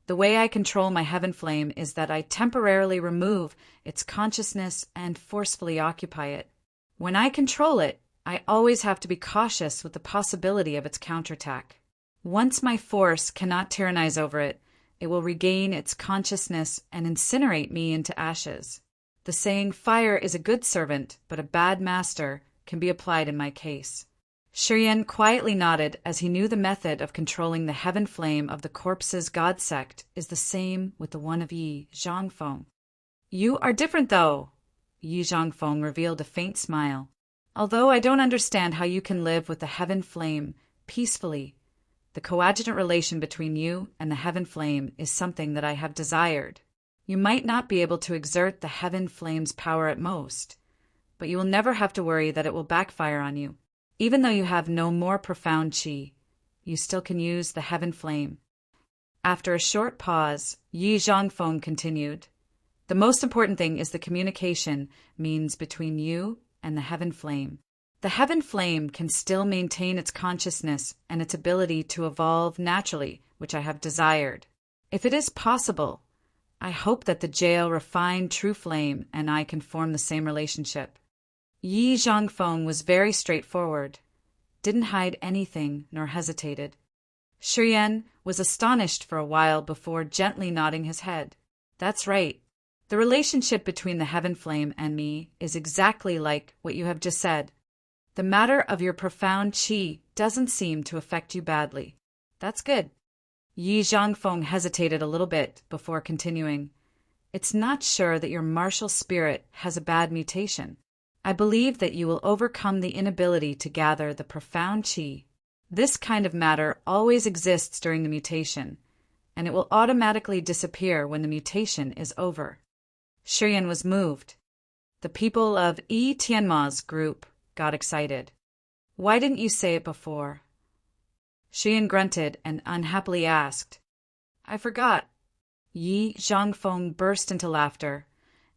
"The way I control my heaven flame is that I temporarily remove its consciousness and forcefully occupy it. When I control it, I always have to be cautious with the possibility of its counterattack. Once my force cannot tyrannize over it, it will regain its consciousness and incinerate me into ashes. The saying, 'Fire is a good servant, but a bad master,' can be applied in my case." Shi Yan quietly nodded, as he knew the method of controlling the heaven flame of the corpse's god sect is the same with the one of Yi Zhangfeng. "You are different, though." Yi Zhangfeng revealed a faint smile. "Although I don't understand how you can live with the heaven flame peacefully, the coadjutant relation between you and the heaven flame is something that I have desired. You might not be able to exert the heaven flame's power at most, but you will never have to worry that it will backfire on you. Even though you have no more profound chi, you still can use the heaven flame." After a short pause, Yi Zhangfeng continued, "The most important thing is the communication means between you and the heaven flame. The heaven flame can still maintain its consciousness and its ability to evolve naturally, which I have desired. If it is possible, I hope that the jail refined true flame and I can form the same relationship. Yi Zhangfeng was very straightforward, didn't hide anything nor hesitated. Shiyan was astonished for a while before gently nodding his head. That's right. The relationship between the heaven flame and me is exactly like what you have just said. The matter of your profound qi doesn't seem to affect you badly. That's good. Yi Zhangfeng hesitated a little bit before continuing. It's not sure that your martial spirit has a bad mutation. I believe that you will overcome the inability to gather the profound qi. This kind of matter always exists during the mutation, and it will automatically disappear when the mutation is over. Shiyan was moved. The people of Yi Tianma's group got excited. Why didn't you say it before? Shiyan grunted and unhappily asked. I forgot. Yi Zhangfeng burst into laughter,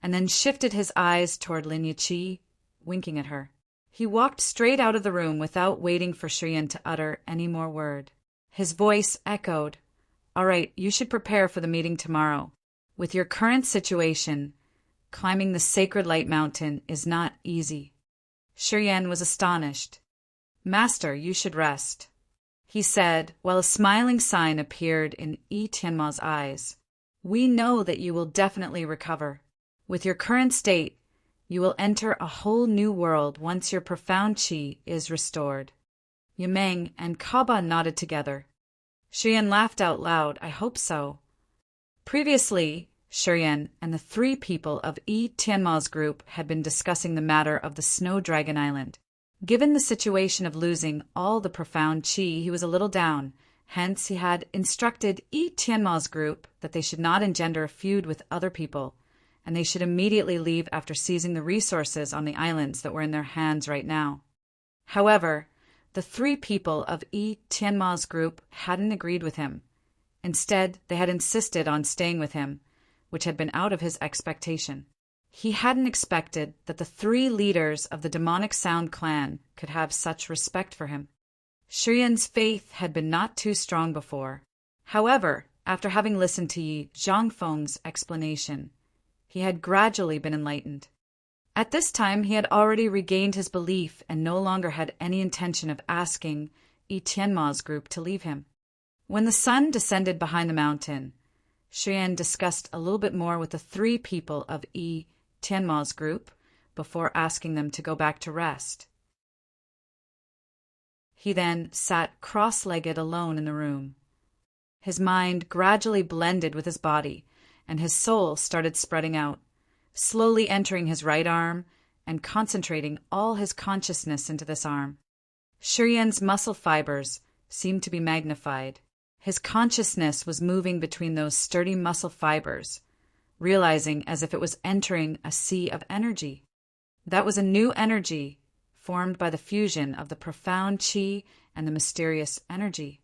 and then shifted his eyes toward Lin Yiqi, winking at her. He walked straight out of the room without waiting for Shiyan to utter any more word. His voice echoed. All right, you should prepare for the meeting tomorrow. With your current situation, climbing the Sacred Light Mountain is not easy. Shiyan was astonished. Master, you should rest, he said, while a smiling sign appeared in Yi Tianma's eyes. We know that you will definitely recover. With your current state, you will enter a whole new world once your profound qi is restored. Yimeng and Kaba nodded together. Shiyan laughed out loud. I hope so. Previously, Shiyan and the 3 people of Yi Tianma's group had been discussing the matter of the Snow Dragon Island. Given the situation of losing all the profound qi, he was a little down. Hence, he had instructed Yi Tianma's group that they should not engender a feud with other people, and they should immediately leave after seizing the resources on the islands that were in their hands right now. However, the 3 people of Yi Tianma's group hadn't agreed with him. Instead, they had insisted on staying with him, which had been out of his expectation. He hadn't expected that the 3 leaders of the demonic Sound clan could have such respect for him. Shiyan's faith had been not too strong before. However, after having listened to Yi Zhangfeng's explanation, he had gradually been enlightened. At this time, he had already regained his belief and no longer had any intention of asking Yi Tianma's group to leave him. When the sun descended behind the mountain, Shiyan discussed a little bit more with the 3 people of Yi Tianma's group before asking them to go back to rest. He then sat cross-legged alone in the room. His mind gradually blended with his body, and his soul started spreading out, slowly entering his right arm and concentrating all his consciousness into this arm. Shiyan's muscle fibers seemed to be magnified. His consciousness was moving between those sturdy muscle fibers, realizing as if it was entering a sea of energy. That was a new energy formed by the fusion of the profound qi and the mysterious energy.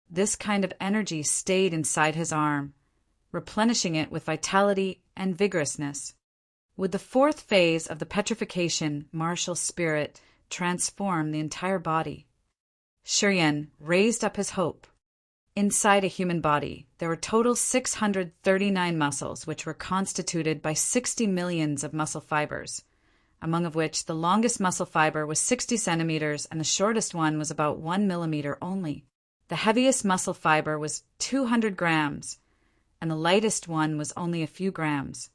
This kind of energy stayed inside his arm, replenishing it with vitality and vigorousness. Would the 4th phase of the petrification martial spirit transform the entire body? Shiyan raised up his hope. Inside a human body, there were total 639 muscles, which were constituted by 60 millions of muscle fibers, among of which the longest muscle fiber was 60 centimeters and the shortest one was about 1 millimeter only. The heaviest muscle fiber was 200 grams, and the lightest one was only a few grams.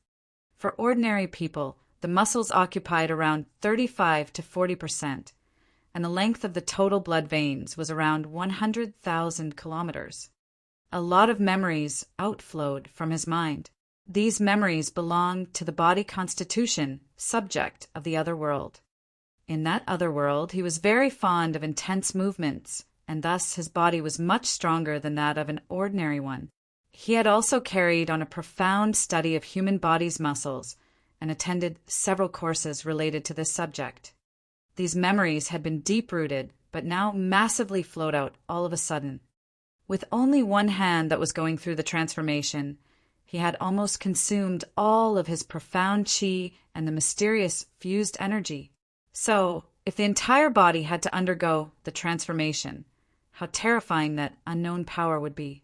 For ordinary people, the muscles occupied around 35 to 40%, and the length of the total blood veins was around 100,000 kilometers. A lot of memories outflowed from his mind. These memories belonged to the body constitution, subject of the other world. In that other world, he was very fond of intense movements, and thus his body was much stronger than that of an ordinary one. He had also carried on a profound study of human body's muscles and attended several courses related to this subject. These memories had been deep-rooted, but now massively flowed out all of a sudden. With only one hand that was going through the transformation, he had almost consumed all of his profound qi and the mysterious fused energy. So, if the entire body had to undergo the transformation, how terrifying that unknown power would be.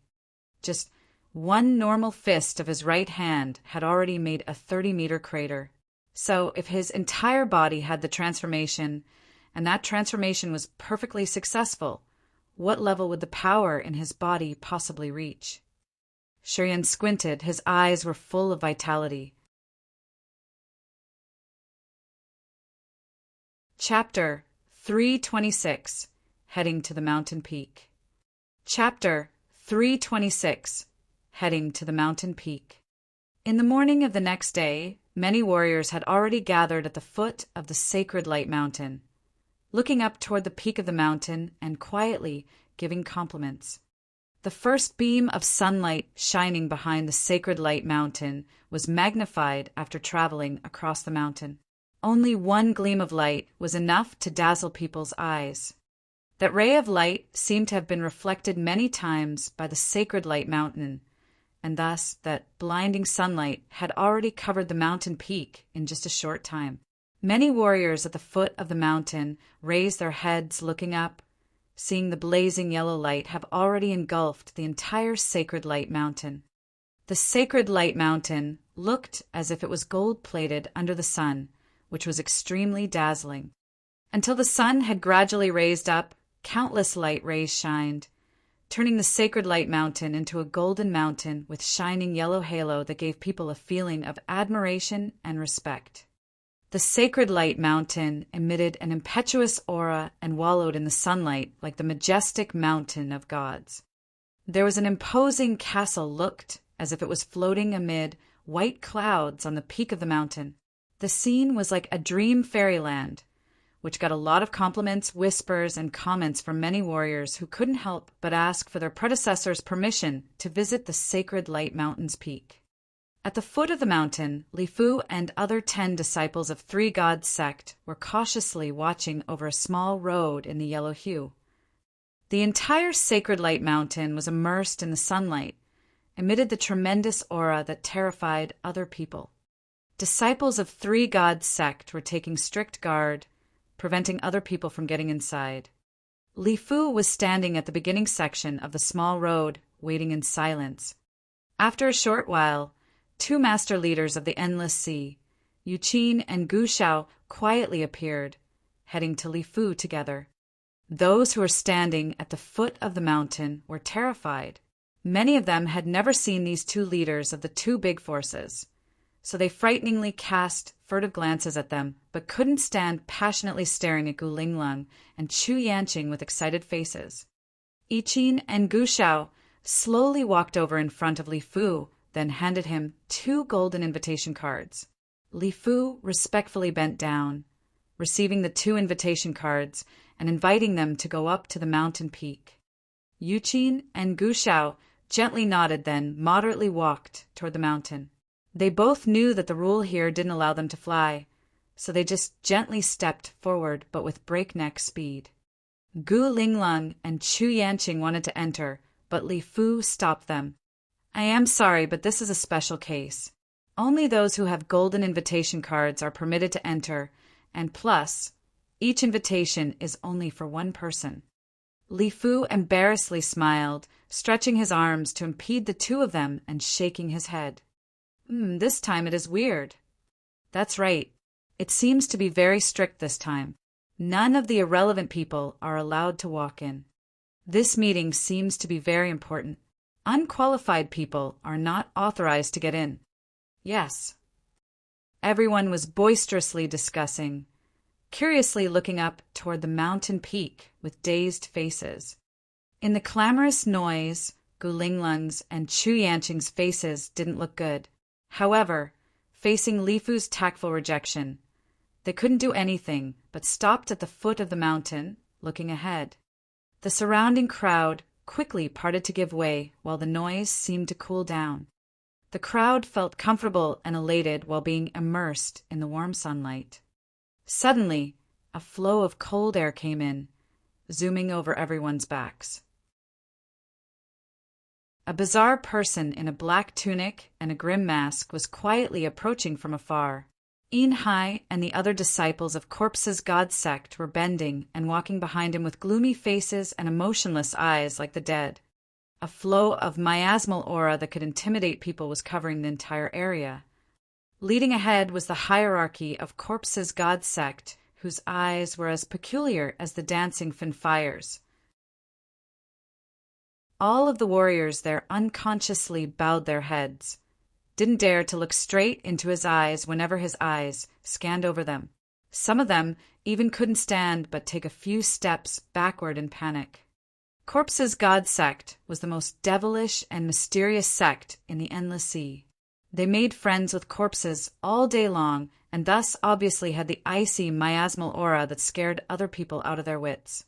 Just One normal fist of his right hand had already made a 30-meter crater. So, if his entire body had the transformation, and that transformation was perfectly successful, what level would the power in his body possibly reach? Shiryan squinted. His eyes were full of vitality. Chapter 326. Heading to the Mountain Peak. Chapter 326. Heading to the Mountain Peak. In the morning of the next day, many warriors had already gathered at the foot of the sacred Light Mountain, looking up toward the peak of the mountain and quietly giving compliments. The first beam of sunlight shining behind the sacred Light Mountain was magnified after traveling across the mountain. Only one gleam of light was enough to dazzle people's eyes. That ray of light seemed to have been reflected many times by the sacred Light Mountain, and thus that blinding sunlight had already covered the mountain peak in just a short time. Many warriors at the foot of the mountain raised their heads looking up, seeing the blazing yellow light have already engulfed the entire sacred Light Mountain. The sacred Light Mountain looked as if it was gold-plated under the sun, which was extremely dazzling. Until the sun had gradually raised up, countless light rays shined, turning the sacred Light Mountain into a golden mountain with shining yellow halo that gave people a feeling of admiration and respect. The sacred Light Mountain emitted an impetuous aura and wallowed in the sunlight like the majestic mountain of gods. There was an imposing castle looked as if it was floating amid white clouds on the peak of the mountain. The scene was like a dream fairyland, which got a lot of compliments, whispers, and comments from many warriors who couldn't help but ask for their predecessors' permission to visit the sacred Light Mountain's peak. At the foot of the mountain, Li Fu and other 10 disciples of Three Gods sect were cautiously watching over a small road in the yellow hue. The entire sacred Light Mountain was immersed in the sunlight, emitted the tremendous aura that terrified other people. Disciples of Three Gods sect were taking strict guard, preventing other people from getting inside. Li Fu was standing at the beginning section of the small road, waiting in silence. After a short while, 2 master leaders of the Endless Sea, Yu Qin and Gu Shao, quietly appeared, heading to Li Fu together. Those who were standing at the foot of the mountain were terrified. Many of them had never seen these 2 leaders of the 2 big forces, so they frighteningly cast furtive glances at them, but couldn't stand passionately staring at Gu Linglong and Chu Yanqing with excited faces. Yi Qin and Gu Shao slowly walked over in front of Li Fu, then handed him 2 golden invitation cards. Li Fu respectfully bent down, receiving the 2 invitation cards and inviting them to go up to the mountain peak. Yu Qin and Gu Shao gently nodded, then moderately walked toward the mountain. They both knew that the rule here didn't allow them to fly, so they just gently stepped forward, but with breakneck speed. Gu Linglong and Chu Yanqing wanted to enter, but Li Fu stopped them. "I am sorry, but this is a special case. Only those who have golden invitation cards are permitted to enter, and plus, each invitation is only for 1 person." Li Fu embarrassedly smiled, stretching his arms to impede the 2 of them and shaking his head. This time it is weird." "That's right. It seems to be very strict this time. None of the irrelevant people are allowed to walk in. This meeting seems to be very important. Unqualified people are not authorized to get in." "Yes." Everyone was boisterously discussing, curiously looking up toward the mountain peak with dazed faces. In the clamorous noise, Gu Linglong's and Chu Yanqing's faces didn't look good. However, facing Li Fu's tactful rejection, they couldn't do anything but stopped at the foot of the mountain, looking ahead. The surrounding crowd quickly parted to give way while the noise seemed to cool down. The crowd felt comfortable and elated while being immersed in the warm sunlight. Suddenly, a flow of cold air came in, zooming over everyone's backs. A bizarre person in a black tunic and a grim mask was quietly approaching from afar. Yin Hai and the other disciples of Corpse's god sect were bending and walking behind him with gloomy faces and emotionless eyes like the dead. A flow of miasmal aura that could intimidate people was covering the entire area. Leading ahead was the hierarchy of Corpse's god sect, whose eyes were as peculiar as the dancing Finfires. All of the warriors there unconsciously bowed their heads, didn't dare to look straight into his eyes whenever his eyes scanned over them. Some of them even couldn't stand but take a few steps backward in panic. Corpse's god sect was the most devilish and mysterious sect in the Endless Sea. They made friends with corpses all day long, and thus obviously had the icy miasmal aura that scared other people out of their wits.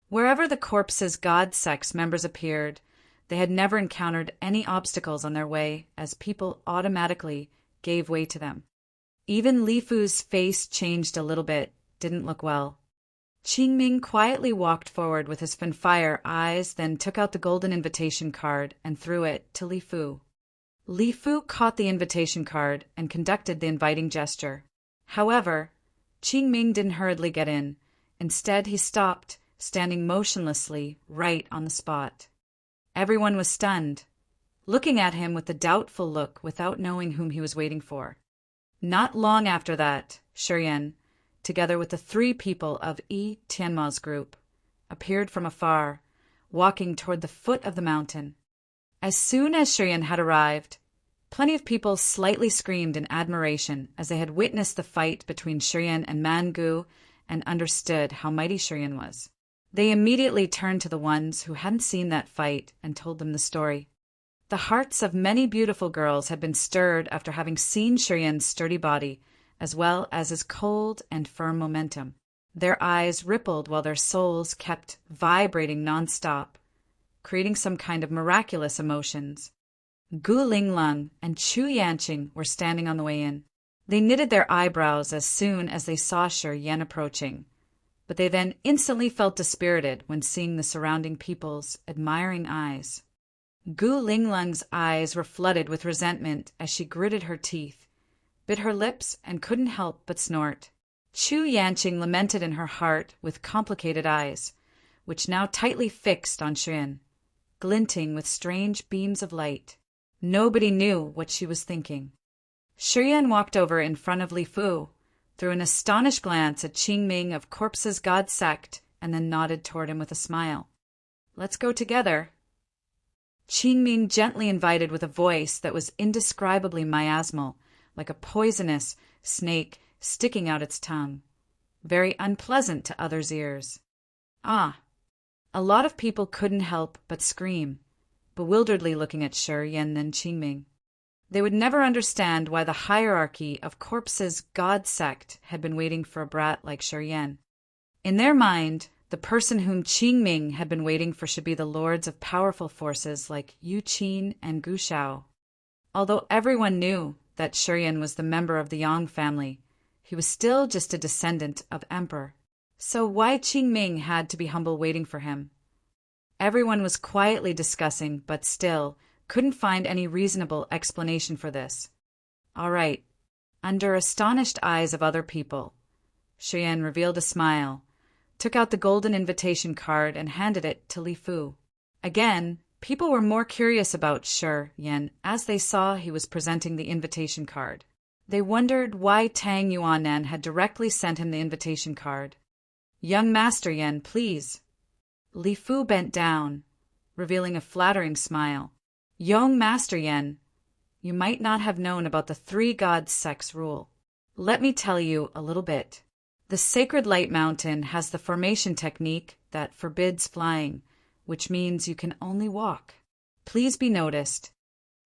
Wherever the Corpse's god sect's members appeared, they had never encountered any obstacles on their way, as people automatically gave way to them. Even Li Fu's face changed a little bit, didn't look well. Qingming quietly walked forward with his Finfire eyes, then took out the golden invitation card and threw it to Li Fu. Li Fu caught the invitation card and conducted the inviting gesture. However, Qingming didn't hurriedly get in. Instead, he stopped, standing motionlessly right on the spot. Everyone was stunned, looking at him with a doubtful look without knowing whom he was waiting for. Not long after that, Shiyan, together with the 3 people of Yi Tianma's group, appeared from afar, walking toward the foot of the mountain. As soon as Shiyan had arrived, plenty of people slightly screamed in admiration as they had witnessed the fight between Shiyan and Mangu and understood how mighty Shiyan was. They immediately turned to the ones who hadn't seen that fight and told them the story. The hearts of many beautiful girls had been stirred after having seen Shiryan's sturdy body, as well as his cold and firm momentum. Their eyes rippled while their souls kept vibrating nonstop, creating some kind of miraculous emotions. Gu Linglong and Chu Yanqing were standing on the way in. They knitted their eyebrows as soon as they saw Shiyan approaching, but they then instantly felt dispirited when seeing the surrounding people's admiring eyes. Gu Linglong's eyes were flooded with resentment as she gritted her teeth, bit her lips, and couldn't help but snort. Chu Yanqing lamented in her heart with complicated eyes, which now tightly fixed on Shiyan, glinting with strange beams of light. Nobody knew what she was thinking. Shiyan walked over in front of Li Fu, threw an astonished glance at Qingming of Corpse's god sect, and then nodded toward him with a smile. "Let's go together." Qingming gently invited with a voice that was indescribably miasmal, like a poisonous snake sticking out its tongue, very unpleasant to others' ears. A lot of people couldn't help but scream, bewilderedly looking at Shiyan and Qingming. They would never understand why the hierarchy of Corpse's god sect had been waiting for a brat like Shiyan. In their mind, the person whom Qingming had been waiting for should be the lords of powerful forces like Yu Qin and Gu Shao. Although everyone knew that Shiyan was the member of the Yang family, he was still just a descendant of Emperor. So why Qingming had to be humble waiting for him? Everyone was quietly discussing, but still couldn't find any reasonable explanation for this. All right. Under astonished eyes of other people, Shiyan revealed a smile, took out the golden invitation card, and handed it to Li Fu. Again, people were more curious about Shiyan as they saw he was presenting the invitation card. They wondered why Tang Yuanan had directly sent him the invitation card. "Young Master Yan, please." Li Fu bent down, revealing a flattering smile. "Young Master Yan, you might not have known about the 3 god sects rule. Let me tell you a little bit. The Sacred Light Mountain has the formation technique that forbids flying, which means you can only walk. Please be noticed."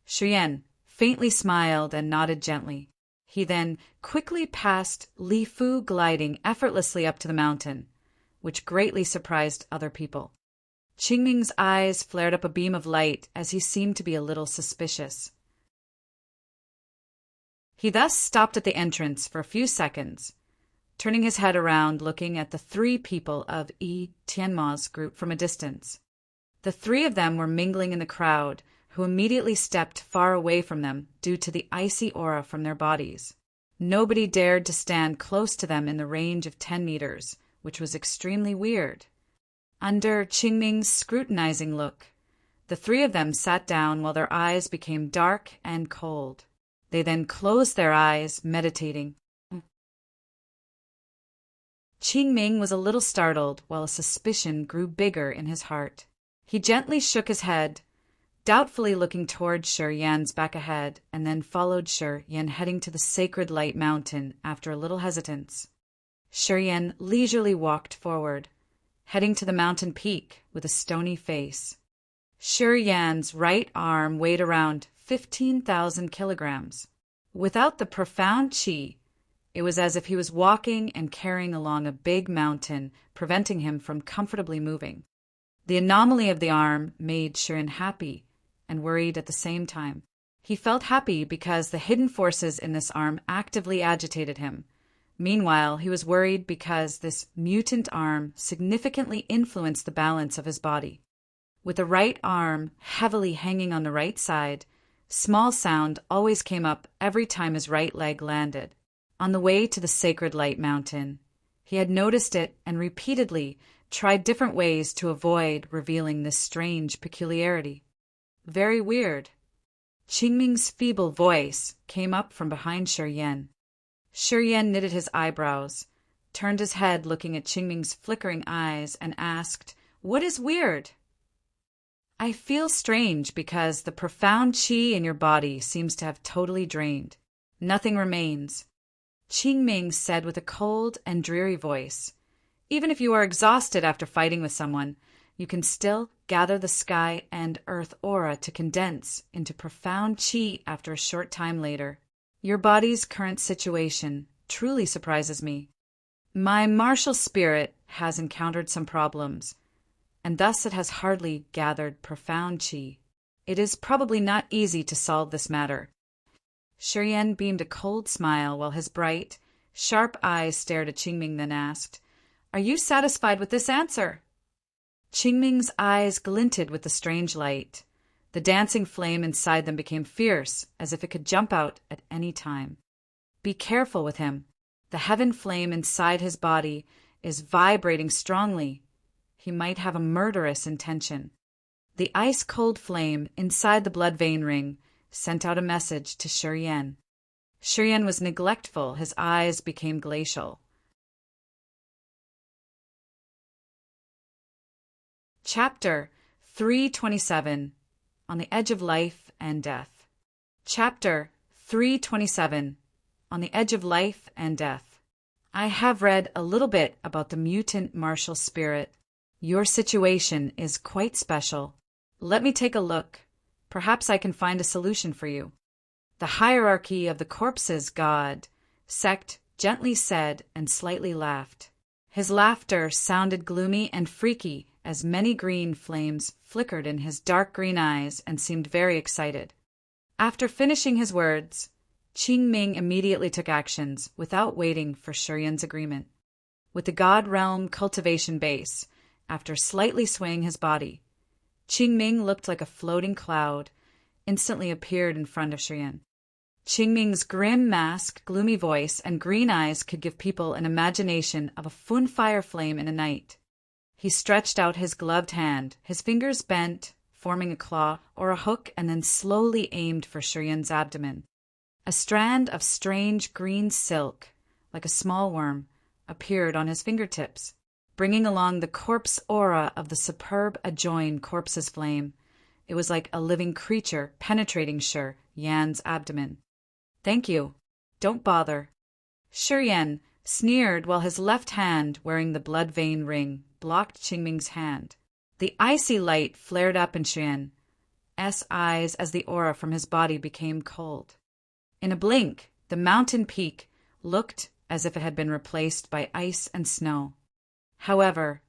Shiyan faintly smiled and nodded gently. He then quickly passed Li Fu gliding effortlessly up to the mountain, which greatly surprised other people. Qingming's eyes flared up a beam of light as he seemed to be a little suspicious. He thus stopped at the entrance for a few seconds, turning his head around looking at the 3 people of Yi Tianma's group from a distance. The 3 of them were mingling in the crowd, who immediately stepped far away from them due to the icy aura from their bodies. Nobody dared to stand close to them in the range of 10 meters, which was extremely weird. Under Qingming's scrutinizing look, The three of them sat down while their eyes became dark and cold. They then closed their eyes, meditating. Qingming was a little startled, while a suspicion grew bigger in his heart. He gently shook his head, doubtfully looking toward Shi Yan's back ahead, and then followed Shi Yan heading to the Sacred Light Mountain after a little hesitance. Shi Yan leisurely walked forward, heading to the mountain peak with a stony face. Shi Yan's right arm weighed around 15,000 kilograms. Without the profound qi, it was as if he was walking and carrying along a big mountain, preventing him from comfortably moving. The anomaly of the arm made Shi Yan happy and worried at the same time. He felt happy because the hidden forces in this arm actively agitated him. Meanwhile, he was worried because this mutant arm significantly influenced the balance of his body. With the right arm heavily hanging on the right side, small sound always came up every time his right leg landed. On the way to the Sacred Light Mountain, he had noticed it and repeatedly tried different ways to avoid revealing this strange peculiarity. Very weird. Qingming's feeble voice came up from behind Shi Yan. Shi Yan knitted his eyebrows, turned his head looking at Qingming's flickering eyes, and asked, "What is weird?" "I feel strange because the profound qi in your body seems to have totally drained. Nothing remains," Qingming said with a cold and dreary voice. "Even if you are exhausted after fighting with someone, you can still gather the sky and earth aura to condense into profound qi after a short time later. Your body's current situation truly surprises me. My martial spirit has encountered some problems, and thus it has hardly gathered profound qi. It is probably not easy to solve this matter." Shi Yan beamed a cold smile while his bright, sharp eyes stared at Qingming, then asked, "Are you satisfied with this answer?" Qingming's eyes glinted with the strange light. The dancing flame inside them became fierce, as if it could jump out at any time. "Be careful with him. The heaven flame inside his body is vibrating strongly. He might have a murderous intention." The ice-cold flame inside the blood vein ring sent out a message to Shi Yan. Shi Yan was neglectful. His eyes became glacial. Chapter 327. On the Edge of Life and Death. Chapter 327. On the Edge of Life and Death. I have read a little bit about the mutant martial spirit. Your situation is quite special. Let me take a look. Perhaps I can find a solution for you. The hierarchy of the corpses god sect gently said and slightly laughed. His laughter sounded gloomy and freaky as many green flames flickered in his dark green eyes and seemed very excited. After finishing his words, Qingming immediately took actions without waiting for Shi Yan's agreement. With the God Realm cultivation base, after slightly swaying his body, Qingming looked like a floating cloud, instantly appeared in front of Shi Yan. Qingming's grim mask, gloomy voice, and green eyes could give people an imagination of a fire flame in a night. He stretched out his gloved hand, his fingers bent, forming a claw or a hook, and then slowly aimed for Shi Yan's abdomen. A strand of strange green silk, like a small worm, appeared on his fingertips, bringing along the corpse aura of the superb adjoined corpse's flame. It was like a living creature penetrating Shi Yan's abdomen. "Thank you. Don't bother." Shi Yan sneered while his left hand, wearing the blood vein ring, blocked Qingming's hand. The icy light flared up in Shi Yan's eyes as the aura from his body became cold. In a blink, the mountain peak looked as if it had been replaced by ice and snow. However,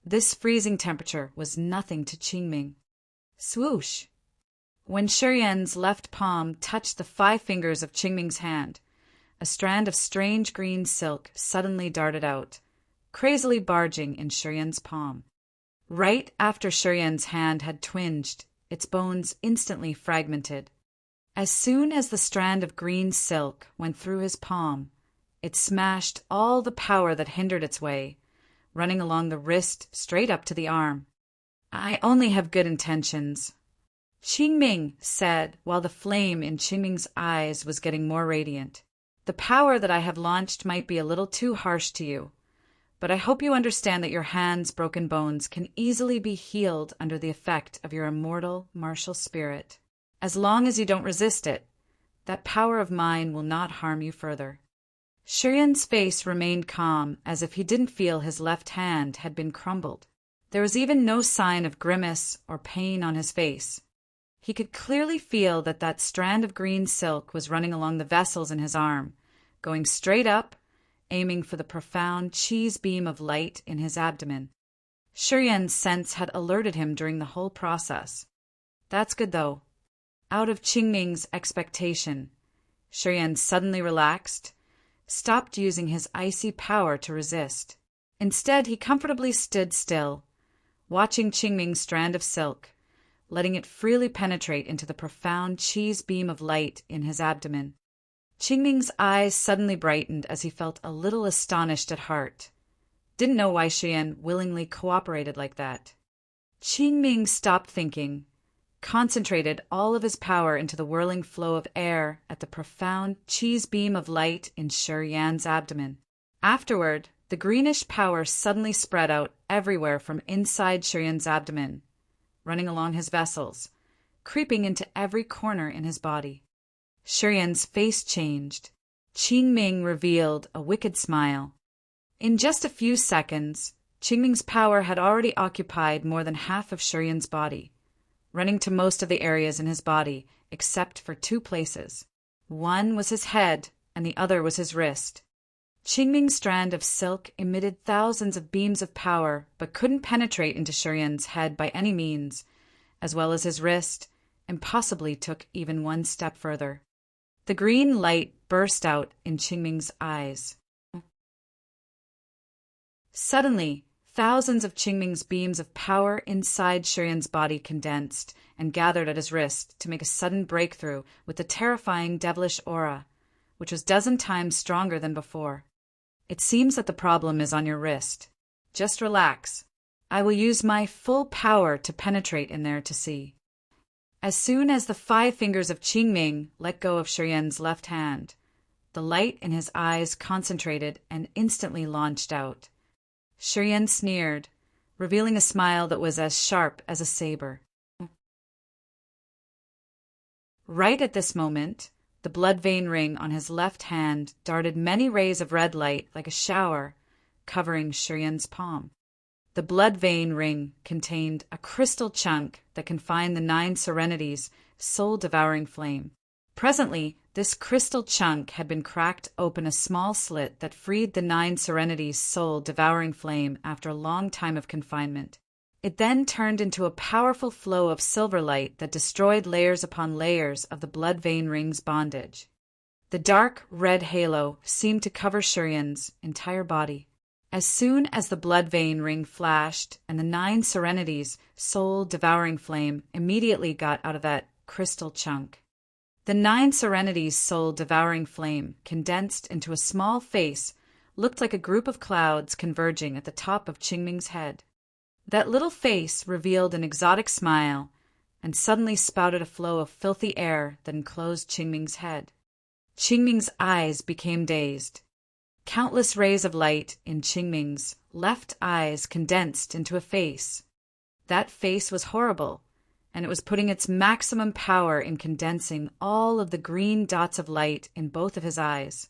this freezing temperature was nothing to Qingming. Swoosh! When Shi Yan's left palm touched the 5 fingers of Qingming's hand, a strand of strange green silk suddenly darted out, crazily barging in Shi Yan's palm. Right after Shi Yan's hand had twinged, its bones instantly fragmented. As soon as the strand of green silk went through his palm, it smashed all the power that hindered its way, running along the wrist straight up to the arm. "I only have good intentions. Qingming said, while the flame in Qingming's eyes was getting more radiant. The power that I have launched might be a little too harsh to you, but I hope you understand that your hand's broken bones can easily be healed under the effect of your immortal martial spirit. As long as you don't resist it, that power of mine will not harm you further. Shiyan's face remained calm, as if he didn't feel his left hand had been crumbled. There was even no sign of grimace or pain on his face. He could clearly feel that that strand of green silk was running along the vessels in his arm, going straight up, aiming for the profound cheese beam of light in his abdomen. Shiyan's sense had alerted him during the whole process. That's good, though. Out of Qingming's expectation, Shiyan suddenly relaxed, stopped using his icy power to resist. Instead, he comfortably stood still, watching Qingming's strand of silk, letting it freely penetrate into the profound cheese beam of light in his abdomen. Qingming's eyes suddenly brightened as he felt a little astonished at heart. Didn't know why Shiyan willingly cooperated like that. Qingming stopped thinking, concentrated all of his power into the whirling flow of air at the profound cheese beam of light in Shiyan's abdomen. Afterward, the greenish power suddenly spread out everywhere from inside Shiyan's abdomen, running along his vessels, creeping into every corner in his body. Shiyan's face changed. Qingming revealed a wicked smile. In just a few seconds, Qingming's power had already occupied more than half of Shiyan's body, running to most of the areas in his body except for two places. One was his head, and the other was his wrist. Qingming's strand of silk emitted thousands of beams of power, but couldn't penetrate into Shiyan's head by any means, as well as his wrist, and possibly took even one step further. The green light burst out in Qingming's eyes. Suddenly, thousands of Qingming's beams of power inside Shiyan's body condensed and gathered at his wrist to make a sudden breakthrough with the terrifying devilish aura, which was 12 times stronger than before. It seems that the problem is on your wrist. Just relax. I will use my full power to penetrate in there to see. As soon as the 5 fingers of Qingming let go of Shiyan's left hand, the light in his eyes concentrated and instantly launched out. Shiyan sneered, revealing a smile that was as sharp as a saber. Right at this moment, the blood vein ring on his left hand darted many rays of red light like a shower, covering Shiyan's palm. The blood vein ring contained a crystal chunk that confined the 9 serenities' soul-devouring flame. Presently, this crystal chunk had been cracked open a small slit that freed the 9 serenities' soul-devouring flame after a long time of confinement. It then turned into a powerful flow of silver light that destroyed layers upon layers of the blood vein ring's bondage. The dark red halo seemed to cover Shiyan's entire body. As soon as the blood vein ring flashed and the 9 serenities' soul-devouring flame immediately got out of that crystal chunk, the 9 serenities' soul-devouring flame condensed into a small face looked like a group of clouds converging at the top of Qingming's head. That little face revealed an exotic smile and suddenly spouted a flow of filthy air that enclosed Qingming's head. Qingming's eyes became dazed. Countless rays of light in Qingming's left eyes condensed into a face. That face was horrible, and it was putting its maximum power in condensing all of the green dots of light in both of his eyes.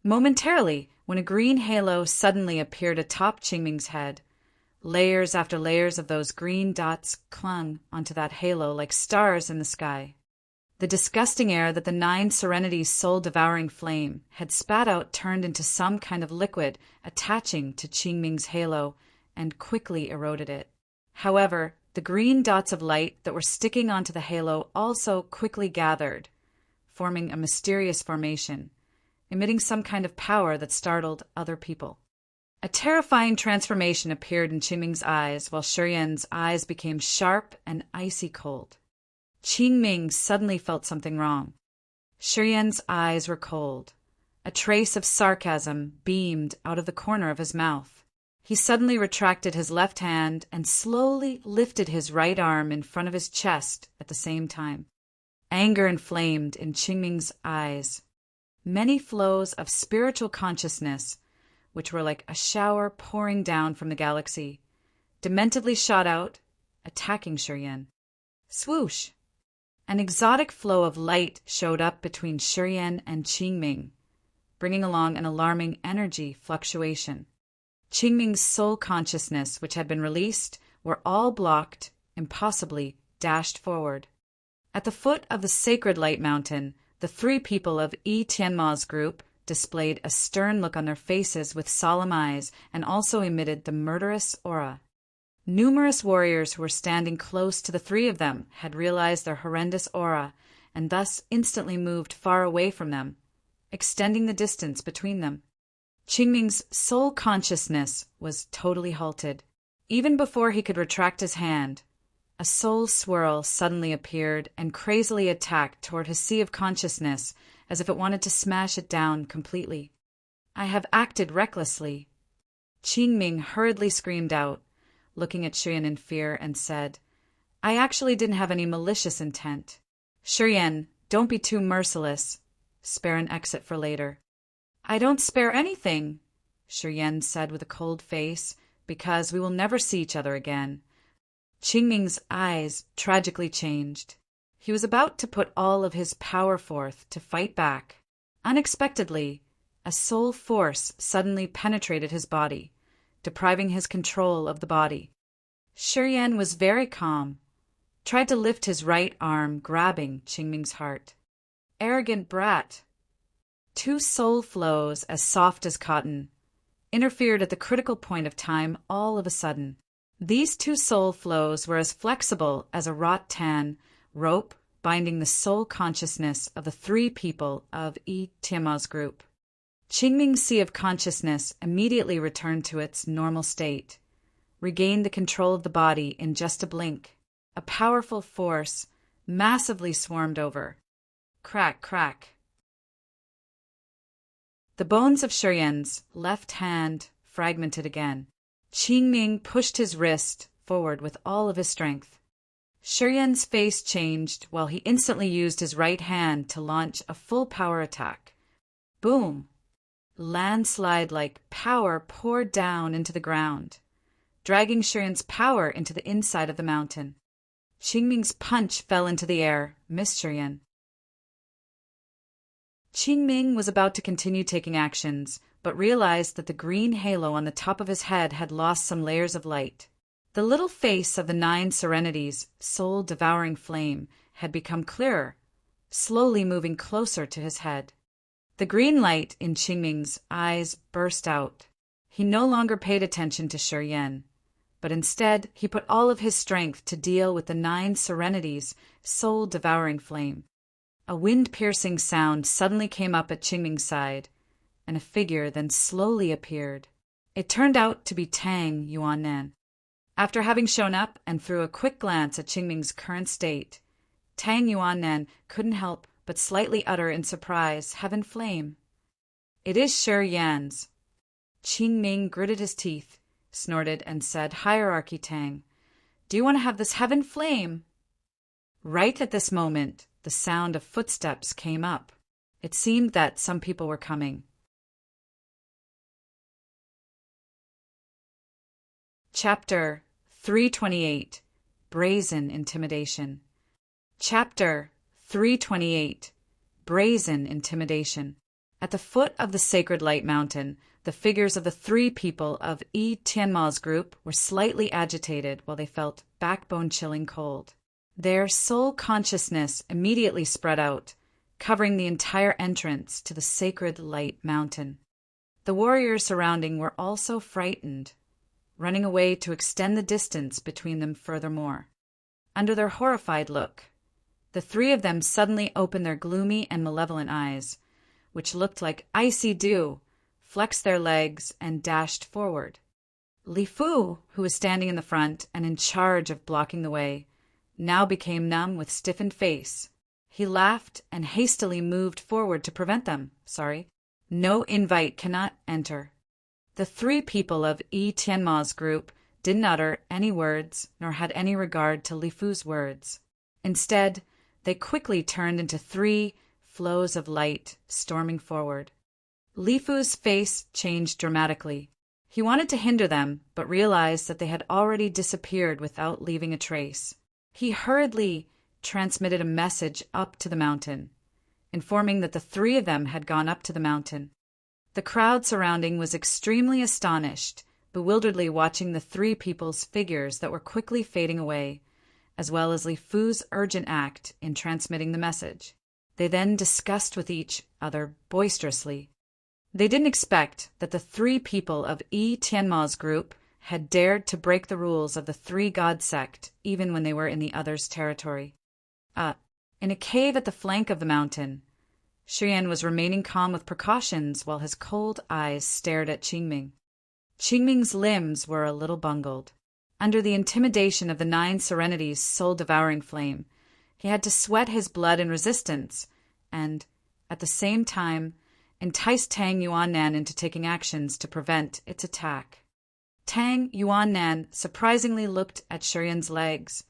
Momentarily, when a green halo suddenly appeared atop Qingming's head, layers after layers of those green dots clung onto that halo like stars in the sky. The disgusting air that the 9 serenities' soul-devouring flame had spat out turned into some kind of liquid attaching to Qingming's halo and quickly eroded it. However, the green dots of light that were sticking onto the halo also quickly gathered, forming a mysterious formation, emitting some kind of power that startled other people. A terrifying transformation appeared in Qingming's eyes, while Shiyan's eyes became sharp and icy cold. Qingming suddenly felt something wrong. Shiyan's eyes were cold. A trace of sarcasm beamed out of the corner of his mouth. He suddenly retracted his left hand and slowly lifted his right arm in front of his chest at the same time. Anger inflamed in Qingming's eyes. Many flows of spiritual consciousness, which were like a shower pouring down from the galaxy, dementedly shot out, attacking Shiryan. Swoosh! An exotic flow of light showed up between Shiryan and Qingming, bringing along an alarming energy fluctuation. Qingming's soul consciousness, which had been released, were all blocked, impossibly dashed forward. At the foot of the sacred light mountain, the three people of Yi Tianma's group displayed a stern look on their faces with solemn eyes and also emitted the murderous aura. Numerous warriors who were standing close to the three of them had realized their horrendous aura and thus instantly moved far away from them, extending the distance between them. Qingming's soul consciousness was totally halted. Even before he could retract his hand, a soul swirl suddenly appeared and crazily attacked toward his sea of consciousness as if it wanted to smash it down completely. I have acted recklessly. Qingming hurriedly screamed out, looking at Shiryan in fear, and said, I actually didn't have any malicious intent. Shiryan, don't be too merciless. Spare an exit for later. I don't spare anything, Shiryan said with a cold face, because we will never see each other again. Qingming's eyes tragically changed. He was about to put all of his power forth to fight back. Unexpectedly, a soul force suddenly penetrated his body, depriving his control of the body. Shiryan was very calm, tried to lift his right arm, grabbing Qingming's heart. Arrogant brat. Two soul flows as soft as cotton interfered at the critical point of time all of a sudden. These two soul flows were as flexible as a rattan rope binding the soul consciousness of the three people of Yi Tianma's group. Qingming's sea of consciousness immediately returned to its normal state, regained the control of the body in just a blink. A powerful force massively swarmed over. Crack, crack. The bones of Shiryan's left hand fragmented again. Qingming pushed his wrist forward with all of his strength. Shiryan's face changed while he instantly used his right hand to launch a full power attack. Boom! Landslide-like power poured down into the ground, dragging Shiryan's power into the inside of the mountain. Qingming's punch fell into the air, missed Shiryan. Qingming was about to continue taking actions, but realized that the green halo on the top of his head had lost some layers of light. The little face of the 9 serenities, soul-devouring flame, had become clearer, slowly moving closer to his head. The green light in Qingming's eyes burst out. He no longer paid attention to Shiryan, but instead he put all of his strength to deal with the 9 serenities, soul-devouring flame. A wind-piercing sound suddenly came up at Qingming's side, and a figure then slowly appeared. It turned out to be Tang Yuannan. After having shown up and threw a quick glance at Qingming's current state, Tang Yuannan couldn't help but slightly utter in surprise, Heaven Flame. It is Shiryan's. Qingming gritted his teeth, snorted, and said, Hierarchy Tang, do you want to have this Heaven Flame? Right at this moment, the sound of footsteps came up. It seemed that some people were coming. Chapter 328. Brazen Intimidation. Chapter 328. Brazen Intimidation. At the foot of the sacred light mountain, the figures of the 3 people of Yi Tianma's group were slightly agitated while they felt backbone-chilling cold. Their soul consciousness immediately spread out, covering the entire entrance to the sacred light mountain. The warriors surrounding were also frightened, running away to extend the distance between them furthermore. Under their horrified look, the 3 of them suddenly opened their gloomy and malevolent eyes, which looked like icy dew, flexed their legs, and dashed forward. Li Fu, who was standing in the front and in charge of blocking the way, now became numb with stiffened face. He laughed and hastily moved forward to prevent them. No invite cannot enter. The three people of Yi Tianma's group didn't utter any words nor had any regard to Li Fu's words. Instead, they quickly turned into three flows of light storming forward. Li Fu's face changed dramatically. He wanted to hinder them, but realized that they had already disappeared without leaving a trace. He hurriedly transmitted a message up to the mountain, informing that the three of them had gone up to the mountain. The crowd surrounding was extremely astonished, bewilderedly watching the three people's figures that were quickly fading away, as well as Li Fu's urgent act in transmitting the message. They then discussed with each other boisterously. They didn't expect that the three people of Yi Tianma's group had dared to break the rules of the three-god sect even when they were in the other's territory. In a cave at the flank of the mountain, Shiyan was remaining calm with precautions while his cold eyes stared at Qingming. Qingming's limbs were a little bungled. Under the intimidation of the 9 Serenities' soul-devouring flame, he had to sweat his blood in resistance and, at the same time, entice Tang Yuannan into taking actions to prevent its attack. Tang Yuannan surprisingly looked at Shiyan's legs,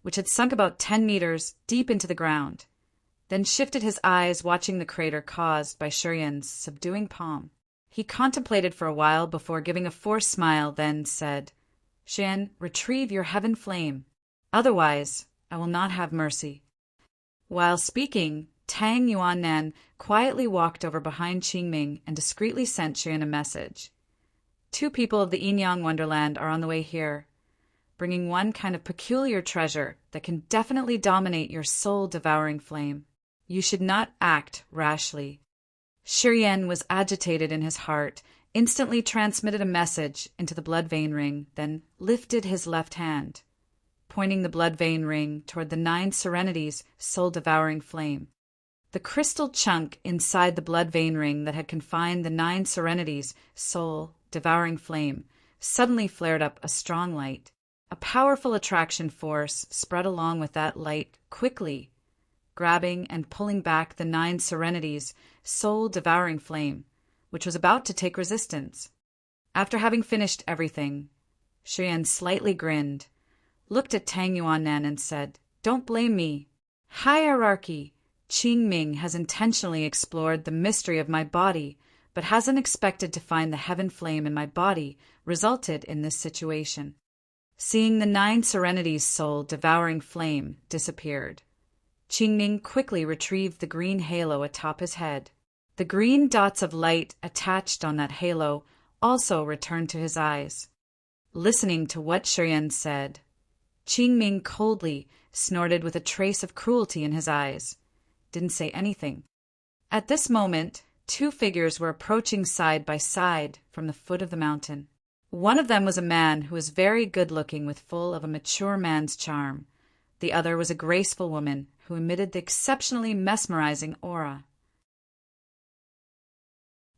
which had sunk about 10 meters deep into the ground, then shifted his eyes watching the crater caused by Shiyan's subduing palm. He contemplated for a while before giving a forced smile, then said, "Shiyan, retrieve your heaven flame. Otherwise, I will not have mercy." While speaking, Tang Yuannan quietly walked over behind Qingming and discreetly sent Shiyan a message. "2 people of the Yin-Yang Wonderland are on the way here, bringing one kind of peculiar treasure that can definitely dominate your soul-devouring flame. You should not act rashly." Shiyan was agitated in his heart, instantly transmitted a message into the blood vein ring, then lifted his left hand, pointing the blood vein ring toward the 9 Serenities' soul-devouring flame. The crystal chunk inside the blood vein ring that had confined the 9 Serenities' soul-devouring flame suddenly flared up a strong light. A powerful attraction force spread along with that light quickly, grabbing and pulling back the 9 Serenities' soul-devouring flame, which was about to take resistance. After having finished everything, Shiyan slightly grinned, looked at Tang Yuannan and said, "Don't blame me. Hierarchy. Qingming has intentionally explored the mystery of my body, but hasn't expected to find the heaven flame in my body resulted in this situation." Seeing the 9 Serenities' soul-devouring flame disappeared, Qingming quickly retrieved the green halo atop his head. The green dots of light attached on that halo also returned to his eyes. Listening to what Shiyan said, Qingming coldly snorted with a trace of cruelty in his eyes, didn't say anything. At this moment, 2 figures were approaching side by side from the foot of the mountain. One of them was a man who was very good-looking with full of a mature man's charm. The other was a graceful woman who emitted the exceptionally mesmerizing aura.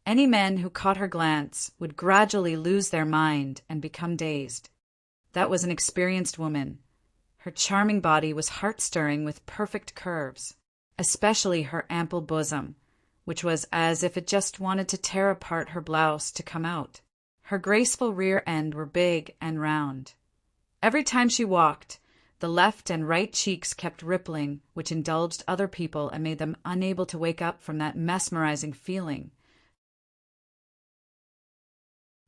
Any men who caught her glance would gradually lose their mind and become dazed. That was an experienced woman. Her charming body was heart-stirring with perfect curves, especially her ample bosom, which was as if it just wanted to tear apart her blouse to come out. Her graceful rear end were big and round. Every time she walked, the left and right cheeks kept rippling, which indulged other people and made them unable to wake up from that mesmerizing feeling.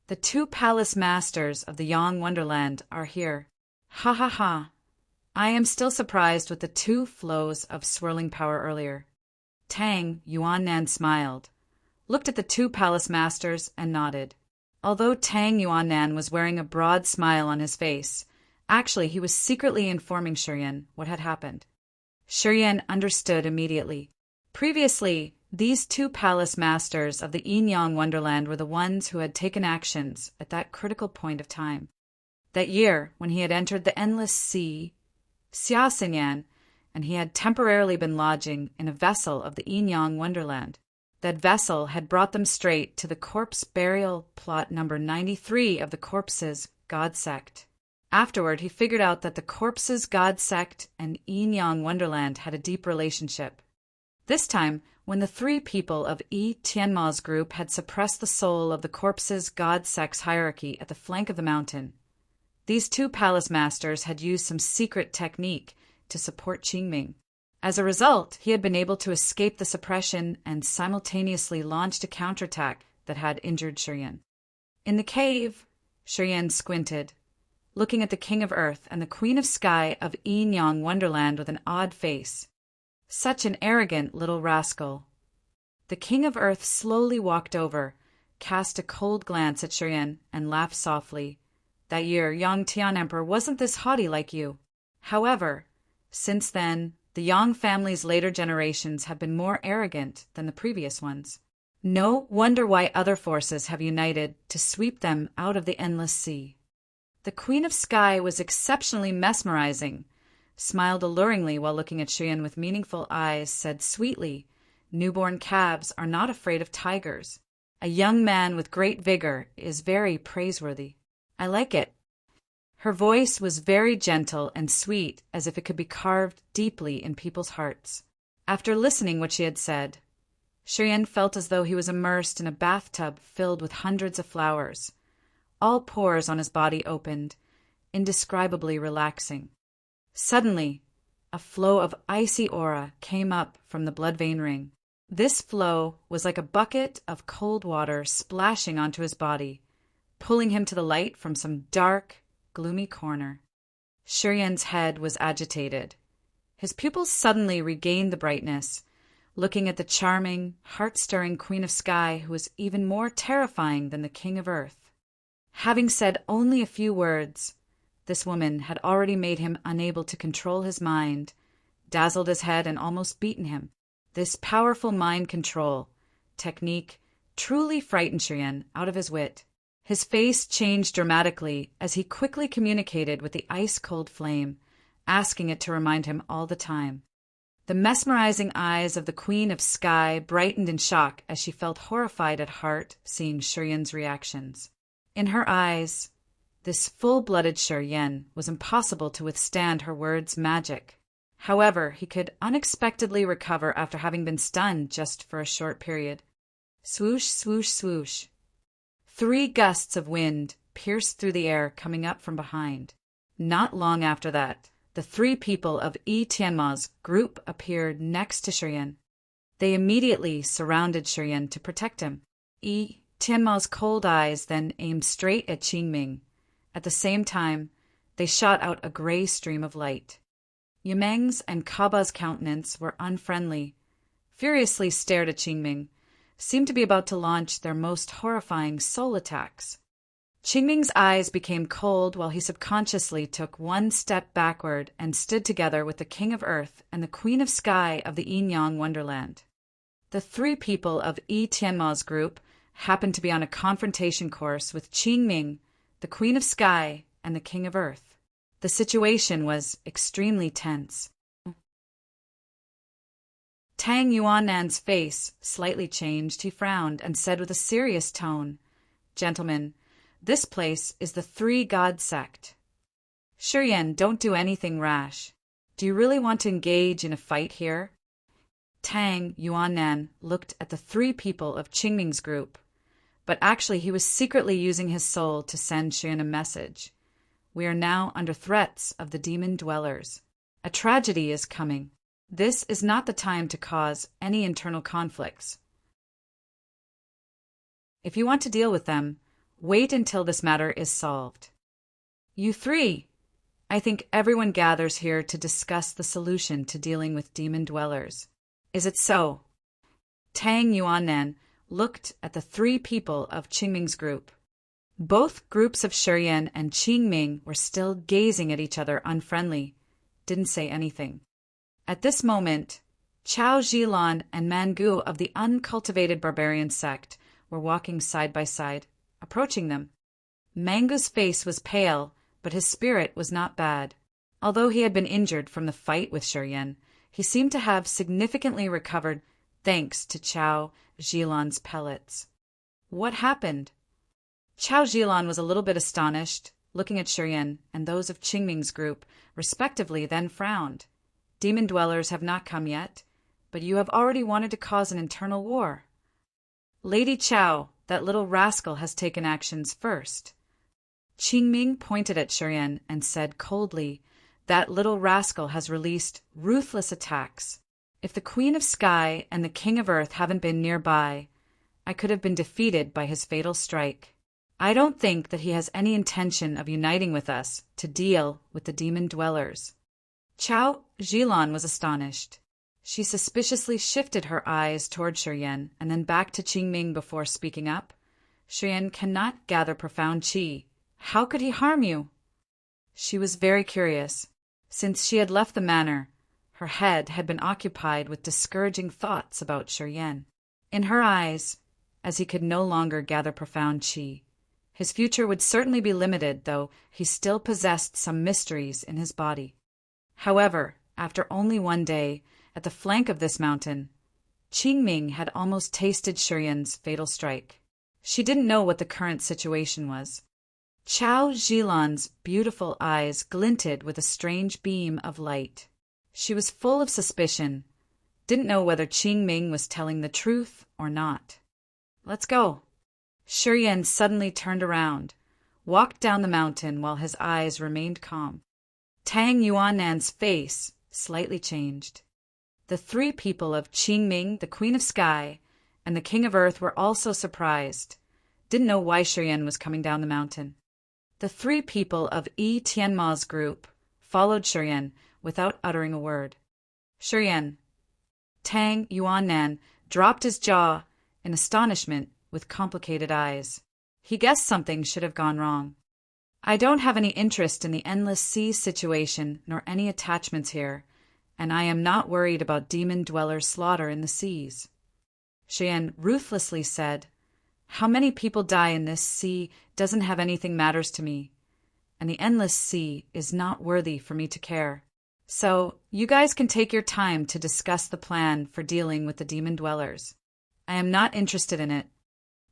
"The 2 palace masters of the Yang Wonderland are here. Ha ha ha. I am still surprised with the 2 flows of swirling power earlier." Tang Yuannan smiled, looked at the 2 palace masters, and nodded. Although Tang Yuannan was wearing a broad smile on his face, actually he was secretly informing Shiyan what had happened. Shiyan understood immediately. Previously, these 2 palace masters of the Yin-Yang Wonderland were the ones who had taken actions at that critical point of time. That year, when he had entered the endless sea, Xiaoxinyan, and he had temporarily been lodging in a vessel of the Yin-Yang Wonderland. That vessel had brought them straight to the corpse burial plot number 93 of the Corpses God Sect. Afterward, he figured out that the Corpses God Sect and Yin-Yang Wonderland had a deep relationship. This time, when the three people of Yi Tianma's group had suppressed the soul of the corpse's god-sex hierarchy at the flank of the mountain. These two palace masters had used some secret technique to support Qingming. As a result, he had been able to escape the suppression and simultaneously launched a counterattack that had injured Shiyan. In the cave, Shiyan squinted, looking at the King of Earth and the Queen of Sky of Yinyang Wonderland with an odd face. Such an arrogant little rascal. The King of Earth slowly walked over, cast a cold glance at Shiyan, and laughed softly. That year, Yang Tian Emperor wasn't this haughty like you. However, since then, the Yang family's later generations have been more arrogant than the previous ones. No wonder why other forces have united to sweep them out of the endless sea. The Queen of Sky was exceptionally mesmerizing, smiled alluringly while looking at Shiyan with meaningful eyes, said sweetly, "Newborn calves are not afraid of tigers. A young man with great vigor is very praiseworthy. I like it." Her voice was very gentle and sweet, as if it could be carved deeply in people's hearts. After listening what she had said, Shiyan felt as though he was immersed in a bathtub filled with hundreds of flowers. All pores on his body opened, indescribably relaxing. Suddenly, a flow of icy aura came up from the blood vein ring. This flow was like a bucket of cold water splashing onto his body, pulling him to the light from some dark, gloomy corner. Shiyan's head was agitated. His pupils suddenly regained the brightness, looking at the charming, heart-stirring Queen of Sky, who was even more terrifying than the King of Earth. Having said only a few words, this woman had already made him unable to control his mind, dazzled his head, and almost beaten him. This powerful mind control technique truly frightened Shiyan out of his wit. His face changed dramatically as he quickly communicated with the ice-cold flame, asking it to remind him all the time. The mesmerizing eyes of the Queen of Sky brightened in shock as she felt horrified at heart seeing Shiyan's reactions. In her eyes, this full-blooded Shiyan was impossible to withstand her words' magic. However, he could unexpectedly recover after having been stunned just for a short period. Swoosh, swoosh, swoosh. 3 gusts of wind pierced through the air coming up from behind. Not long after that, the 3 people of Yi Tianma's group appeared next to Shiyan. They immediately surrounded Shiyan to protect him. Yi Tianma's cold eyes then aimed straight at Qingming. At the same time, they shot out a gray stream of light. Yimeng's and Kaba's countenance were unfriendly, furiously stared at Qingming, seemed to be about to launch their most horrifying soul attacks. Qingming's eyes became cold while he subconsciously took 1 step backward and stood together with the King of Earth and the Queen of Sky of the Yinyang Wonderland. The 3 people of Yi Tianma's group happened to be on a confrontation course with Qingming, the Queen of Sky, and the King of Earth. The situation was extremely tense. Tang Yuannan's face slightly changed. He frowned and said with a serious tone, "Gentlemen, this place is the 3-God sect. Shiyan, don't do anything rash. Do you really want to engage in a fight here?" Tang Yuannan looked at the 3 people of Qingming's group, but actually he was secretly using his soul to send Shiyan a message. We are now under threats of the demon dwellers. A tragedy is coming. This is not the time to cause any internal conflicts. If you want to deal with them, wait until this matter is solved. You 3, I think everyone gathers here to discuss the solution to dealing with demon dwellers. Is it so? Tang Yuannan looked at the 3 people of Qingming's group. Both groups of Shiyan and Qingming were still gazing at each other unfriendly, didn't say anything. At this moment, Chao Zhilan and Mangu of the uncultivated barbarian sect were walking side by side, approaching them. Mangu's face was pale, but his spirit was not bad. Although he had been injured from the fight with Shiyan, he seemed to have significantly recovered thanks to Chao Zhilan's pellets. What happened? Chao Zhilan was a little bit astonished, looking at Shiyan and those of Qingming's group, respectively, then frowned. Demon dwellers have not come yet. but you have already wanted to cause an internal war. Lady Chow, that little rascal has taken actions first. Qingming pointed at Shurian and said coldly, that little rascal has released ruthless attacks. If the Queen of Sky and the King of Earth haven't been nearby, I could have been defeated by his fatal strike. I don't think that he has any intention of uniting with us to deal with the demon dwellers. Chao Zhilan was astonished. She suspiciously shifted her eyes toward Shurian and then back to Qingming before speaking up. Shurian cannot gather profound qi. How could he harm you? She was very curious. Since she had left the manor, her head had been occupied with discouraging thoughts about Shurian. In her eyes, as he could no longer gather profound qi, his future would certainly be limited, though he still possessed some mysteries in his body. However, after only one day, at the flank of this mountain, Qingming had almost tasted Shurian's fatal strike. She didn't know what the current situation was. Chao Zhilan's beautiful eyes glinted with a strange beam of light. She was full of suspicion, didn't know whether Qingming was telling the truth or not. Let's go. Shurian suddenly turned around, walked down the mountain while his eyes remained calm. Tang Yuannan's face slightly changed. The three people of Qingming, the Queen of Sky, and the King of Earth were also surprised, didn't know why Shurian was coming down the mountain. The three people of Yi Tianma's group followed Shurian without uttering a word. Shurian. Tang Yuannan dropped his jaw in astonishment with complicated eyes. He guessed something should have gone wrong. I don't have any interest in the endless sea situation nor any attachments here, and I am not worried about demon dwellers' slaughter in the seas. Shurian ruthlessly said, how many people die in this sea doesn't have anything matters to me, and the endless sea is not worthy for me to care. So, you guys can take your time to discuss the plan for dealing with the demon dwellers. I am not interested in it.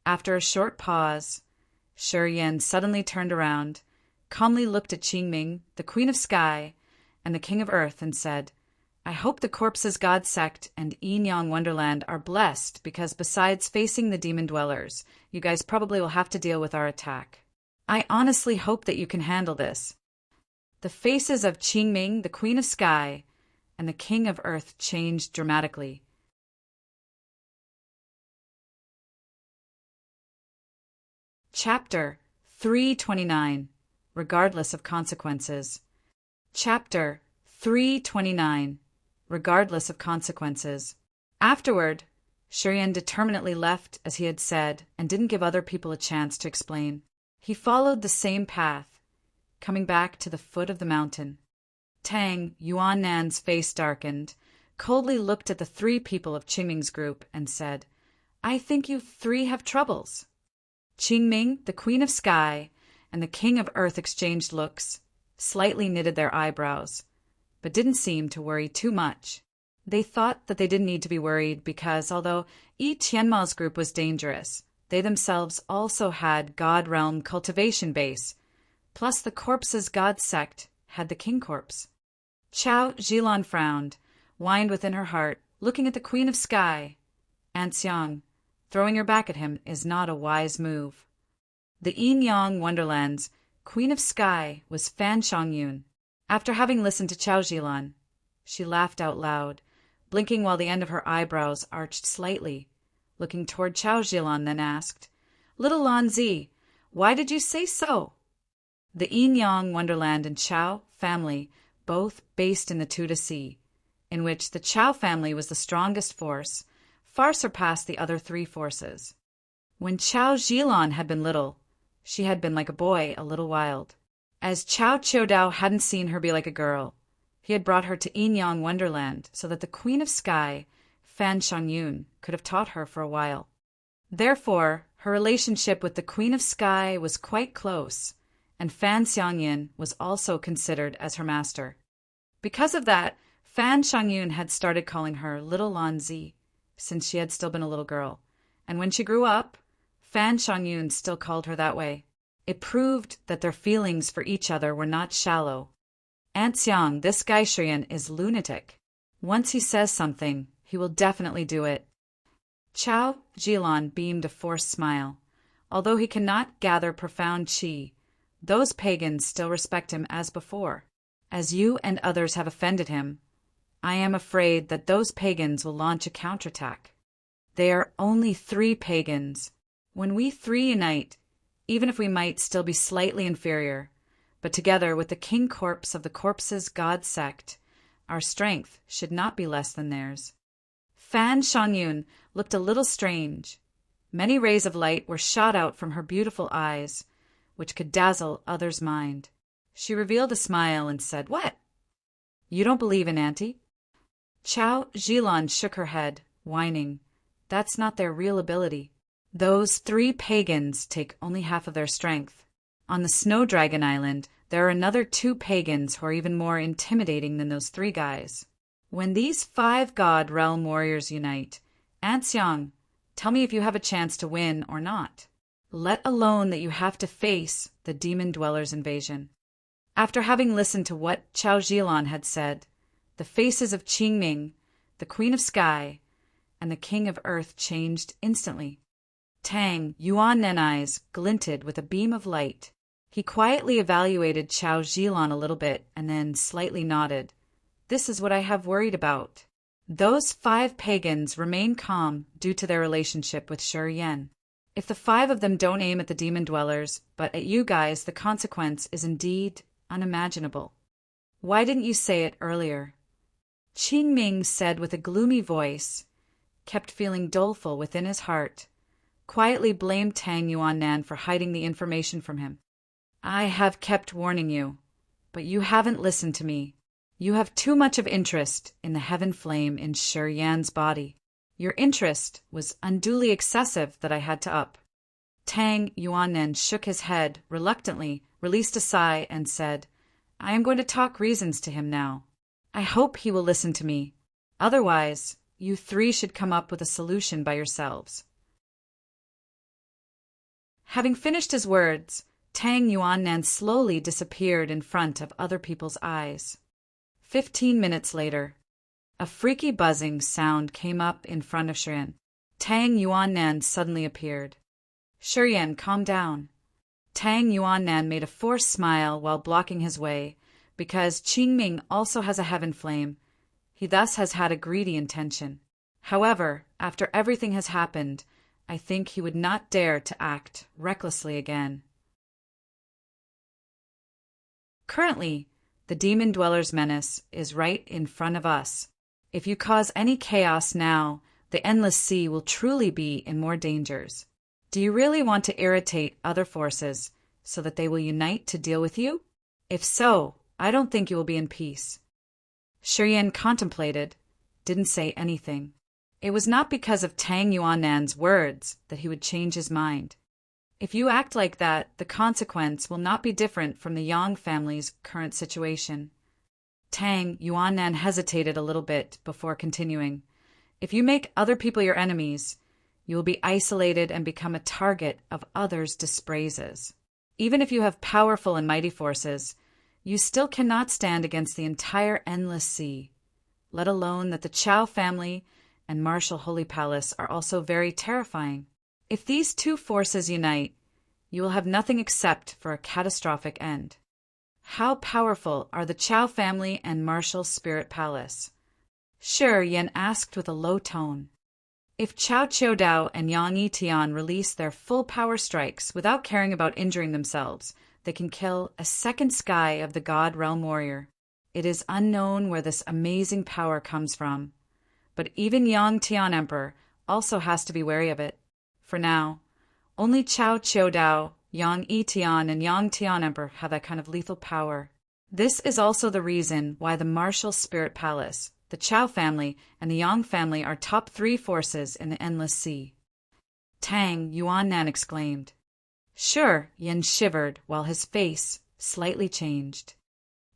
After a short pause, Shurian suddenly turned around, calmly looked at Qingming, the Queen of Sky, and the King of Earth, and said, I hope the Corpses God Sect and Yin Yang Wonderland are blessed, because besides facing the demon dwellers, you guys probably will have to deal with our attack. I honestly hope that you can handle this. The faces of Qingming, the Queen of Sky, and the King of Earth changed dramatically. Chapter 329. Regardless of Consequences. Chapter 329. Regardless of Consequences. Afterward, Shurian determinedly left as he had said and didn't give other people a chance to explain. He followed the same path, coming back to the foot of the mountain. Tang Yuannan's face darkened, coldly looked at the three people of Qingming's group, and said, I think you three have troubles. Qingming, the Queen of Sky, and the King of Earth exchanged looks, slightly knitted their eyebrows, but didn't seem to worry too much. They thought that they didn't need to be worried because, although Yi Tianma's group was dangerous, they themselves also had God Realm cultivation base, plus the Corpses God Sect had the King Corpse. Chao Zhilan frowned, whined within her heart, looking at the Queen of Sky. Aunt Xiang, throwing her back at him is not a wise move. The Yin Yang Wonderland's Queen of Sky was Fan Shangyun. After having listened to Chao Zhilan, she laughed out loud, blinking while the end of her eyebrows arched slightly. Looking toward Chao Zhilan, then asked, Little Lan Zi, why did you say so? The Yin Yang Wonderland and Chao family, both based in the Tuda Sea, in which the Chao family was the strongest force, far surpassed the other three forces. When Chao Zhilan had been little, she had been like a boy, a little wild. As Chao Qiudao hadn't seen her be like a girl, he had brought her to Yin Yang Wonderland so that the Queen of Sky, Fan Shangyun, could have taught her for a while. Therefore, her relationship with the Queen of Sky was quite close, and Fan Xiangyin was also considered as her master. Because of that, Fan Shangyun had started calling her Little Lan Zi, since she had still been a little girl, and when she grew up, Fan Shangyun still called her that way. It proved that their feelings for each other were not shallow. Aunt Xiang, this guy Shurian is lunatic. Once he says something, He will definitely do it. Chao Jilon beamed a forced smile. Although he cannot gather profound qi, those pagans still respect him as before. As you and others have offended him, I am afraid that those pagans will launch a counterattack. They are only 3 pagans. When we 3 unite, even if we might still be slightly inferior, but together with the king corpse of the corpses god sect, our strength should not be less than theirs. Fan Shangyun looked a little strange. Many rays of light were shot out from her beautiful eyes, which could dazzle others' mind. She revealed a smile and said, "What? You don't believe in Auntie?" Chao Jilon shook her head, whining. That's not their real ability. Those 3 pagans take only half of their strength. On the Snow Dragon Island, there are another 2 pagans who are even more intimidating than those 3 guys. When these 5 God Realm warriors unite, Anxiang, tell me if you have a chance to win or not. Let alone that you have to face the Demon Dwellers' invasion. After having listened to what Chao Jilon had said, the faces of Qingming, the Queen of Sky, and the King of Earth changed instantly. Tang Yuannan eyes glinted with a beam of light. He quietly evaluated Chao Jilon a little bit and then slightly nodded. This is what I have worried about. Those 5 pagans remain calm due to their relationship with Shi Yan. If the 5 of them don't aim at the demon dwellers, but at you guys, the consequence is indeed unimaginable. Why didn't you say it earlier? Qingming said with a gloomy voice, kept feeling doleful within his heart, quietly blamed Tang Yuannan for hiding the information from him. I have kept warning you, but you haven't listened to me. You have too much of interest in the heaven flame in Shi Yan's body. Your interest was unduly excessive that I had to up. Tang Yuannan shook his head reluctantly, released a sigh, and said, I am going to talk reasons to him now. I hope he will listen to me. Otherwise, you 3 should come up with a solution by yourselves. Having finished his words, Tang Yuannan slowly disappeared in front of other people's eyes. 15 minutes later, a freaky buzzing sound came up in front of Shiyan. Tang Yuannan suddenly appeared. Shiyan, calm down. Tang Yuannan made a forced smile while blocking his way, because Qingming also has a heaven flame. He thus has had a greedy intention. However, after everything has happened, I think he would not dare to act recklessly again. Currently, the Demon Dweller's menace is right in front of us. If you cause any chaos now, the Endless Sea will truly be in more dangers. Do you really want to irritate other forces so that they will unite to deal with you? If so, I don't think you will be in peace. Shiyan contemplated, didn't say anything. It was not because of Tang Yuannan's words that he would change his mind. If you act like that, the consequence will not be different from the Yang family's current situation. Tang Yuannan hesitated a little bit before continuing. If you make other people your enemies, you will be isolated and become a target of others' dispraises. Even if you have powerful and mighty forces, you still cannot stand against the entire Endless Sea, let alone that the Chao family and Martial Holy Palace are also very terrifying. If these 2 forces unite, you will have nothing except for a catastrophic end. How powerful are the Chao family and Martial Spirit Palace? Shi Yan asked with a low tone. If Chao Qiudao and Yang Yitian release their full power strikes without caring about injuring themselves, they can kill a second sky of the God Realm Warrior. It is unknown where this amazing power comes from, but even Yang Tian Emperor also has to be wary of it. For now, only Chao Qiudao, Yang Yitian, and Yang Tian Emperor have that kind of lethal power. This is also the reason why the Martial Spirit Palace, the Chao family, and the Yang family are top 3 forces in the Endless Sea. Tang Yuannan exclaimed. Sure, Yin shivered while his face slightly changed.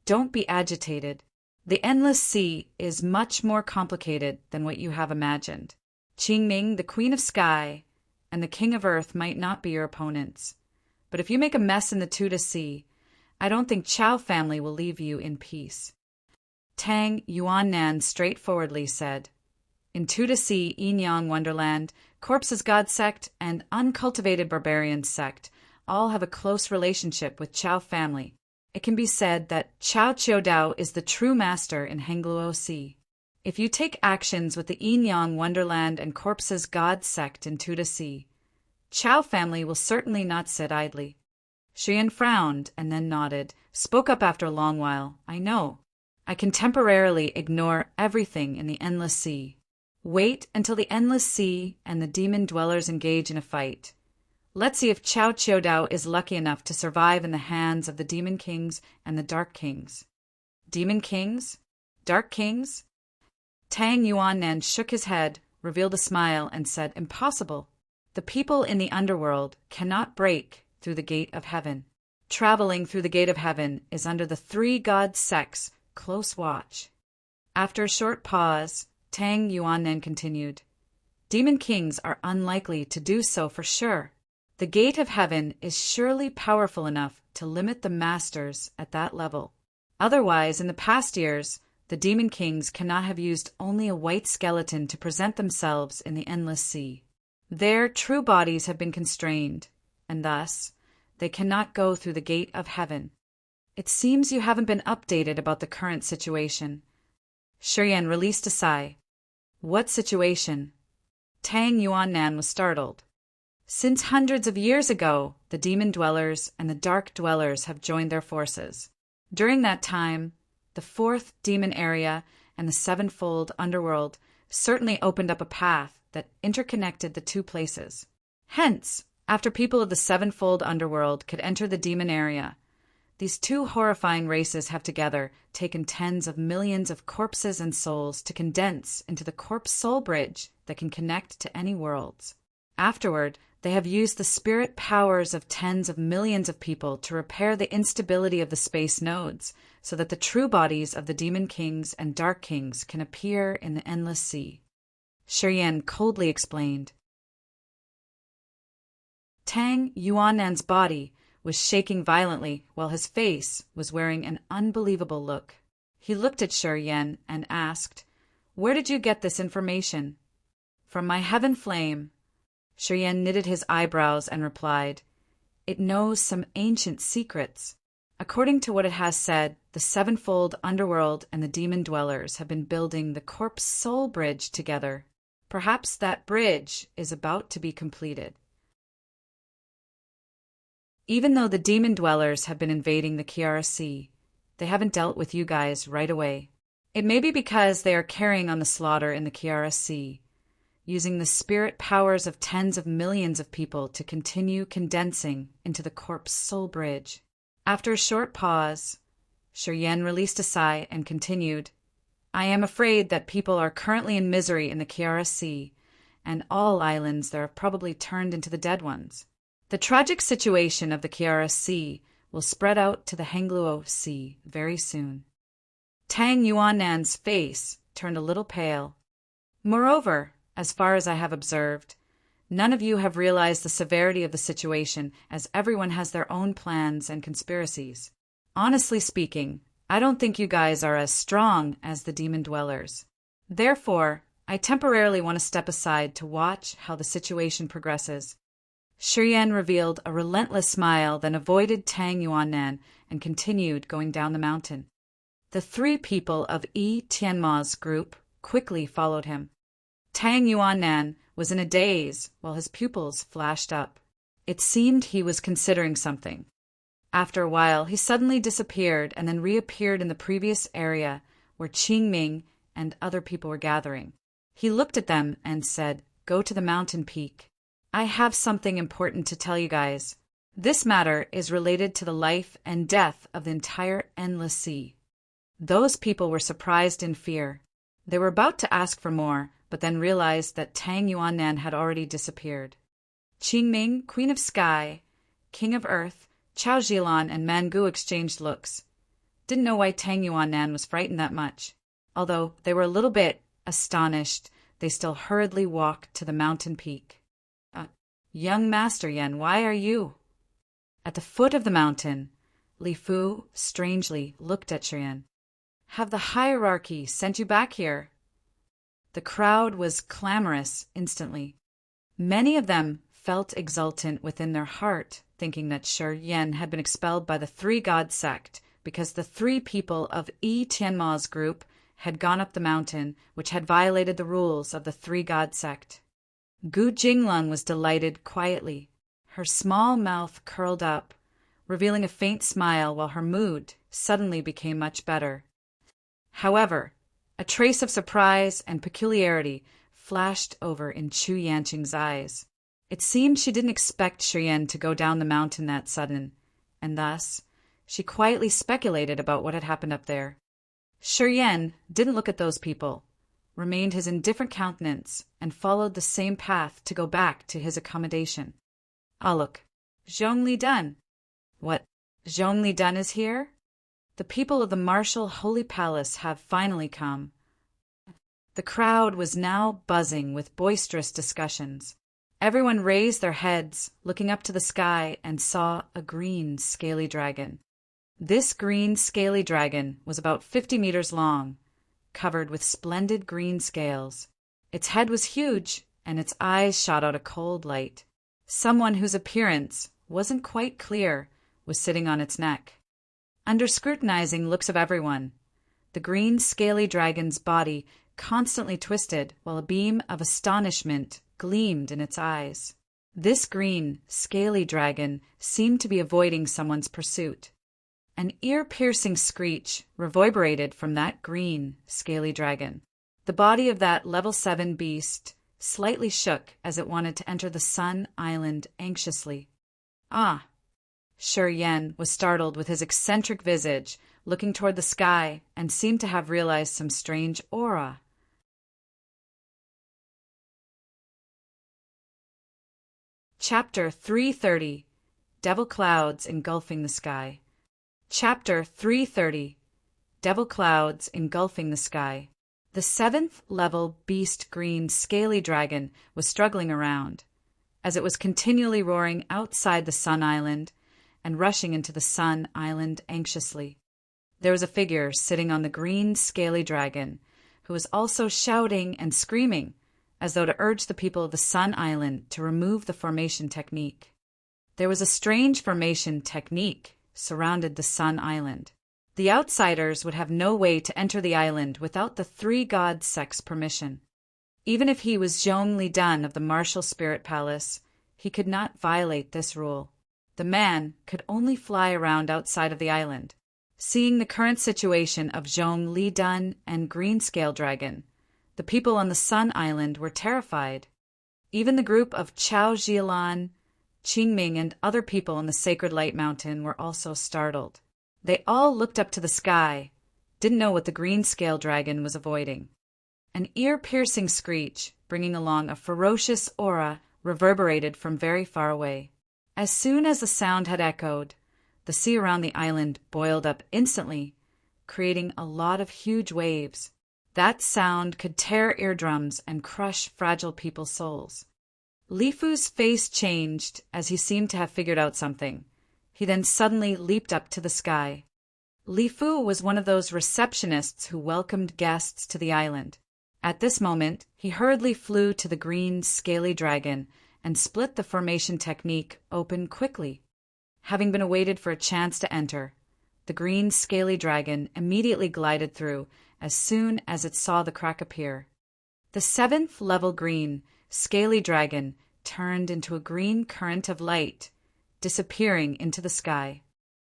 Don't be agitated. The Endless Sea is much more complicated than what you have imagined. Qingming, the Queen of Sky, and the King of Earth might not be your opponents. But if you make a mess in the Tuda Sea, I don't think Chao family will leave you in peace. Tang Yuannan straightforwardly said, in Sea, Yinyang Wonderland, Corpses God Sect, and Uncultivated Barbarians Sect all have a close relationship with Chao family. It can be said that Chao Chiodao is the true master in Hengluo Sea. If you take actions with the Yinyang Wonderland and Corpses God Sect in Sea, Chao family will certainly not sit idly. Shiyan frowned and then nodded, spoke up after a long while. I know. I can temporarily ignore everything in the Endless Sea. Wait until the Endless Sea and the demon dwellers engage in a fight. Let's see if Chao Chiodao is lucky enough to survive in the hands of the Demon Kings and the Dark Kings. Demon Kings? Dark Kings? Tang Yuannan shook his head, revealed a smile, and said, Impossible. The people in the underworld cannot break through the gate of heaven. Traveling through the gate of heaven is under the three god sects' close watch. After a short pause, Tang Yuannan continued, Demon Kings are unlikely to do so for sure. The gate of heaven is surely powerful enough to limit the masters at that level. Otherwise, in the past years, the Demon Kings cannot have used only a white skeleton to present themselves in the Endless Sea. Their true bodies have been constrained, and thus, they cannot go through the gate of heaven. It seems you haven't been updated about the current situation. Shiyan released a sigh. What situation? Tang Yuannan was startled. Since hundreds of years ago, the demon dwellers and the dark dwellers have joined their forces. During that time, the fourth demon area and the sevenfold underworld certainly opened up a path that interconnected the two places. Hence, after people of the sevenfold underworld could enter the demon area, these two horrifying races have together taken tens of millions of corpses and souls to condense into the corpse soul bridge that can connect to any worlds. Afterward, they have used the spirit powers of tens of millions of people to repair the instability of the space nodes so that the true bodies of the Demon Kings and Dark Kings can appear in the Endless Sea. Shiyan coldly explained. Tang Yuannan's body was shaking violently while his face was wearing an unbelievable look. He looked at Shiyan and asked, Where did you get this information? From my heaven flame. Shiyan knitted his eyebrows and replied, It knows some ancient secrets. According to what it has said, the sevenfold underworld and the demon dwellers have been building the corpse soul bridge together. Perhaps that bridge is about to be completed. Even though the demon dwellers have been invading the Kiara Sea, they haven't dealt with you guys right away. It may be because they are carrying on the slaughter in the Kiara Sea, using the spirit powers of tens of millions of people to continue condensing into the corpse soul bridge. After a short pause, Shiyan released a sigh and continued, I am afraid that people are currently in misery in the Kiara Sea, and all islands there have probably turned into the dead ones. The tragic situation of the Kiara Sea will spread out to the Hengluo Sea very soon. Tang Yuannan's face turned a little pale. Moreover, as far as I have observed, none of you have realized the severity of the situation, as everyone has their own plans and conspiracies. Honestly speaking, I don't think you guys are as strong as the demon dwellers. Therefore, I temporarily want to step aside to watch how the situation progresses. Shiyan revealed a relentless smile, then avoided Tang Yuannan and continued going down the mountain. The three people of Yi Tianma's group quickly followed him. Tang Yuannan was in a daze while his pupils flashed up. It seemed he was considering something. After a while, he suddenly disappeared and then reappeared in the previous area where Qingming and other people were gathering. He looked at them and said, Go to the mountain peak. I have something important to tell you guys. This matter is related to the life and death of the entire Endless Sea. Those people were surprised in fear. They were about to ask for more, but then realized that Tang Yuannan had already disappeared. Qingming, Queen of Sky, King of Earth, Chao Zhilan, and Mangu exchanged looks. Didn't know why Tang Yuannan was frightened that much. Although they were a little bit astonished, they still hurriedly walked to the mountain peak. Young Master Yen, why are you? At the foot of the mountain, Li Fu strangely looked at Shiyan. Have the hierarchy sent you back here? The crowd was clamorous instantly. Many of them felt exultant within their heart, thinking that Shi Yan had been expelled by the three-god sect because the three people of Yi Tianma's group had gone up the mountain, which had violated the rules of the three-god sect. Gu Jinglun was delighted quietly. Her small mouth curled up, revealing a faint smile, while her mood suddenly became much better. However, a trace of surprise and peculiarity flashed over in Chu Yanqing's eyes. It seemed she didn't expect Shi Yan to go down the mountain that sudden, and thus she quietly speculated about what had happened up there. Shi Yan didn't look at those people, remained his indifferent countenance, and followed the same path to go back to his accommodation. Ah, look, Zhongli Dun. What, Zhongli Dun is here? The people of the martial Holy Palace have finally come. The crowd was now buzzing with boisterous discussions. Everyone raised their heads, looking up to the sky, and saw a green, scaly dragon. This green, scaly dragon was about 50 meters long, covered with splendid green scales. Its head was huge, and its eyes shot out a cold light. Someone whose appearance wasn't quite clear was sitting on its neck. Under scrutinizing looks of everyone, the green, scaly dragon's body constantly twisted, while a beam of astonishment gleamed in its eyes. This green, scaly dragon seemed to be avoiding someone's pursuit. An ear-piercing screech reverberated from that green, scaly dragon. The body of that level 7 beast slightly shook as it wanted to enter the Sun Island anxiously. Ah! Shi Yan was startled with his eccentric visage, looking toward the sky, and seemed to have realized some strange aura. Chapter 330. Devil Clouds Engulfing the Sky. Chapter 330. Devil Clouds Engulfing the Sky. The 7th level beast green scaly dragon was struggling around, as it was continually roaring outside the Sun Island and rushing into the Sun Island anxiously. There was a figure sitting on the green scaly dragon, who was also shouting and screaming, as though to urge the people of the Sun Island to remove the formation technique. There was a strange formation technique surrounded the Sun Island. The outsiders would have no way to enter the island without the three-god sect's permission. Even if he was Zhongli Dun of the Martial Spirit Palace, he could not violate this rule. The man could only fly around outside of the island. Seeing the current situation of Zhongli Dun and Greenscale Dragon, the people on the Sun Island were terrified. Even the group of Chao Zhilan, Qingming, and other people on the Sacred Light Mountain were also startled. They all looked up to the sky, didn't know what the Greenscale Dragon was avoiding. An ear-piercing screech, bringing along a ferocious aura, reverberated from very far away. As soon as the sound had echoed, the sea around the island boiled up instantly, creating a lot of huge waves. That sound could tear eardrums and crush fragile people's souls. Li Fu's face changed as he seemed to have figured out something. He then suddenly leaped up to the sky. Li Fu was one of those receptionists who welcomed guests to the island. At this moment, he hurriedly flew to the green, scaly dragon and split the formation technique open quickly. Having been awaited for a chance to enter, the green, scaly dragon immediately glided through as soon as it saw the crack appear. The 7th level green, scaly dragon turned into a green current of light, disappearing into the sky.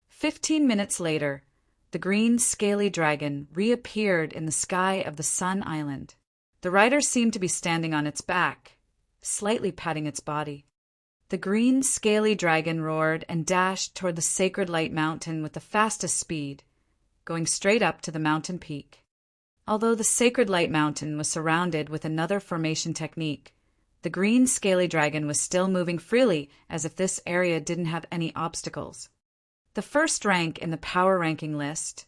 15 minutes later, the green, scaly dragon reappeared in the sky of the Sun Island. The rider seemed to be standing on its back, slightly patting its body. The green, scaly dragon roared and dashed toward the Sacred Light Mountain with the fastest speed, going straight up to the mountain peak. Although the Sacred Light Mountain was surrounded with another formation technique, the green, scaly dragon was still moving freely as if this area didn't have any obstacles. The first rank in the power ranking list,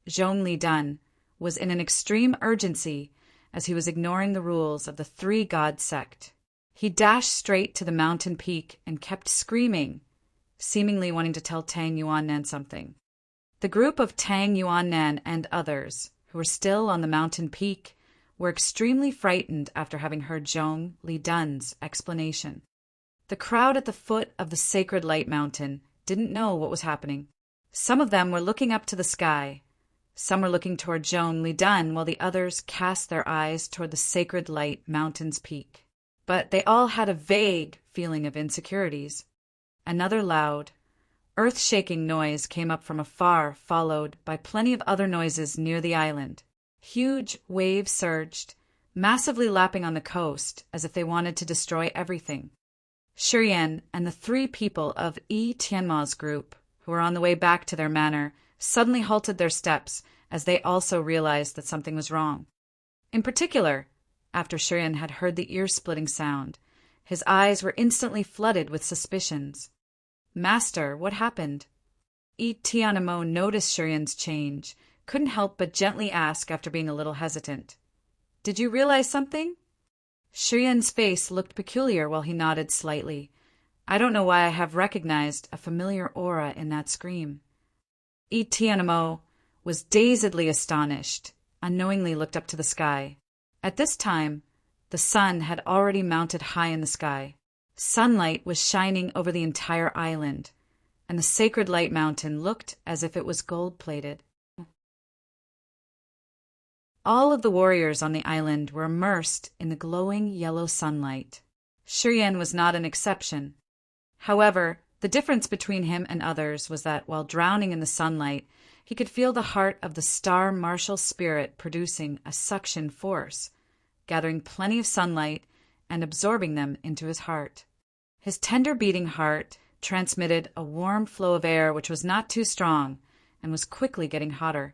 Zhongli Dun, was in an extreme urgency as he was ignoring the rules of the three-god sect. He dashed straight to the mountain peak and kept screaming, seemingly wanting to tell Tang Yuannan something. The group of Tang Yuannan and others, who were still on the mountain peak, were extremely frightened after having heard Zhong Li Dun's explanation. The crowd at the foot of the sacred light mountain didn't know what was happening. Some of them were looking up to the sky. Some were looking toward Zhong Li Dun, while the others cast their eyes toward the sacred light mountain's peak. But they all had a vague feeling of insecurities. Another loud, earth-shaking noise came up from afar, followed by plenty of other noises near the island. Huge waves surged, massively lapping on the coast as if they wanted to destroy everything. Shiyan and the 3 people of Yi Tianma's group, who were on the way back to their manor, suddenly halted their steps as they also realized that something was wrong. In particular, after Shiyan had heard the ear-splitting sound, his eyes were instantly flooded with suspicions. "Master, what happened?" Yi Tianmo noticed Shiyan's change, couldn't help but gently ask after being a little hesitant. "Did you realize something?" Shiyan's face looked peculiar while he nodded slightly. "I don't know why I have recognized a familiar aura in that scream." Yi Tianmo was dazedly astonished, unknowingly looked up to the sky. At this time, the sun had already mounted high in the sky. Sunlight was shining over the entire island, and the sacred light mountain looked as if it was gold-plated. All of the warriors on the island were immersed in the glowing yellow sunlight. Shiyan was not an exception. However, the difference between him and others was that while drowning in the sunlight, he could feel the heart of the star martial spirit producing a suction force, gathering plenty of sunlight and absorbing them into his heart. His tender beating heart transmitted a warm flow of air which was not too strong and was quickly getting hotter.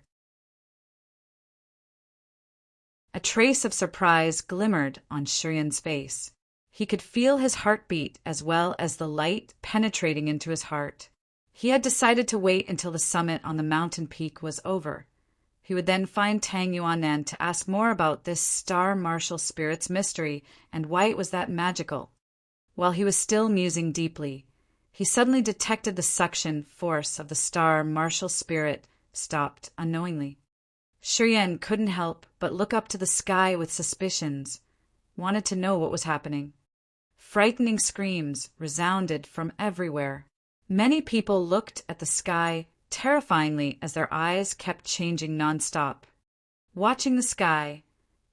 A trace of surprise glimmered on Shiyan's face. He could feel his heartbeat as well as the light penetrating into his heart. He had decided to wait until the summit on the mountain peak was over. He would then find Tang Yuanan to ask more about this star martial spirit's mystery and why it was that magical. While he was still musing deeply, he suddenly detected the suction force of the star martial spirit stopped unknowingly. Shiyan couldn't help but look up to the sky with suspicions, wanted to know what was happening. Frightening screams resounded from everywhere. Many people looked at the sky terrifyingly as their eyes kept changing nonstop. Watching the sky,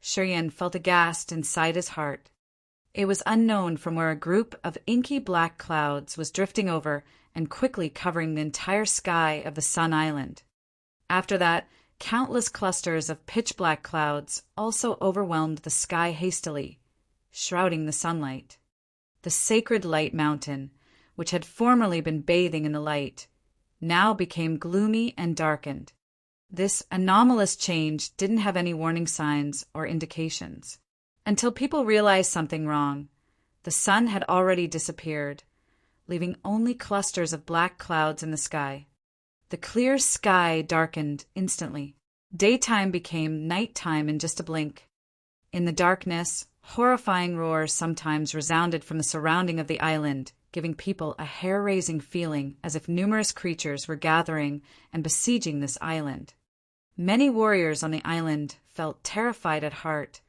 Shiyan felt aghast inside his heart. It was unknown from where a group of inky black clouds was drifting over and quickly covering the entire sky of the Sun Island. After that, countless clusters of pitch-black clouds also overwhelmed the sky hastily, shrouding the sunlight. The sacred light mountain, which had formerly been bathing in the light, now became gloomy and darkened. This anomalous change didn't have any warning signs or indications. Until people realized something wrong, the sun had already disappeared, leaving only clusters of black clouds in the sky. The clear sky darkened instantly. Daytime became nighttime in just a blink. In the darkness, horrifying roars sometimes resounded from the surrounding of the island, giving people a hair-raising feeling as if numerous creatures were gathering and besieging this island. Many warriors on the island felt terrified at heart,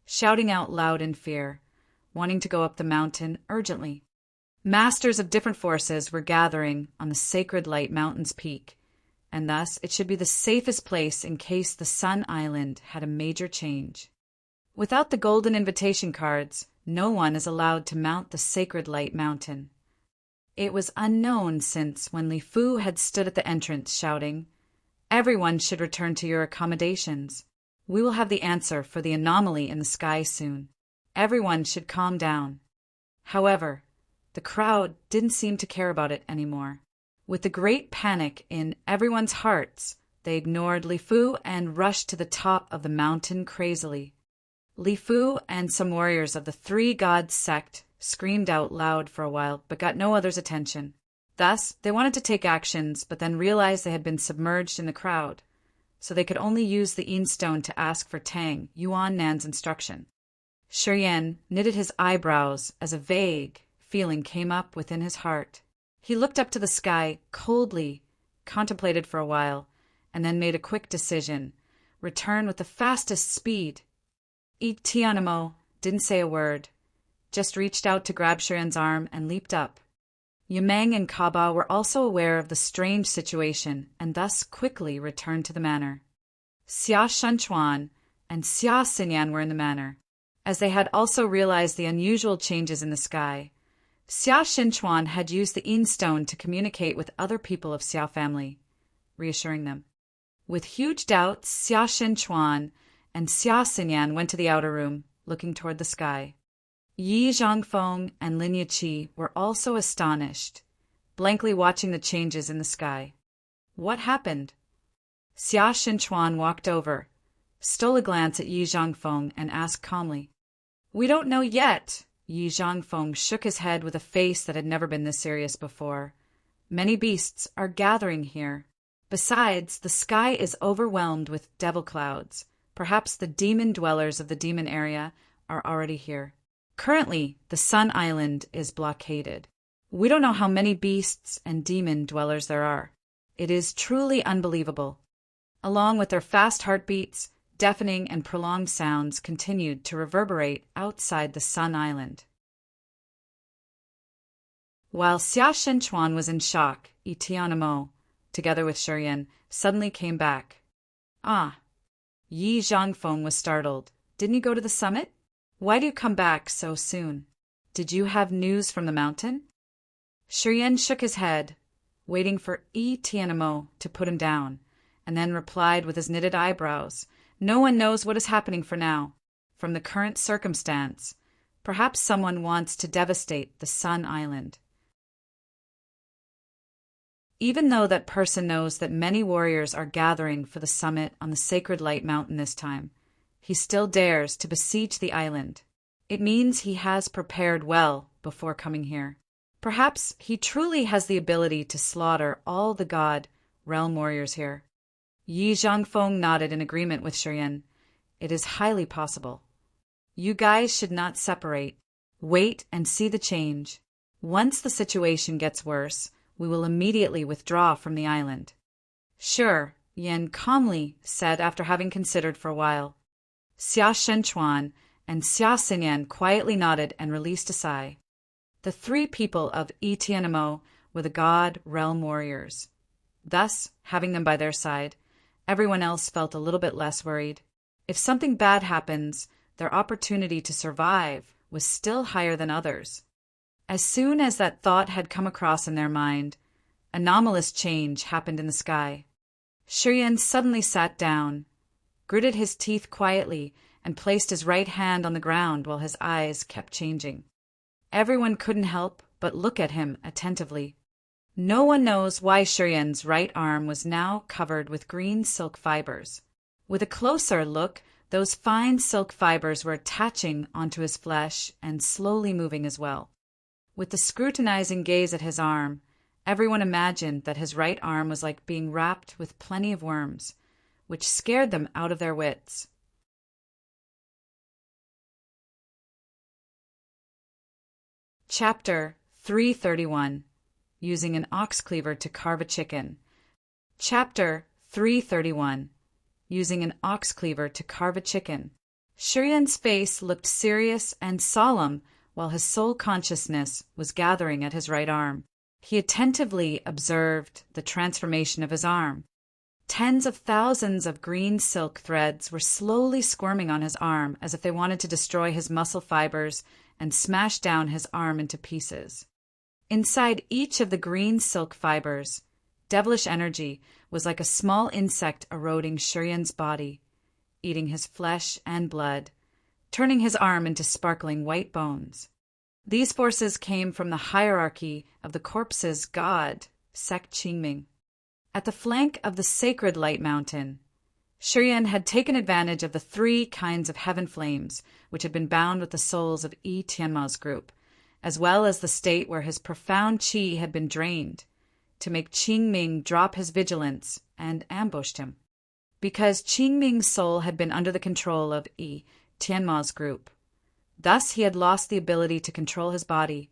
shouting out loud in fear, wanting to go up the mountain urgently. Masters of different forces were gathering on the sacred light mountain's peak, and thus it should be the safest place in case the Sun Island had a major change. Without the golden invitation cards, no one is allowed to mount the sacred light mountain. It was unknown since when Li Fu had stood at the entrance shouting, "Everyone should return to your accommodations. We will have the answer for the anomaly in the sky soon. Everyone should calm down." However, the crowd didn't seem to care about it anymore. With the great panic in everyone's hearts, they ignored Li Fu and rushed to the top of the mountain crazily. Li Fu and some warriors of the Three Gods sect screamed out loud for a while, but got no others' attention. Thus, they wanted to take actions, but then realized they had been submerged in the crowd, so they could only use the Yin Stone to ask for Tang Yuannan's instruction. Shiyan knitted his eyebrows as a vague feeling came up within his heart. He looked up to the sky coldly, contemplated for a while, and then made a quick decision, return with the fastest speed. Tianmo didn't say a word, just reached out to grab Shurian's arm and leaped up. Yimeng and Kaba were also aware of the strange situation and thus quickly returned to the manor. Xia Shenchuan and Xia Xinyan were in the manor, as they had also realized the unusual changes in the sky. Xia Shenchuan had used the Yin Stone to communicate with other people of Xia family, reassuring them. With huge doubts, Xia Shenchuan and Xia Xinyan went to the outer room, looking toward the sky. Yi Zhangfeng and Lin Yiqi were also astonished, blankly watching the changes in the sky. What happened? Xia Shenchuan walked over, stole a glance at Yi Zhangfeng, and asked calmly. We don't know yet. Yi Zhangfeng shook his head with a face that had never been this serious before. Many beasts are gathering here. Besides, the sky is overwhelmed with devil clouds. Perhaps the demon dwellers of the demon area are already here. Currently, the Sun Island is blockaded. We don't know how many beasts and demon dwellers there are. It is truly unbelievable. Along with their fast heartbeats, deafening and prolonged sounds continued to reverberate outside the Sun Island. While Xia Shenchuan was in shock, Tianmo, together with Shurian, suddenly came back. Ah! Yi Zhangfeng was startled. Didn't you go to the summit? Why do you come back so soon? Did you have news from the mountain? Shurian shook his head, waiting for Tianmo to put him down, and then replied with his knitted eyebrows. No one knows what is happening for now. From the current circumstance, perhaps someone wants to devastate the Sun Island. Even though that person knows that many warriors are gathering for the summit on the Sacred Light Mountain this time, he still dares to besiege the island. It means he has prepared well before coming here. Perhaps he truly has the ability to slaughter all the god realm warriors here. Yi Zhangfeng nodded in agreement with Shurian. It is highly possible. You guys should not separate. Wait and see the change. Once the situation gets worse, we will immediately withdraw from the island. Sure, Yin calmly said after having considered for a while. Xia Shenchuan and Xia Xinyan quietly nodded and released a sigh. The three people of Tianmo were the god realm warriors. Thus, having them by their side, everyone else felt a little bit less worried. If something bad happens, their opportunity to survive was still higher than others. As soon as that thought had come across in their mind, anomalous change happened in the sky. Shurian suddenly sat down, gritted his teeth quietly, and placed his right hand on the ground while his eyes kept changing. Everyone couldn't help but look at him attentively. No one knows why Shurian's right arm was now covered with green silk fibers. With a closer look, those fine silk fibers were attaching onto his flesh and slowly moving as well. With the scrutinizing gaze at his arm, everyone imagined that his right arm was like being wrapped with plenty of worms, which scared them out of their wits. Chapter 331. Using an ox cleaver to carve a chicken. Chapter 331. Using an ox cleaver to carve a chicken. Shurian's face looked serious and solemn while his soul consciousness was gathering at his right arm. He attentively observed the transformation of his arm. Tens of thousands of green silk threads were slowly squirming on his arm as if they wanted to destroy his muscle fibers and smash down his arm into pieces. Inside each of the green silk fibers, devilish energy was like a small insect eroding Shurian's body, eating his flesh and blood, turning his arm into sparkling white bones. These forces came from the hierarchy of the corpse's god, Sect Qingming. At the flank of the Sacred Light Mountain, Shurian had taken advantage of the three kinds of heaven flames which had been bound with the souls of Tianma's group, as well as the state where his profound qi had been drained, to make Qingming drop his vigilance and ambushed him. Because Qingming's soul had been under the control of Tianma's group. Thus he had lost the ability to control his body,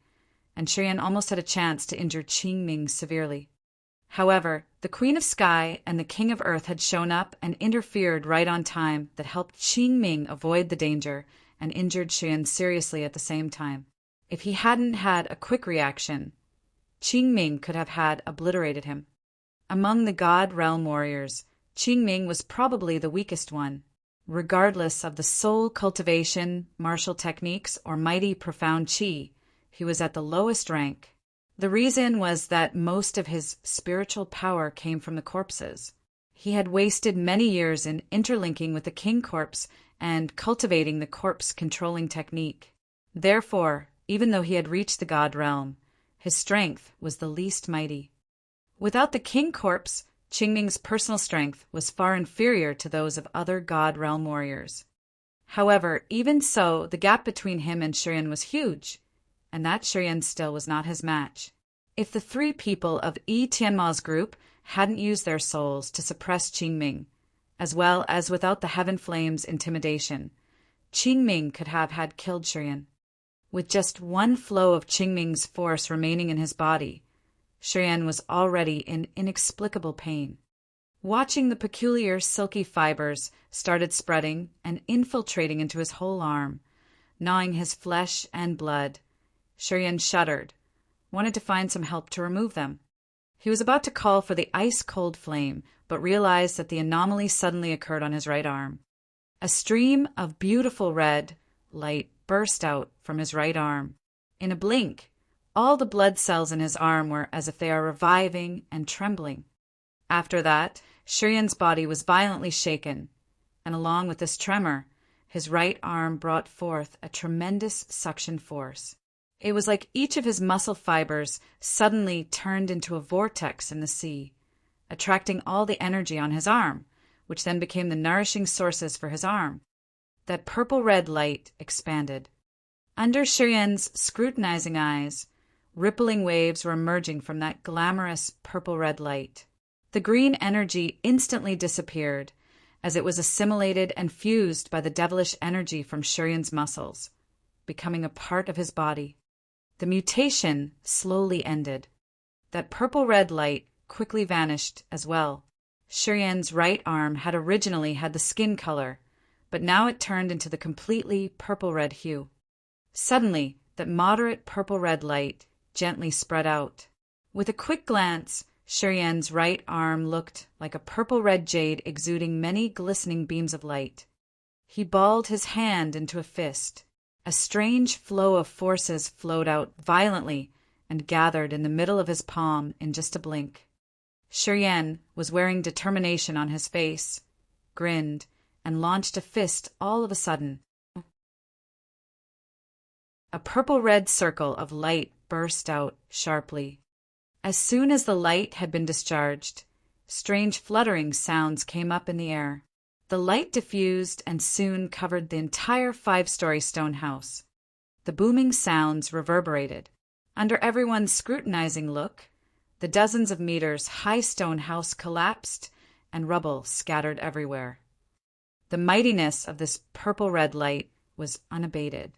and Shurian almost had a chance to injure Qingming severely. However, the Queen of Sky and the King of Earth had shown up and interfered right on time that helped Qingming avoid the danger and injured Xian seriously at the same time. If he hadn't had a quick reaction, Qingming could have had obliterated him. Among the God Realm warriors, Qingming was probably the weakest one. Regardless of the soul cultivation, martial techniques, or mighty profound qi, he was at the lowest rank. The reason was that most of his spiritual power came from the corpses. He had wasted many years in interlinking with the king corpse and cultivating the corpse-controlling technique. Therefore, even though he had reached the God realm, his strength was the least mighty. Without the king corpse, Qingming's personal strength was far inferior to those of other God realm warriors. However, even so, the gap between him and Shurian was huge, and that Shurian still was not his match. If the three people of Yi Tianma's group hadn't used their souls to suppress Qingming, as well as without the Heaven Flame's intimidation, Qingming could have had killed Shurian. With just one flow of Qingming's force remaining in his body, Shurian was already in inexplicable pain. Watching the peculiar silky fibers started spreading and infiltrating into his whole arm, gnawing his flesh and blood, Shurian shuddered, wanted to find some help to remove them. He was about to call for the ice-cold flame, but realized that the anomaly suddenly occurred on his right arm. A stream of beautiful red light burst out from his right arm. In a blink, all the blood cells in his arm were as if they are reviving and trembling. After that, Shurian's body was violently shaken, and along with this tremor, his right arm brought forth a tremendous suction force. It was like each of his muscle fibers suddenly turned into a vortex in the sea, attracting all the energy on his arm, which then became the nourishing sources for his arm. That purple-red light expanded. Under Shurian's scrutinizing eyes, rippling waves were emerging from that glamorous purple-red light. The green energy instantly disappeared, as it was assimilated and fused by the devilish energy from Shurian's muscles, becoming a part of his body. The mutation slowly ended. That purple-red light quickly vanished as well. Shurian's right arm had originally had the skin color, but now it turned into the completely purple-red hue. Suddenly, that moderate purple-red light gently spread out. With a quick glance, Shurian's right arm looked like a purple-red jade exuding many glistening beams of light. He balled his hand into a fist. A strange flow of forces flowed out violently and gathered in the middle of his palm in just a blink. Shurian was wearing determination on his face, grinned, and launched a fist all of a sudden. A purple-red circle of light burst out sharply. As soon as the light had been discharged, strange fluttering sounds came up in the air. The light diffused and soon covered the entire 5-story stone house. The booming sounds reverberated. Under everyone's scrutinizing look, the dozens of meters high stone house collapsed and rubble scattered everywhere. The mightiness of this purple-red light was unabated.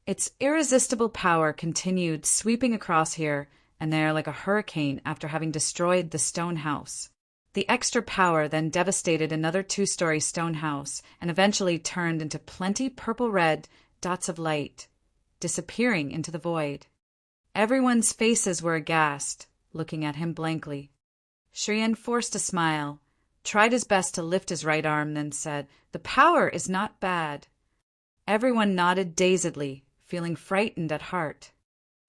Its irresistible power continued sweeping across here and there like a hurricane after having destroyed the stone house. The extra power then devastated another 2-story stone house and eventually turned into plenty purple-red dots of light, disappearing into the void. Everyone's faces were aghast, looking at him blankly. Shurian forced a smile, tried his best to lift his right arm, then said, "The power is not bad." Everyone nodded dazedly, feeling frightened at heart.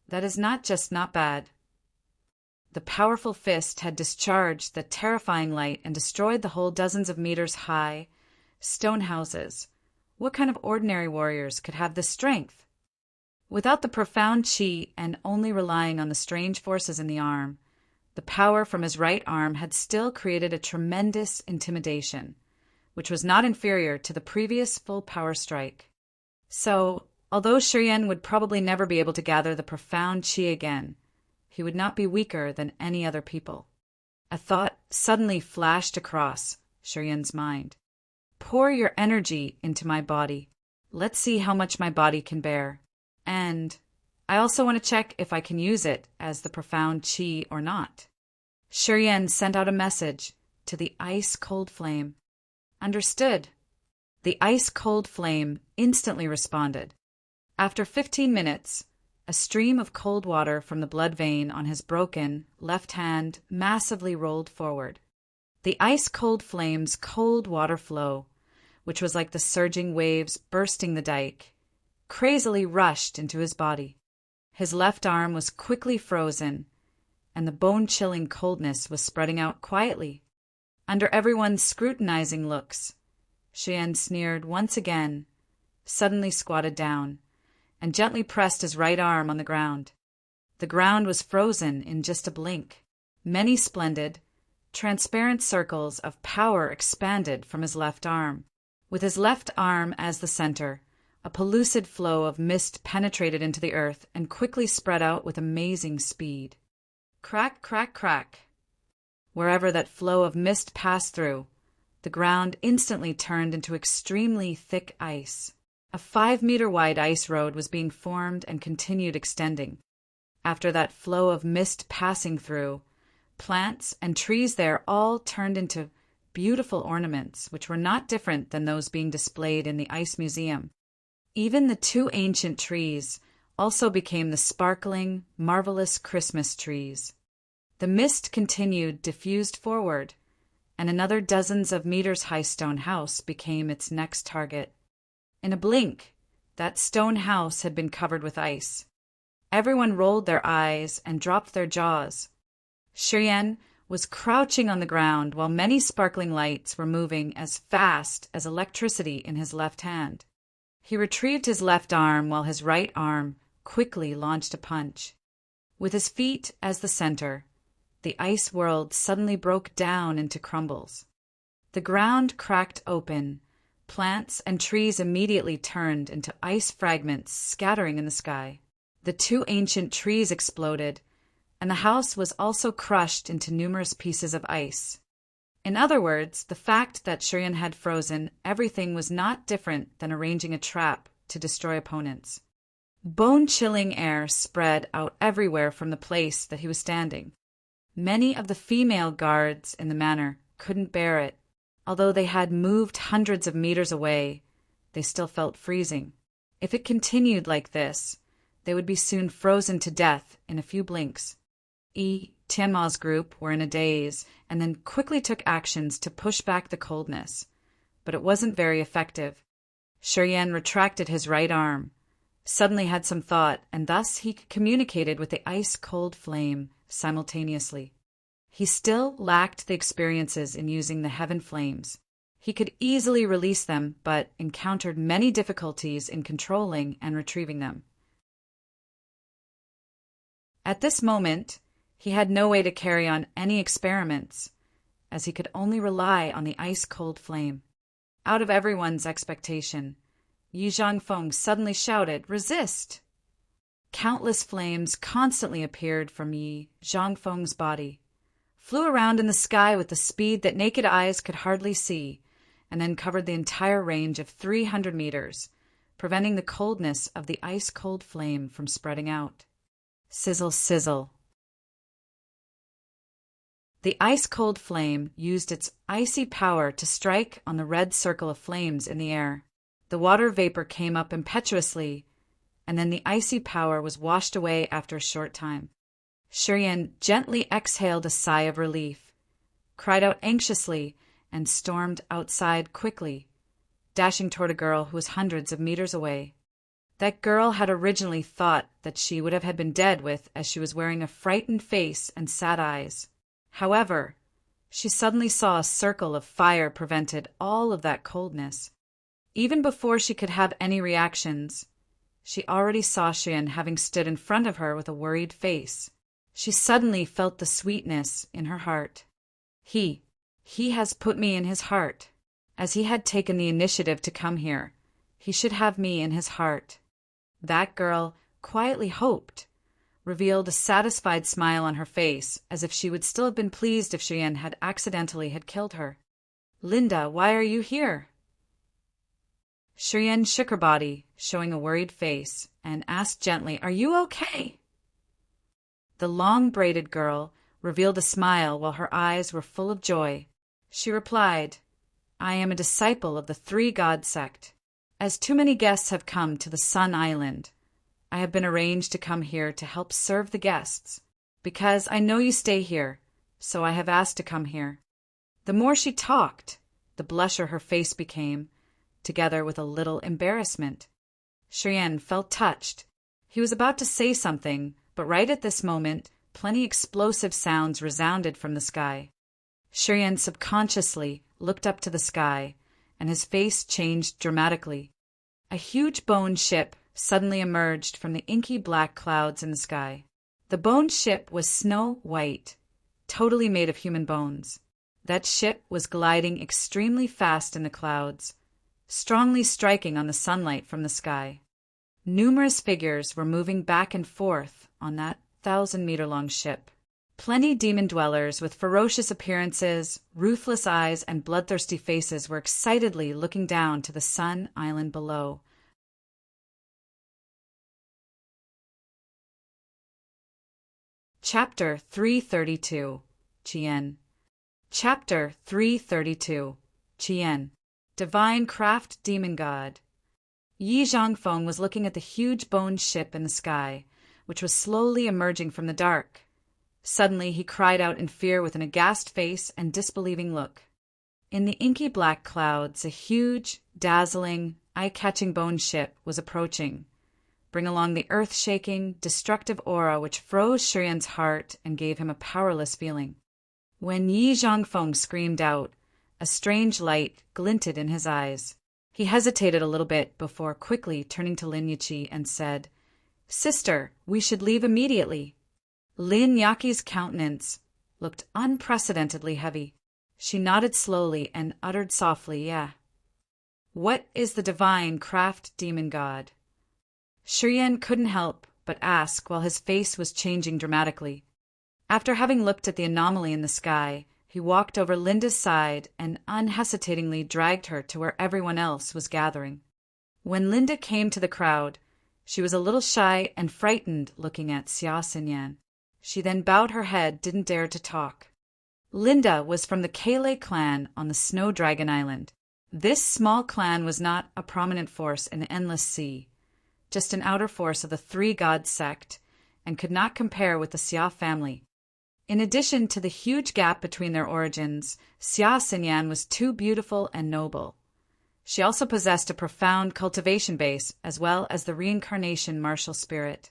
That is not just not bad. The powerful fist had discharged the terrifying light and destroyed the whole dozens of meters high stone houses. What kind of ordinary warriors could have this strength? Without the profound qi and only relying on the strange forces in the arm, the power from his right arm had still created a tremendous intimidation, which was not inferior to the previous full power strike. So, although Shurian would probably never be able to gather the profound qi again, he would not be weaker than any other people. A thought suddenly flashed across Shurian's mind. Pour your energy into my body. Let's see how much my body can bear. And I also want to check if I can use it as the profound chi or not. Shiryan sent out a message to the ice-cold flame. Understood. The ice-cold flame instantly responded. After 15 minutes, a stream of cold water from the blood vein on his broken left hand massively rolled forward. The ice-cold flame's cold water flow, which was like the surging waves bursting the dike, crazily rushed into his body. His left arm was quickly frozen, and the bone-chilling coldness was spreading out quietly. Under everyone's scrutinizing looks, Cheyenne sneered once again, suddenly squatted down, and gently pressed his right arm on the ground. The ground was frozen in just a blink. Many splendid, transparent circles of power expanded from his left arm. With his left arm as the center, a pellucid flow of mist penetrated into the earth and quickly spread out with amazing speed. Crack, crack, crack. Wherever that flow of mist passed through, the ground instantly turned into extremely thick ice. A 5-meter-wide ice road was being formed and continued extending. After that flow of mist passing through, plants and trees there all turned into beautiful ornaments, which were not different than those being displayed in the Ice Museum. Even the 2 ancient trees also became the sparkling, marvelous Christmas trees. The mist continued diffused forward, and another dozens of meters high stone house became its next target. In a blink, that stone house had been covered with ice. Everyone rolled their eyes and dropped their jaws. Shiryan was crouching on the ground while many sparkling lights were moving as fast as electricity in his left hand. He retrieved his left arm while his right arm quickly launched a punch. With his feet as the center, the ice world suddenly broke down into crumbles. The ground cracked open. Plants and trees immediately turned into ice fragments scattering in the sky. The 2 ancient trees exploded, and the house was also crushed into numerous pieces of ice. In other words, the fact that Shiryan had frozen everything was not different than arranging a trap to destroy opponents. Bone-chilling air spread out everywhere from the place that he was standing. Many of the female guards in the manor couldn't bear it. Although they had moved hundreds of meters away, they still felt freezing. If it continued like this, they would be soon frozen to death in a few blinks. Tianma's group were in a daze and then quickly took actions to push back the coldness, but it wasn't very effective. Shiryan retracted his right arm, suddenly had some thought, and thus he communicated with the ice-cold flame simultaneously. He still lacked the experiences in using the heaven flames. He could easily release them, but encountered many difficulties in controlling and retrieving them. At this moment, he had no way to carry on any experiments, as he could only rely on the ice-cold flame. Out of everyone's expectation, Yi Zhangfeng suddenly shouted, "Resist!" Countless flames constantly appeared from Yi Zhangfeng's body, flew around in the sky with the speed that naked eyes could hardly see, and then covered the entire range of 300 meters, preventing the coldness of the ice-cold flame from spreading out. Sizzle, sizzle. The ice-cold flame used its icy power to strike on the red circle of flames in the air. The water vapor came up impetuously, and then the icy power was washed away after a short time. Shiryan gently exhaled a sigh of relief, cried out anxiously, and stormed outside quickly, dashing toward a girl who was hundreds of meters away. That girl had originally thought that she would have had been dead with, as she was wearing a frightened face and sad eyes. However, she suddenly saw a circle of fire prevented all of that coldness. Even before she could have any reactions, she already saw Shiryan having stood in front of her with a worried face. She suddenly felt the sweetness in her heart. He has put me in his heart. As he had taken the initiative to come here, he should have me in his heart. That girl quietly hoped, revealed a satisfied smile on her face, as if she would still have been pleased if Shiryan had killed her. "Linda, why are you here?" Shiryen shook her body, showing a worried face, and asked gently, "Are you okay?" The long-braided girl revealed a smile while her eyes were full of joy. She replied, "I am a disciple of the three-god sect. As too many guests have come to the Sun Island, I have been arranged to come here to help serve the guests. Because I know you stay here, so I have asked to come here." The more she talked, the blusher her face became, together with a little embarrassment. Shiryen felt touched. He was about to say something, but right at this moment, plenty explosive sounds resounded from the sky. Shiryen subconsciously looked up to the sky, and his face changed dramatically. A huge bone ship suddenly emerged from the inky black clouds in the sky. The bone ship was snow white, totally made of human bones. That ship was gliding extremely fast in the clouds, strongly striking on the sunlight from the sky. Numerous figures were moving back and forth on that 1,000-meter-long ship. Plenty demon dwellers with ferocious appearances, ruthless eyes, and bloodthirsty faces were excitedly looking down to the Sun Island below. Chapter 332. Chien. Chapter 332. Chien. Divine Craft Demon God. Yi Zhangfeng was looking at the huge bone ship in the sky, which was slowly emerging from the dark. Suddenly he cried out in fear with an aghast face and disbelieving look. In the inky black clouds, a huge, dazzling, eye-catching bone ship was approaching, bringing along the earth-shaking, destructive aura which froze Shiryen's heart and gave him a powerless feeling. When Yi Zhangfeng screamed out, a strange light glinted in his eyes. He hesitated a little bit before quickly turning to Lin Yiqi and said, "Sister, we should leave immediately." Lin Yaqi's countenance looked unprecedentedly heavy. She nodded slowly and uttered softly, "Yeah." "What is the divine craft demon god?" Shiryen couldn't help but ask while his face was changing dramatically. After having looked at the anomaly in the sky, he walked over Linda's side and unhesitatingly dragged her to where everyone else was gathering. When Linda came to the crowd, she was a little shy and frightened looking at Xia Xinyan. She then bowed her head, didn't dare to talk. Linda was from the Kele clan on the Snow Dragon Island. This small clan was not a prominent force in the Endless Sea, just an outer force of the three-god sect, and could not compare with the Xia family. In addition to the huge gap between their origins, Xia Xinyan was too beautiful and noble. She also possessed a profound cultivation base as well as the reincarnation martial spirit.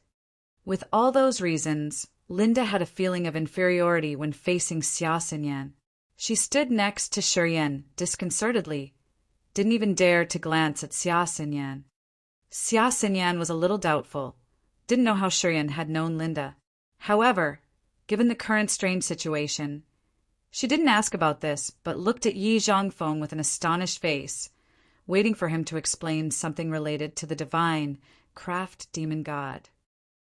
With all those reasons, Linda had a feeling of inferiority when facing Xia Xinyan. She stood next to Shiryen disconcertedly, didn't even dare to glance at Xia Xinyan. Xia Xinyan was a little doubtful, didn't know how Shiryen had known Linda. However, given the current strange situation, she didn't ask about this, but looked at Yi Zhangfeng with an astonished face, waiting for him to explain something related to the divine craft demon god.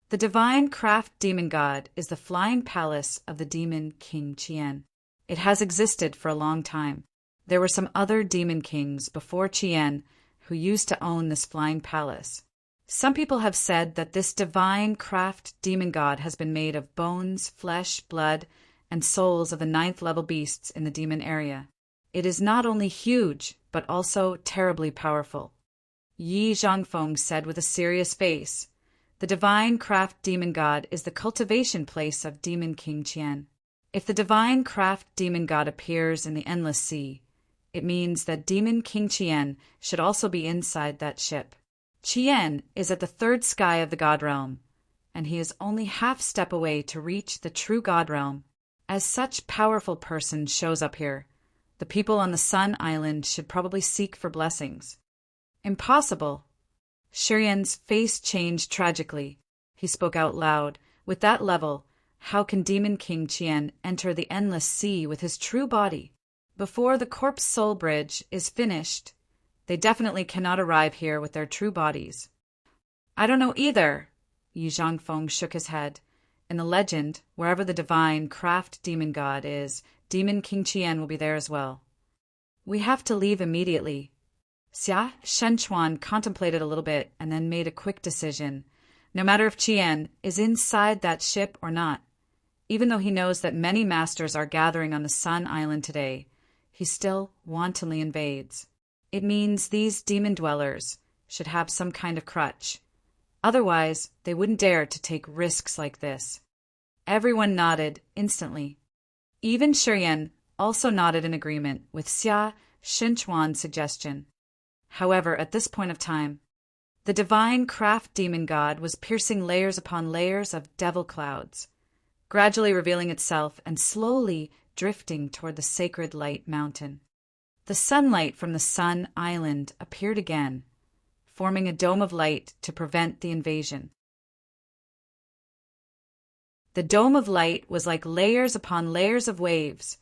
The divine craft demon god is the flying palace of the demon king Chien. It has existed for a long time. There were some other demon kings before Chien who used to own this flying palace. Some people have said that this divine craft demon god has been made of bones, flesh, blood, and souls of the 9th-level beasts in the demon area. It is not only huge, but also terribly powerful. Yi Zhangfeng said with a serious face, "The divine craft demon god is the cultivation place of Demon King Chien. If the divine craft demon god appears in the Endless Sea, it means that Demon King Chien should also be inside that ship. Chien is at the 3rd sky of the God Realm, and he is only half-step away to reach the true God Realm. As such powerful person shows up here, the people on the Sun Island should probably seek for blessings." "Impossible." Shiryen's face changed tragically. He spoke out loud. "With that level, how can Demon King Chien enter the Endless Sea with his true body? Before the Corpse Soul Bridge is finished, they definitely cannot arrive here with their true bodies." "I don't know either." Yi Zhangfeng shook his head. "In the legend, wherever the divine craft demon god is, Demon King Chien will be there as well." "We have to leave immediately." Xia Shenchuan contemplated a little bit and then made a quick decision. No matter if Qian is inside that ship or not, even though he knows that many masters are gathering on the Sun Island today, he still wantonly invades. It means these demon dwellers should have some kind of crutch. Otherwise, they wouldn't dare to take risks like this. Everyone nodded instantly. Even Shiyan also nodded in agreement with Xia Shenchuan's suggestion. However, at this point of time, the divine craft demon god was piercing layers upon layers of devil clouds, gradually revealing itself and slowly drifting toward the sacred light mountain. The sunlight from the Sun Island appeared again, forming a dome of light to prevent the invasion. The dome of light was like layers upon layers of waves,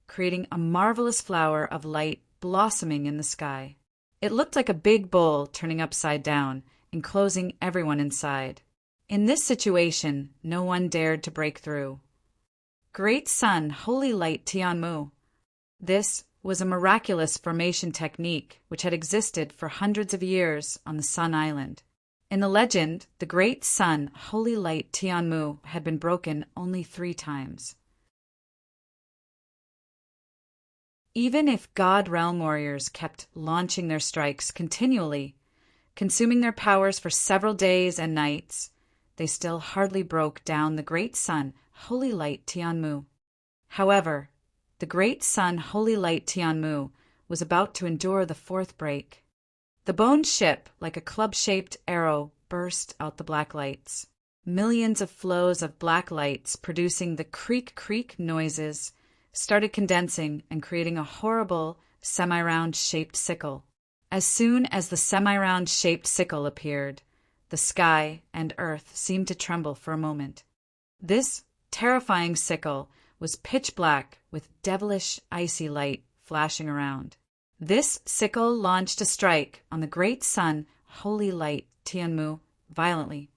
creating a marvelous flower of light blossoming in the sky. It looked like a big bowl turning upside down, enclosing everyone inside. In this situation, no one dared to break through. Great Sun, Holy Light Tianmu. This was a miraculous formation technique which had existed for hundreds of years on the Sun Island. In the legend, the Great Sun, Holy Light Tianmu had been broken only 3 times. Even if God Realm warriors kept launching their strikes continually, consuming their powers for several days and nights, they still hardly broke down the Great Sun, Holy Light Tianmu. However, the Great Sun, Holy Light Tianmu was about to endure the 4th break. The bone ship, like a club-shaped arrow, burst out the black lights. Millions of flows of black lights producing the creak-creak noises started condensing and creating a horrible semi-round shaped sickle. As soon as the semi-round shaped sickle appeared, the sky and earth seemed to tremble for a moment. This terrifying sickle was pitch black with devilish icy light flashing around. This sickle launched a strike on the Great Sun, Holy Light Tianmu violently.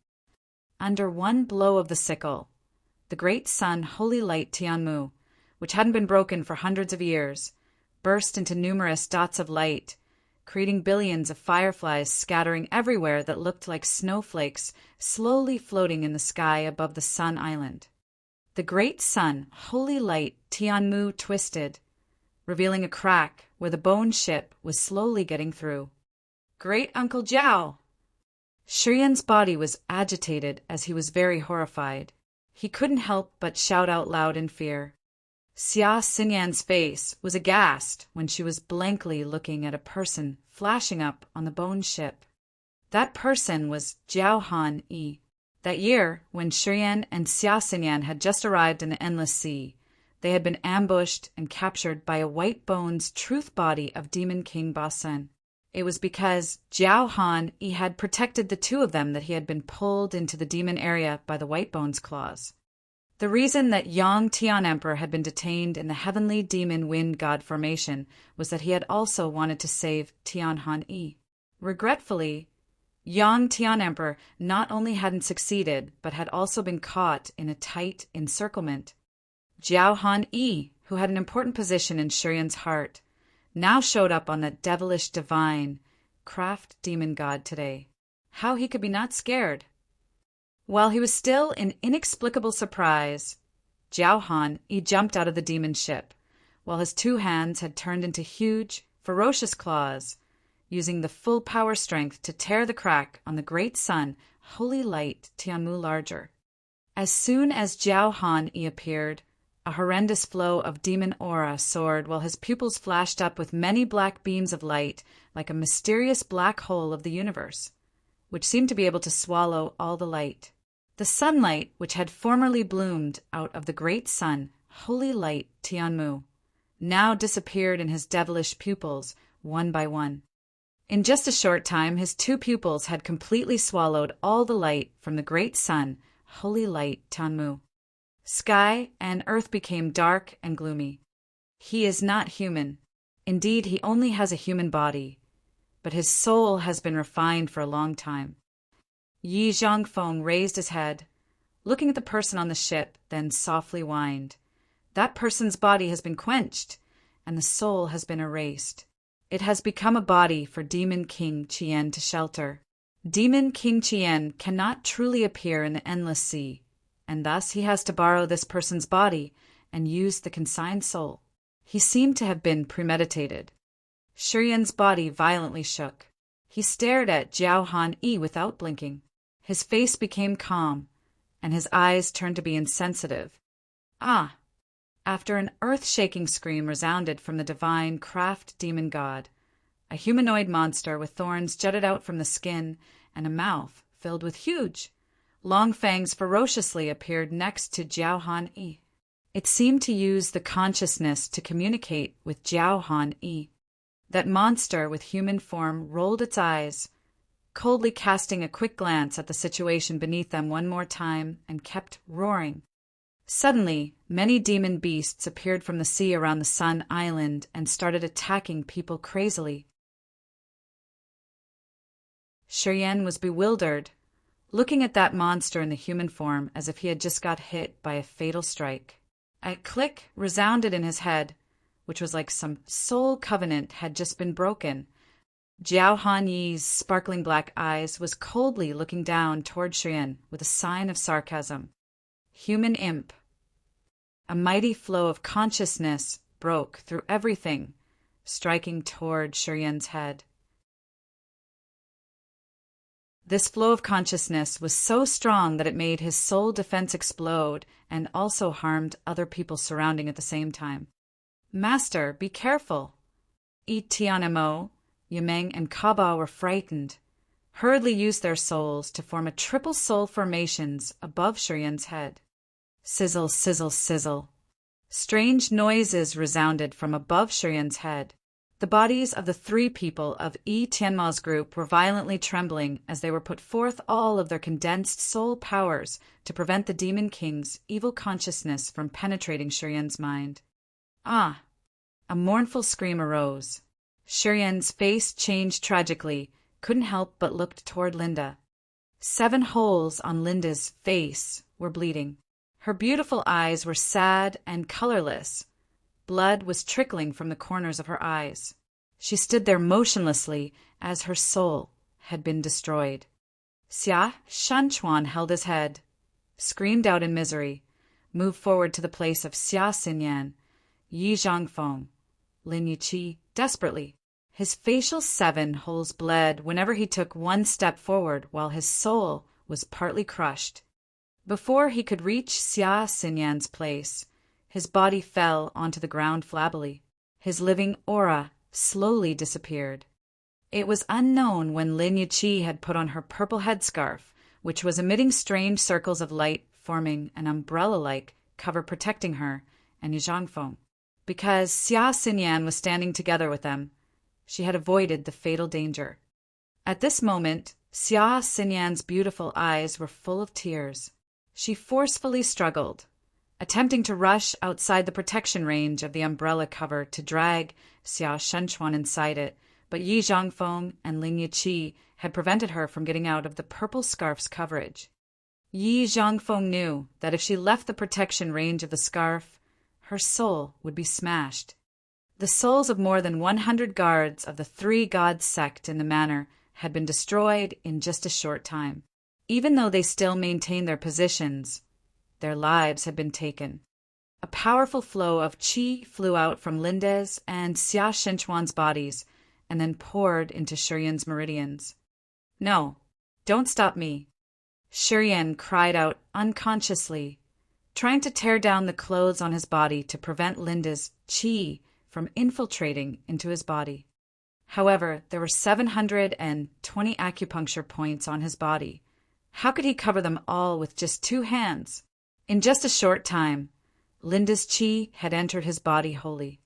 Under one blow of the sickle, the Great Sun, Holy Light Tianmu, which hadn't been broken for hundreds of years, burst into numerous dots of light, creating billions of fireflies scattering everywhere that looked like snowflakes slowly floating in the sky above the Sun Island. The Great Sun, Holy Light Tianmu twisted, revealing a crack where the bone ship was slowly getting through. Great Uncle Jiao! Shiyan's body was agitated as he was very horrified. He couldn't help but shout out loud in fear. Xia Xinyan's face was aghast when she was blankly looking at a person flashing up on the bone ship. That person was Jiao Han Yi. That year, when Shiyan and Xia Xinyan had just arrived in the Endless Sea, they had been ambushed and captured by a White Bones truth body of Demon King Ba Sen. It was because Jiao Han Yi had protected the 2 of them that he had been pulled into the demon area by the White Bones claws. The reason that Yang Tian Emperor had been detained in the Heavenly Demon Wind God formation was that he had also wanted to save Tian Han Yi. Regretfully, Yang Tian Emperor not only hadn't succeeded, but had also been caught in a tight encirclement. Jiao Han Yi, who had an important position in Shiyan's heart, now showed up on that devilish divine craft demon god today. How he could be not scared. While he was still in inexplicable surprise, Jiao Han Yi jumped out of the demon ship, while his 2 hands had turned into huge, ferocious claws, using the full power strength to tear the crack on the Great Sun, Holy Light Tianmu larger. As soon as Jiao Han Yi appeared, a horrendous flow of demon aura soared while his pupils flashed up with many black beams of light like a mysterious black hole of the universe, which seemed to be able to swallow all the light. The sunlight, which had formerly bloomed out of the Great Sun, Holy Light Tianmu, now disappeared in his devilish pupils one by one. In just a short time, his 2 pupils had completely swallowed all the light from the Great Sun, Holy Light Tianmu. Sky and earth became dark and gloomy. He is not human. Indeed, he only has a human body, but his soul has been refined for a long time. Yi Zhangfeng raised his head, looking at the person on the ship, then softly whined. That person's body has been quenched, and the soul has been erased. It has become a body for Demon King Chien to shelter. Demon King Chien cannot truly appear in the endless sea, and thus he has to borrow this person's body and use the consigned soul. He seemed to have been premeditated. Shiren's body violently shook. He stared at Jiao Han Yi without blinking. His face became calm, and his eyes turned to be insensitive. Ah! After an earth-shaking scream resounded from the divine craft demon god, a humanoid monster with thorns jutted out from the skin and a mouth filled with huge, long fangs ferociously appeared next to Jiao Han Yi. It seemed to use the consciousness to communicate with Jiao Han Yi. That monster with human form rolled its eyes, coldly casting a quick glance at the situation beneath them one more time, and kept roaring. Suddenly, many demon beasts appeared from the sea around the Sun Island and started attacking people crazily. Shiren was bewildered, looking at that monster in the human form as if he had just got hit by a fatal strike. A click resounded in his head, which was like some soul covenant had just been broken. Jiao Han Yi's sparkling black eyes was coldly looking down toward Shiren with a sign of sarcasm. Human imp. A mighty flow of consciousness broke through everything, striking toward Shiren's head. This flow of consciousness was so strong that it made his soul defense explode and also harmed other people surrounding at the same time. Master, be careful! Yi Tianmo, Yimeng, and Kaba were frightened, hurriedly used their souls to form a triple soul formations above Shiren's head. Sizzle, sizzle, sizzle. Strange noises resounded from above Shiren's head. The bodies of the three people of Yi Tianma's group were violently trembling as they were put forth all of their condensed soul powers to prevent the Demon King's evil consciousness from penetrating Shiren's mind. Ah! A mournful scream arose. Shiren's face changed tragically, couldn't help but looked toward Linda. 7 holes on Linda's face were bleeding. Her beautiful eyes were sad and colorless. Blood was trickling from the corners of her eyes. She stood there motionlessly as her soul had been destroyed. Xia Shanchuan held his head, screamed out in misery, moved forward to the place of Xia Xinyan, Yi Zhangfeng, Lin Yiqi desperately. His facial 7 holes bled whenever he took one step forward while his soul was partly crushed. Before he could reach Xia Xinyan's place, his body fell onto the ground flabbily. His living aura slowly disappeared. It was unknown when Lin Yiqi had put on her purple headscarf, which was emitting strange circles of light, forming an umbrella-like cover protecting her and Yi Zhangfeng. Because Xia Xinyan was standing together with them, she had avoided the fatal danger. At this moment, Xia Xinyan's beautiful eyes were full of tears. She forcefully struggled, attempting to rush outside the protection range of the umbrella cover to drag Xia Shenchuan inside it, but Yi Zhangfeng and Lin Yiqi had prevented her from getting out of the purple scarf's coverage. Yi Zhangfeng knew that if she left the protection range of the scarf, her soul would be smashed. The souls of more than 100 guards of the 3 God sect in the manor had been destroyed in just a short time. Even though they still maintained their positions, their lives had been taken. A powerful flow of qi flew out from Linda's and Xia Shenchuan's bodies and then poured into Shiren's meridians. No, don't stop me. Shiren cried out unconsciously, trying to tear down the clothes on his body to prevent Linda's qi from infiltrating into his body. However, there were 720 acupuncture points on his body. How could he cover them all with just 2 hands? In just a short time, Linda's qi had entered his body wholly.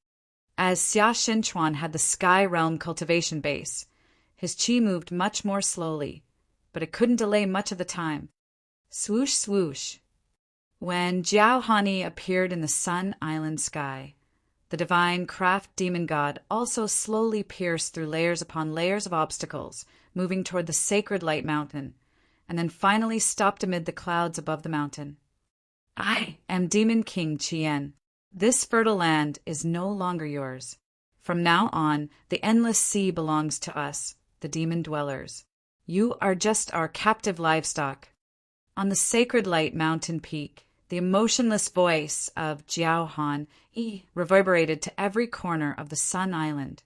As Xia Shenchuan had the Sky Realm cultivation base, his qi moved much more slowly, but it couldn't delay much of the time. Swoosh, swoosh. When Jiao Hani appeared in the Sun Island sky, the divine craft demon god also slowly pierced through layers upon layers of obstacles, moving toward the sacred light mountain, and then finally stopped amid the clouds above the mountain. I am Demon King Chien. This fertile land is no longer yours. From now on, the endless sea belongs to us, the demon dwellers. You are just our captive livestock. On the sacred light mountain peak, the emotionless voice of Jiao Han reverberated to every corner of the Sun Island.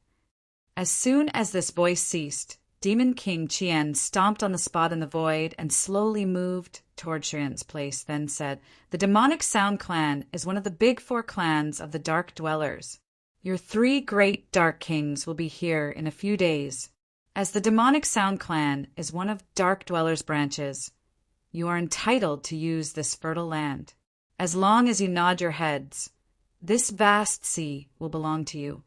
As soon as this voice ceased, Demon King Qian stomped on the spot in the void and slowly moved toward Shiyan's place, then said, "The demonic Sound Clan is one of the big 4 clans of the Dark Dwellers. Your 3 great Dark Kings will be here in a few days. As the demonic Sound Clan is one of Dark Dwellers' branches, you are entitled to use this fertile land. As long as you nod your heads, this vast sea will belong to you."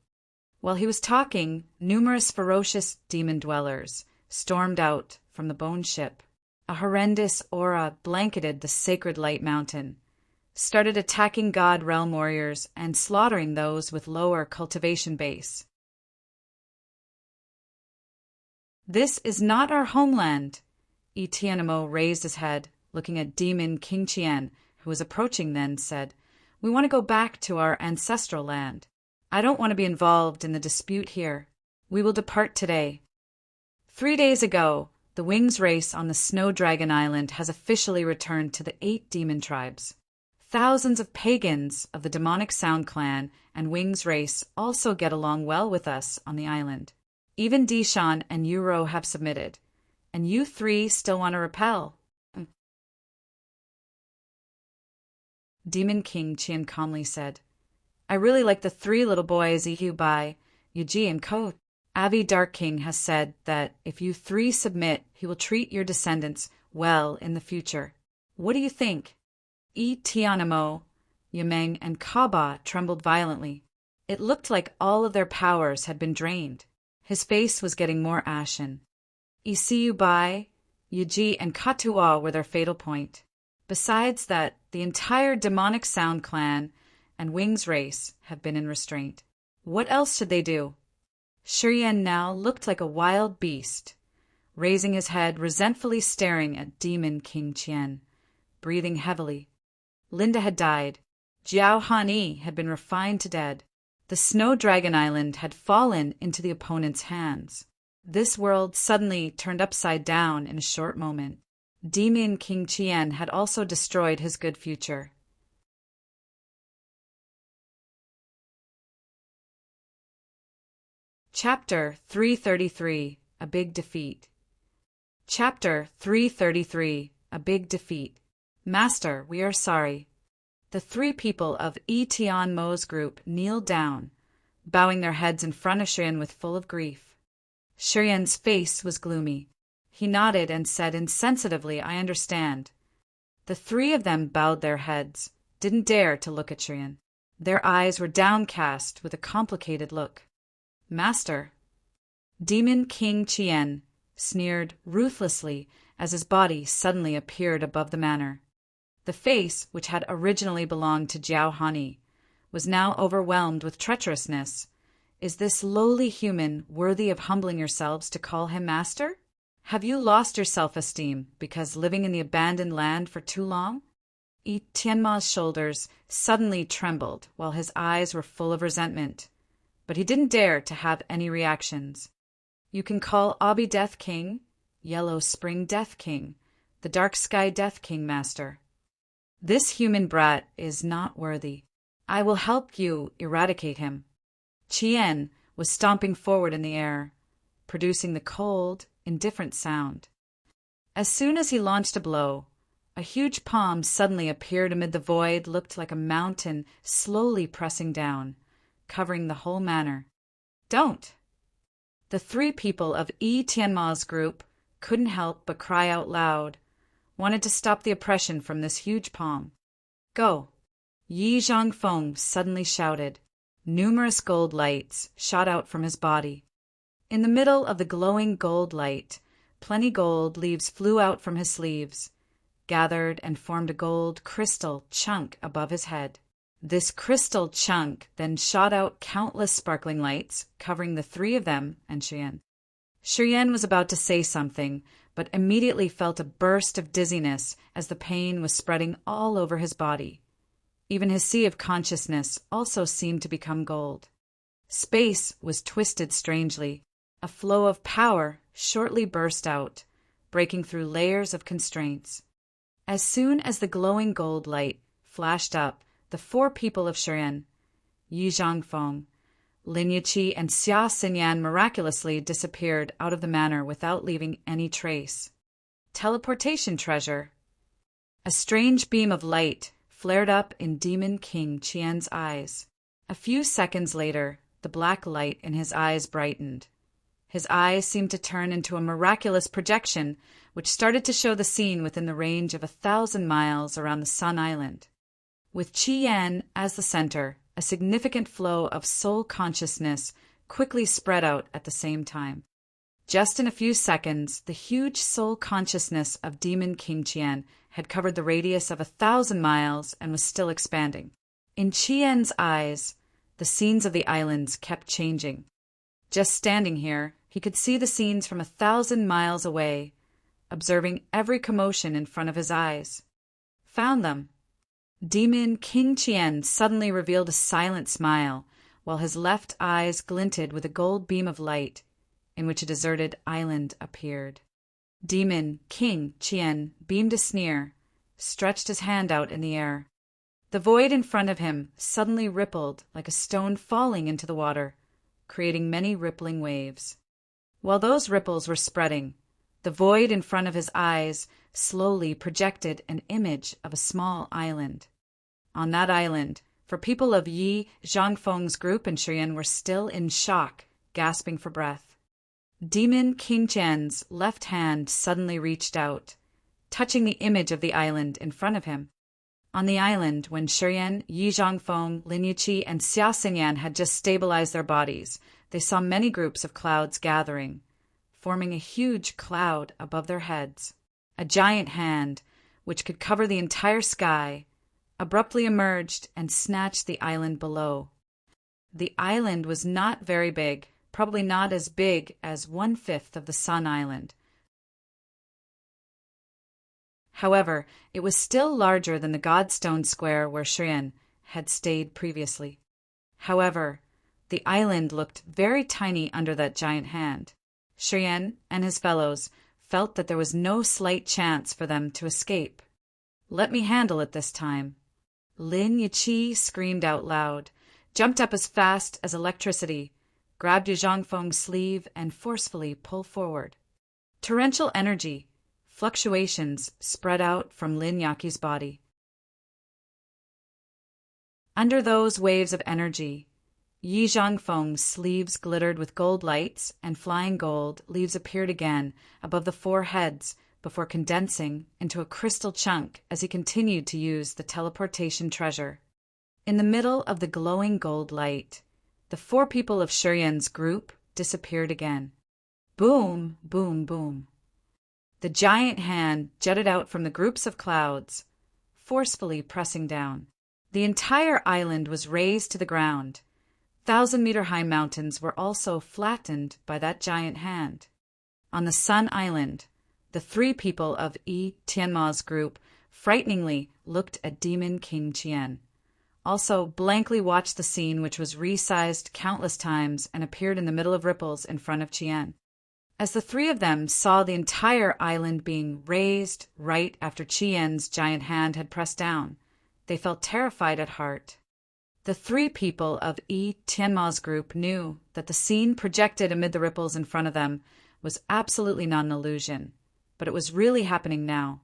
While he was talking, numerous ferocious demon dwellers stormed out from the bone ship. A horrendous aura blanketed the sacred light mountain, started attacking God realm warriors and slaughtering those with lower cultivation base. "This is not our homeland." Tianmo raised his head, looking at Demon King Qian, who was approaching, then said, "We want to go back to our ancestral land. I don't want to be involved in the dispute here. We will depart today." 3 days ago, the Wings race on the Snow Dragon Island has officially returned to the 8 demon tribes. Thousands of pagans of the demonic Sound Clan and Wings race also get along well with us on the island. Even Dishan and Yuro have submitted, and you 3 still want to repel. Demon King Qian calmly said, "I really like the 3 little boys Ihu Bai, Yuji, and Ko. Avi Dark King has said that if you 3 submit, he will treat your descendants well in the future. What do you think?" Tianmo, Yameng, and Kaba trembled violently. It looked like all of their powers had been drained. His face was getting more ashen. Isiu Bai, Yuji, and Katua were their fatal point. Besides that, the entire demonic Sound Clan and Wings race have been in restraint. What else should they do? Shiyan now looked like a wild beast, raising his head, resentfully staring at Demon King Qian, breathing heavily. Linda had died. Jiao Hani had been refined to dead. The Snow Dragon Island had fallen into the opponent's hands. This world suddenly turned upside down in a short moment. Demon King Qian had also destroyed his good future. Chapter 333, A Big Defeat. Chapter 333, A Big Defeat. "Master, we are sorry." The 3 people of Tianmo's group kneeled down, bowing their heads in front of Shiyan with full of grief. Shiyan's face was gloomy. He nodded and said insensitively, "I understand." The 3 of them bowed their heads, didn't dare to look at Shiyan. Their eyes were downcast with a complicated look. "Master." Demon King Qian sneered ruthlessly as his body suddenly appeared above the manor. The face, which had originally belonged to Jiao Hani, was now overwhelmed with treacherousness. "Is this lowly human worthy of humbling yourselves to call him master? Have you lost your self-esteem because living in the abandoned land for too long?" Tianma's shoulders suddenly trembled while his eyes were full of resentment, but he didn't dare to have any reactions. "You can call Abi Death King, Yellow Spring Death King, the Dark Sky Death King, master. This human brat is not worthy. I will help you eradicate him." Qian was stomping forward in the air, producing the cold, indifferent sound. As soon as he launched a blow, a huge palm suddenly appeared amid the void, looked like a mountain slowly pressing down, covering the whole manor. "Don't!" The 3 people of Tianma's group couldn't help but cry out loud, wanted to stop the oppression from this huge palm. "Go!" Yi Zhangfeng suddenly shouted. Numerous gold lights shot out from his body. In the middle of the glowing gold light, plenty gold leaves flew out from his sleeves, gathered and formed a gold crystal chunk above his head. This crystal chunk then shot out countless sparkling lights, covering the 3 of them and Shiyan. Shiyan was about to say something, but immediately felt a burst of dizziness as the pain was spreading all over his body. Even his sea of consciousness also seemed to become gold. Space was twisted strangely. A flow of power shortly burst out, breaking through layers of constraints. As soon as the glowing gold light flashed up, the four people of Shiren, Yi Zhangfeng, Lin Yiqi, and Xia Xinyan miraculously disappeared out of the manor without leaving any trace. Teleportation treasure. A strange beam of light flared up in Demon King Qian's eyes. A few seconds later, the black light in his eyes brightened. His eyes seemed to turn into a miraculous projection, which started to show the scene within the range of 1,000 miles around the Sun Island. With Qian as the center, a significant flow of soul consciousness quickly spread out at the same time. Just in a few seconds, the huge soul consciousness of Demon King Qian had covered the radius of 1,000 miles and was still expanding. In Qian's eyes, the scenes of the islands kept changing. Just standing here, he could see the scenes from 1,000 miles away, observing every commotion in front of his eyes. Found them. Demon King Qian suddenly revealed a silent smile, while his left eyes glinted with a gold beam of light, in which a deserted island appeared. Demon King Qian beamed a sneer, stretched his hand out in the air. The void in front of him suddenly rippled like a stone falling into the water, creating many rippling waves. While those ripples were spreading, the void in front of his eyes slowly projected an image of a small island. On that island, for people of Yi Zhangfeng's group in Shiren were still in shock, gasping for breath. Demon King Qian's left hand suddenly reached out, touching the image of the island in front of him. On the island, when Shiren, Yi Zhangfeng, Lin Yiqi, and Xia Xinyan had just stabilized their bodies, they saw many groups of clouds gathering, forming a huge cloud above their heads. A giant hand, which could cover the entire sky, abruptly emerged and snatched the island below. The island was not very big, probably not as big as 1/5 of the Sun Island. However, it was still larger than the Godstone Square where Shiren had stayed previously. However, the island looked very tiny under that giant hand. Shiren and his fellows felt that there was no slight chance for them to escape. "Let me handle it this time." Lin Yiqi screamed out loud, jumped up as fast as electricity, grabbed Yu Zhangfeng's sleeve, and forcefully pulled forward. Torrential energy, fluctuations spread out from Lin Yaqi's body. Under those waves of energy, Yi Zhangfeng's sleeves glittered with gold lights, and flying gold leaves appeared again above the four heads before condensing into a crystal chunk as he continued to use the teleportation treasure. In the middle of the glowing gold light, the four people of Shiren's group disappeared again. Boom, boom, boom. The giant hand jutted out from the groups of clouds, forcefully pressing down. The entire island was razed to the ground. 1,000-meter-high mountains were also flattened by that giant hand. On the Sun Island, the three people of Yi Tianma's group frighteningly looked at Demon King Qian, also blankly watched the scene, which was resized countless times and appeared in the middle of ripples in front of Qian. As the three of them saw the entire island being razed right after Qian's giant hand had pressed down, they felt terrified at heart. The three people of Yi Tianma's group knew that the scene projected amid the ripples in front of them was absolutely not an illusion, but it was really happening now.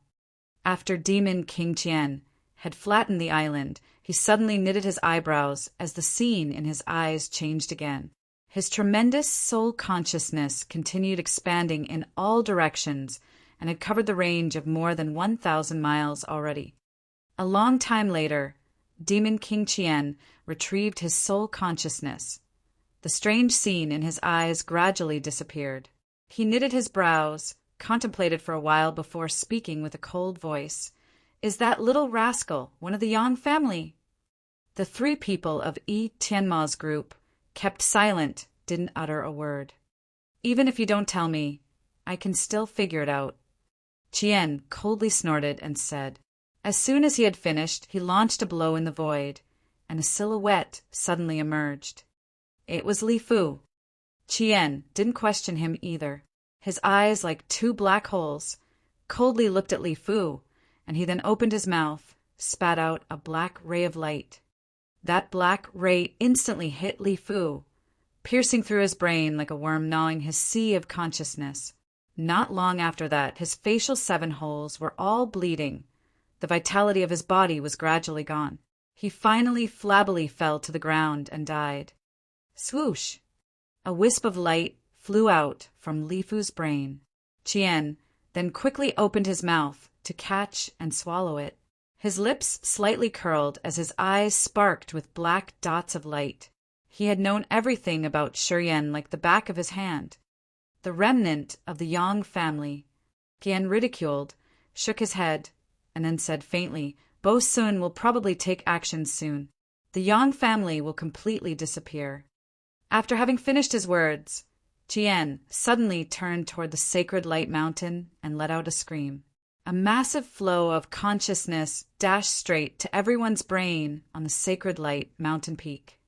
After Demon King Qian had flattened the island, he suddenly knitted his eyebrows as the scene in his eyes changed again. His tremendous soul consciousness continued expanding in all directions and had covered the range of more than 1,000 miles already. A long time later, Demon King Qian retrieved his soul consciousness. The strange scene in his eyes gradually disappeared. He knitted his brows, contemplated for a while before speaking with a cold voice. "Is that little rascal one of the Yang family?" The three people of Yi Tianma's group kept silent, didn't utter a word. "Even if you don't tell me, I can still figure it out," Qian coldly snorted and said. As soon as he had finished, he launched a blow in the void, and a silhouette suddenly emerged. It was Li Fu. Qian didn't question him either. His eyes, like two black holes, coldly looked at Li Fu, and he then opened his mouth, spat out a black ray of light. That black ray instantly hit Li Fu, piercing through his brain like a worm gnawing his sea of consciousness. Not long after that, his facial 7 holes were all bleeding. The vitality of his body was gradually gone. He finally flabbily fell to the ground and died. Swoosh! A wisp of light flew out from Li Fu's brain. Qian then quickly opened his mouth to catch and swallow it. His lips slightly curled as his eyes sparked with black dots of light. He had known everything about Shiyan like the back of his hand. The remnant of the Yang family. Qian ridiculed, shook his head, and then said faintly, Bo Sun will probably take action soon. The Yang family will completely disappear. After having finished his words, Qian suddenly turned toward the sacred light mountain and let out a scream. A massive flow of consciousness dashed straight to everyone's brain on the sacred light mountain peak.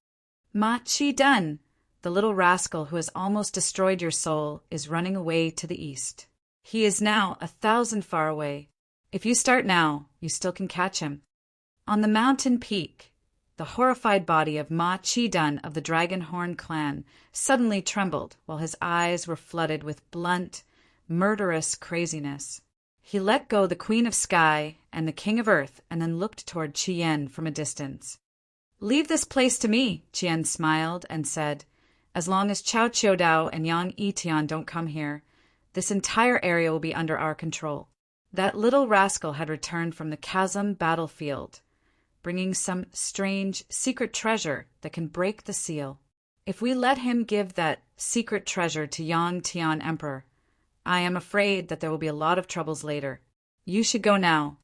Ma Chi Dun, the little rascal who has almost destroyed your soul, is running away to the east. He is now 1,000 far away. If you start now, you still can catch him. On the mountain peak, the horrified body of Ma Chi Dun of the Dragonhorn clan suddenly trembled while his eyes were flooded with blunt, murderous craziness. He let go the Queen of Sky and the King of Earth and then looked toward Qian from a distance. Leave this place to me, Qian smiled and said. As long as Chao Chiodao and Yang Yitian don't come here, this entire area will be under our control. That little rascal had returned from the chasm battlefield, bringing some strange secret treasure that can break the seal. If we let him give that secret treasure to Yang Tian Emperor, I am afraid that there will be a lot of troubles later. You should go now.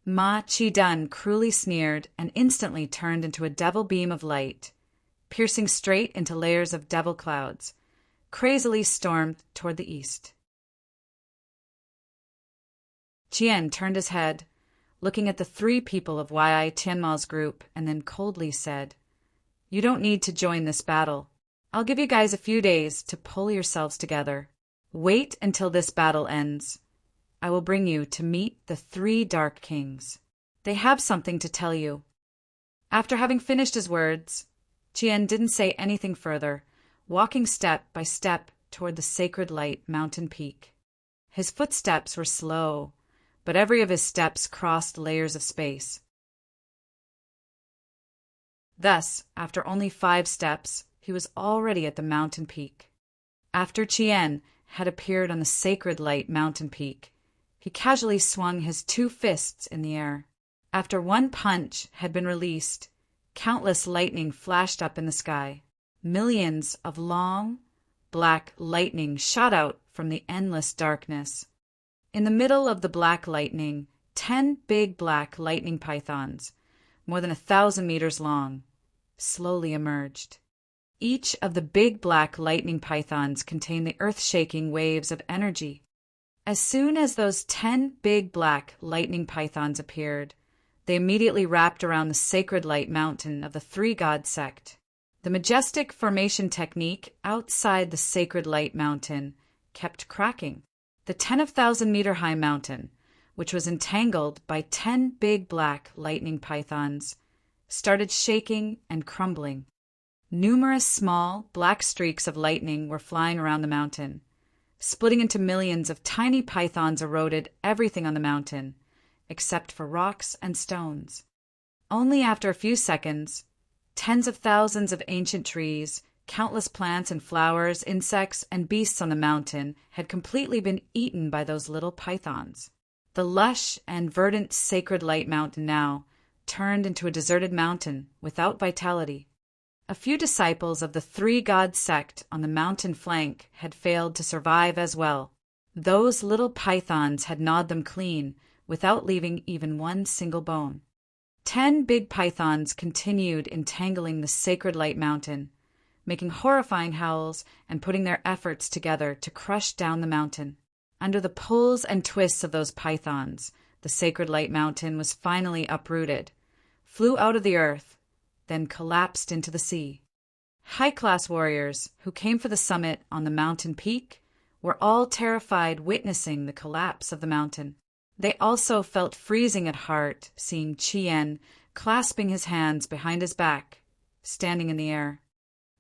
Ma Chi Dun cruelly sneered and instantly turned into a devil beam of light, piercing straight into layers of devil clouds, crazily stormed toward the east. Qian turned his head, looking at the 3 people of Yi Tianma's group, and then coldly said, You don't need to join this battle. I'll give you guys a few days to pull yourselves together. Wait until this battle ends. I will bring you to meet the 3 Dark Kings. They have something to tell you. After having finished his words, Qian didn't say anything further, walking step by step toward the sacred light mountain peak. His footsteps were slow, but every of his steps crossed layers of space. Thus, after only 5 steps, he was already at the mountain peak. After Qian had appeared on the sacred light mountain peak, he casually swung his 2 fists in the air. After one punch had been released, countless lightning flashed up in the sky. Millions of long, black lightning shot out from the endless darkness. In the middle of the black lightning, 10 big black lightning pythons, more than 1,000 meters long, slowly emerged. Each of the big black lightning pythons contained the earth-shaking waves of energy. As soon as those 10 big black lightning pythons appeared, they immediately wrapped around the sacred light mountain of the 3 God sect. The majestic formation technique outside the sacred light mountain kept cracking. The 10,000-meter-high mountain, which was entangled by 10 big black lightning pythons, started shaking and crumbling. Numerous small, black streaks of lightning were flying around the mountain. Splitting into millions of tiny pythons eroded everything on the mountain, except for rocks and stones. Only after a few seconds, tens of thousands of ancient trees, countless plants and flowers, insects, and beasts on the mountain had completely been eaten by those little pythons. The lush and verdant sacred light mountain now turned into a deserted mountain without vitality. A few disciples of the 3 God sect on the mountain flank had failed to survive as well. Those little pythons had gnawed them clean without leaving even one single bone. 10 big pythons continued entangling the sacred light mountain, making horrifying howls and putting their efforts together to crush down the mountain. Under the pulls and twists of those pythons, the sacred light mountain was finally uprooted, flew out of the earth, then collapsed into the sea. High-class warriors who came for the summit on the mountain peak were all terrified witnessing the collapse of the mountain. They also felt freezing at heart seeing Chien clasping his hands behind his back, standing in the air.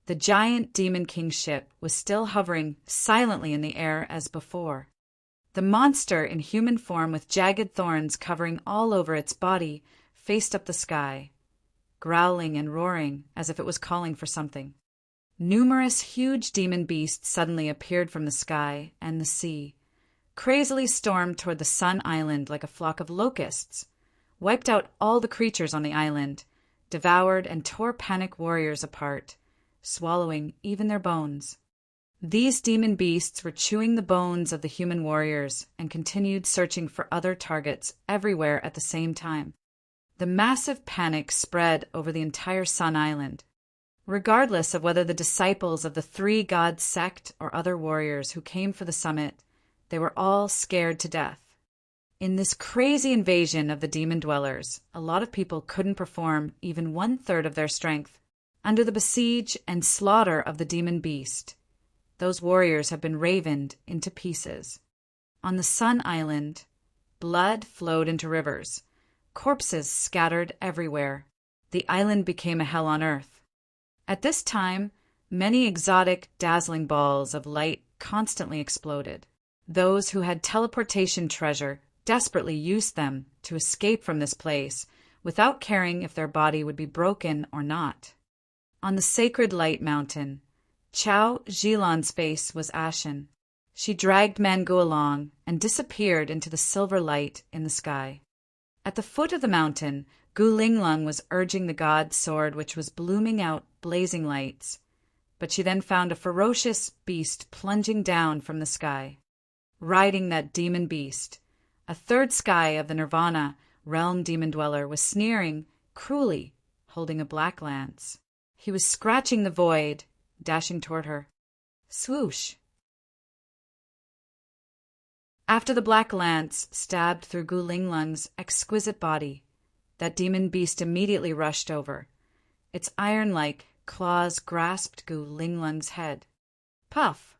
The giant Demon King ship was still hovering silently in the air as before. The monster in human form with jagged thorns covering all over its body faced up the sky, growling and roaring as if it was calling for something. Numerous huge demon beasts suddenly appeared from the sky and the sea, crazily stormed toward the Sun Island like a flock of locusts, wiped out all the creatures on the island, devoured and tore panic warriors apart, swallowing even their bones. These demon beasts were chewing the bones of the human warriors and continued searching for other targets everywhere at the same time. The massive panic spread over the entire Sun Island. Regardless of whether the disciples of the Three Gods sect or other warriors who came for the summit, they were all scared to death. In this crazy invasion of the demon dwellers, a lot of people couldn't perform even 1/3 of their strength. Under the besiege and slaughter of the demon beast, those warriors have been ravened into pieces. On the Sun Island, blood flowed into rivers. Corpses scattered everywhere. The island became a hell on earth. At this time, many exotic, dazzling balls of light constantly exploded. Those who had teleportation treasure desperately used them to escape from this place without caring if their body would be broken or not. On the sacred light mountain, Chao Zhilan's face was ashen. She dragged Mangu along and disappeared into the silver light in the sky. At the foot of the mountain, Gu Linglung was urging the god's sword, which was blooming out blazing lights, but she then found a ferocious beast plunging down from the sky. Riding that demon beast, a third sky of the Nirvana realm demon dweller was sneering cruelly, holding a black lance. He was scratching the void, dashing toward her. Swoosh! After the black lance stabbed through Gu Linglung's exquisite body, that demon beast immediately rushed over. Its iron-like claws grasped Gu Linglung's head. Puff!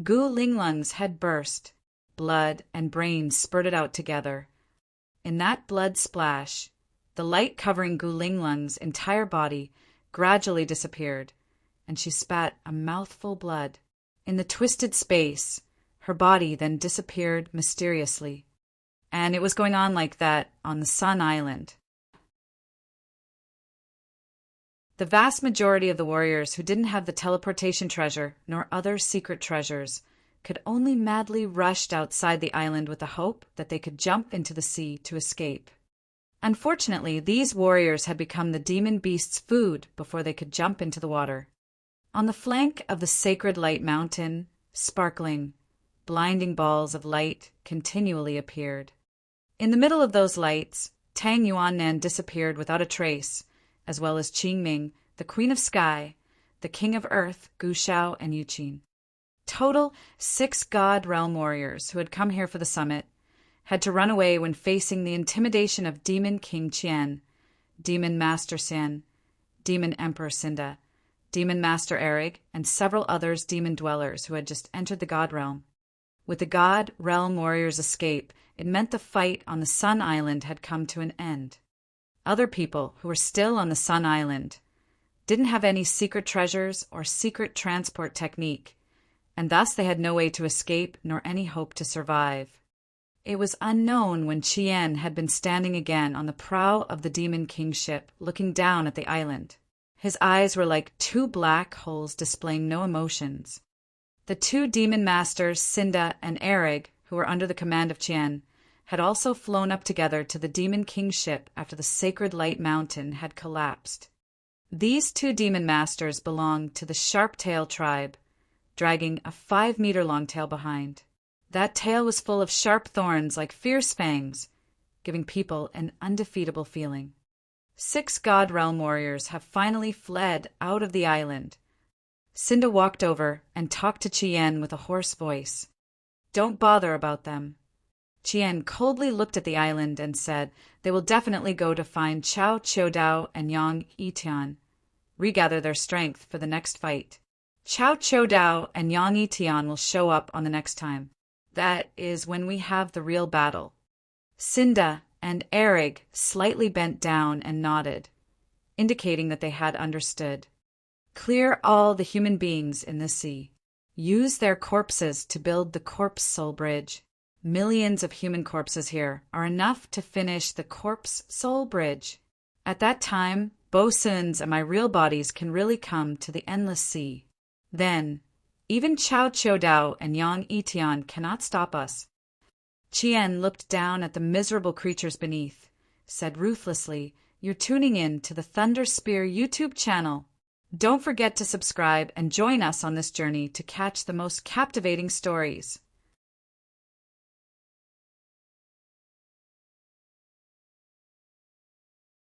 Gu Linglung's head burst. Blood and brains spurted out together. In that blood splash, the light covering Gu Linglung's entire body gradually disappeared, and she spat a mouthful blood. In the twisted space, her body then disappeared mysteriously. And it was going on like that on the Sun Island. The vast majority of the warriors who didn't have the teleportation treasure nor other secret treasures could only madly rushed outside the island with the hope that they could jump into the sea to escape. Unfortunately, these warriors had become the demon beast's food before they could jump into the water. On the flank of the sacred light mountain, sparkling, blinding balls of light continually appeared. In the middle of those lights, Tang Yuannan disappeared without a trace, as well as Qingming, the Queen of Sky, the King of Earth, Gu Shao, and Yuqin. Total 6 god realm warriors who had come here for the summit had to run away when facing the intimidation of Demon King Qian, Demon Master Sin, Demon Emperor Cinda, Demon Master Erig, and several others demon dwellers who had just entered the god realm. With the god realm warriors' escape, it meant the fight on the Sun Island had come to an end. Other people who were still on the Sun Island didn't have any secret treasures or secret transport technique, and thus they had no way to escape nor any hope to survive. It was unknown when Chien had been standing again on the prow of the Demon King ship, looking down at the island. His eyes were like 2 black holes displaying no emotions. The 2 demon masters, Cinda and Erig, who were under the command of Chien, had also flown up together to the Demon King ship after the sacred light mountain had collapsed. These 2 demon masters belonged to the Sharp-Tail tribe, dragging a 5-meter-long tail behind. That tail was full of sharp thorns like fierce fangs, giving people an undefeatable feeling. 6 god realm warriors have finally fled out of the island. Cinda walked over and talked to Chien with a hoarse voice. Don't bother about them. Chien coldly looked at the island and said they will definitely go to find Chao Chiodao and Yang Yitian. regather their strength for the next fight. Chao Cho Dao and Yang Yitian will show up on the next time. That is when we have the real battle. Cinda and Erig slightly bent down and nodded, indicating that they had understood. Clear all the human beings in the sea. Use their corpses to build the corpse soul bridge. Millions of human corpses here are enough to finish the corpse soul bridge. At that time, Bo Sun's and my real bodies can really come to the endless sea. Then, even Chao Cho Dao and Yang Yitian cannot stop us. Chien looked down at the miserable creatures beneath, said ruthlessly, "You're tuning in to the Thunder Spear YouTube channel. Don't forget to subscribe and join us on this journey to catch the most captivating stories."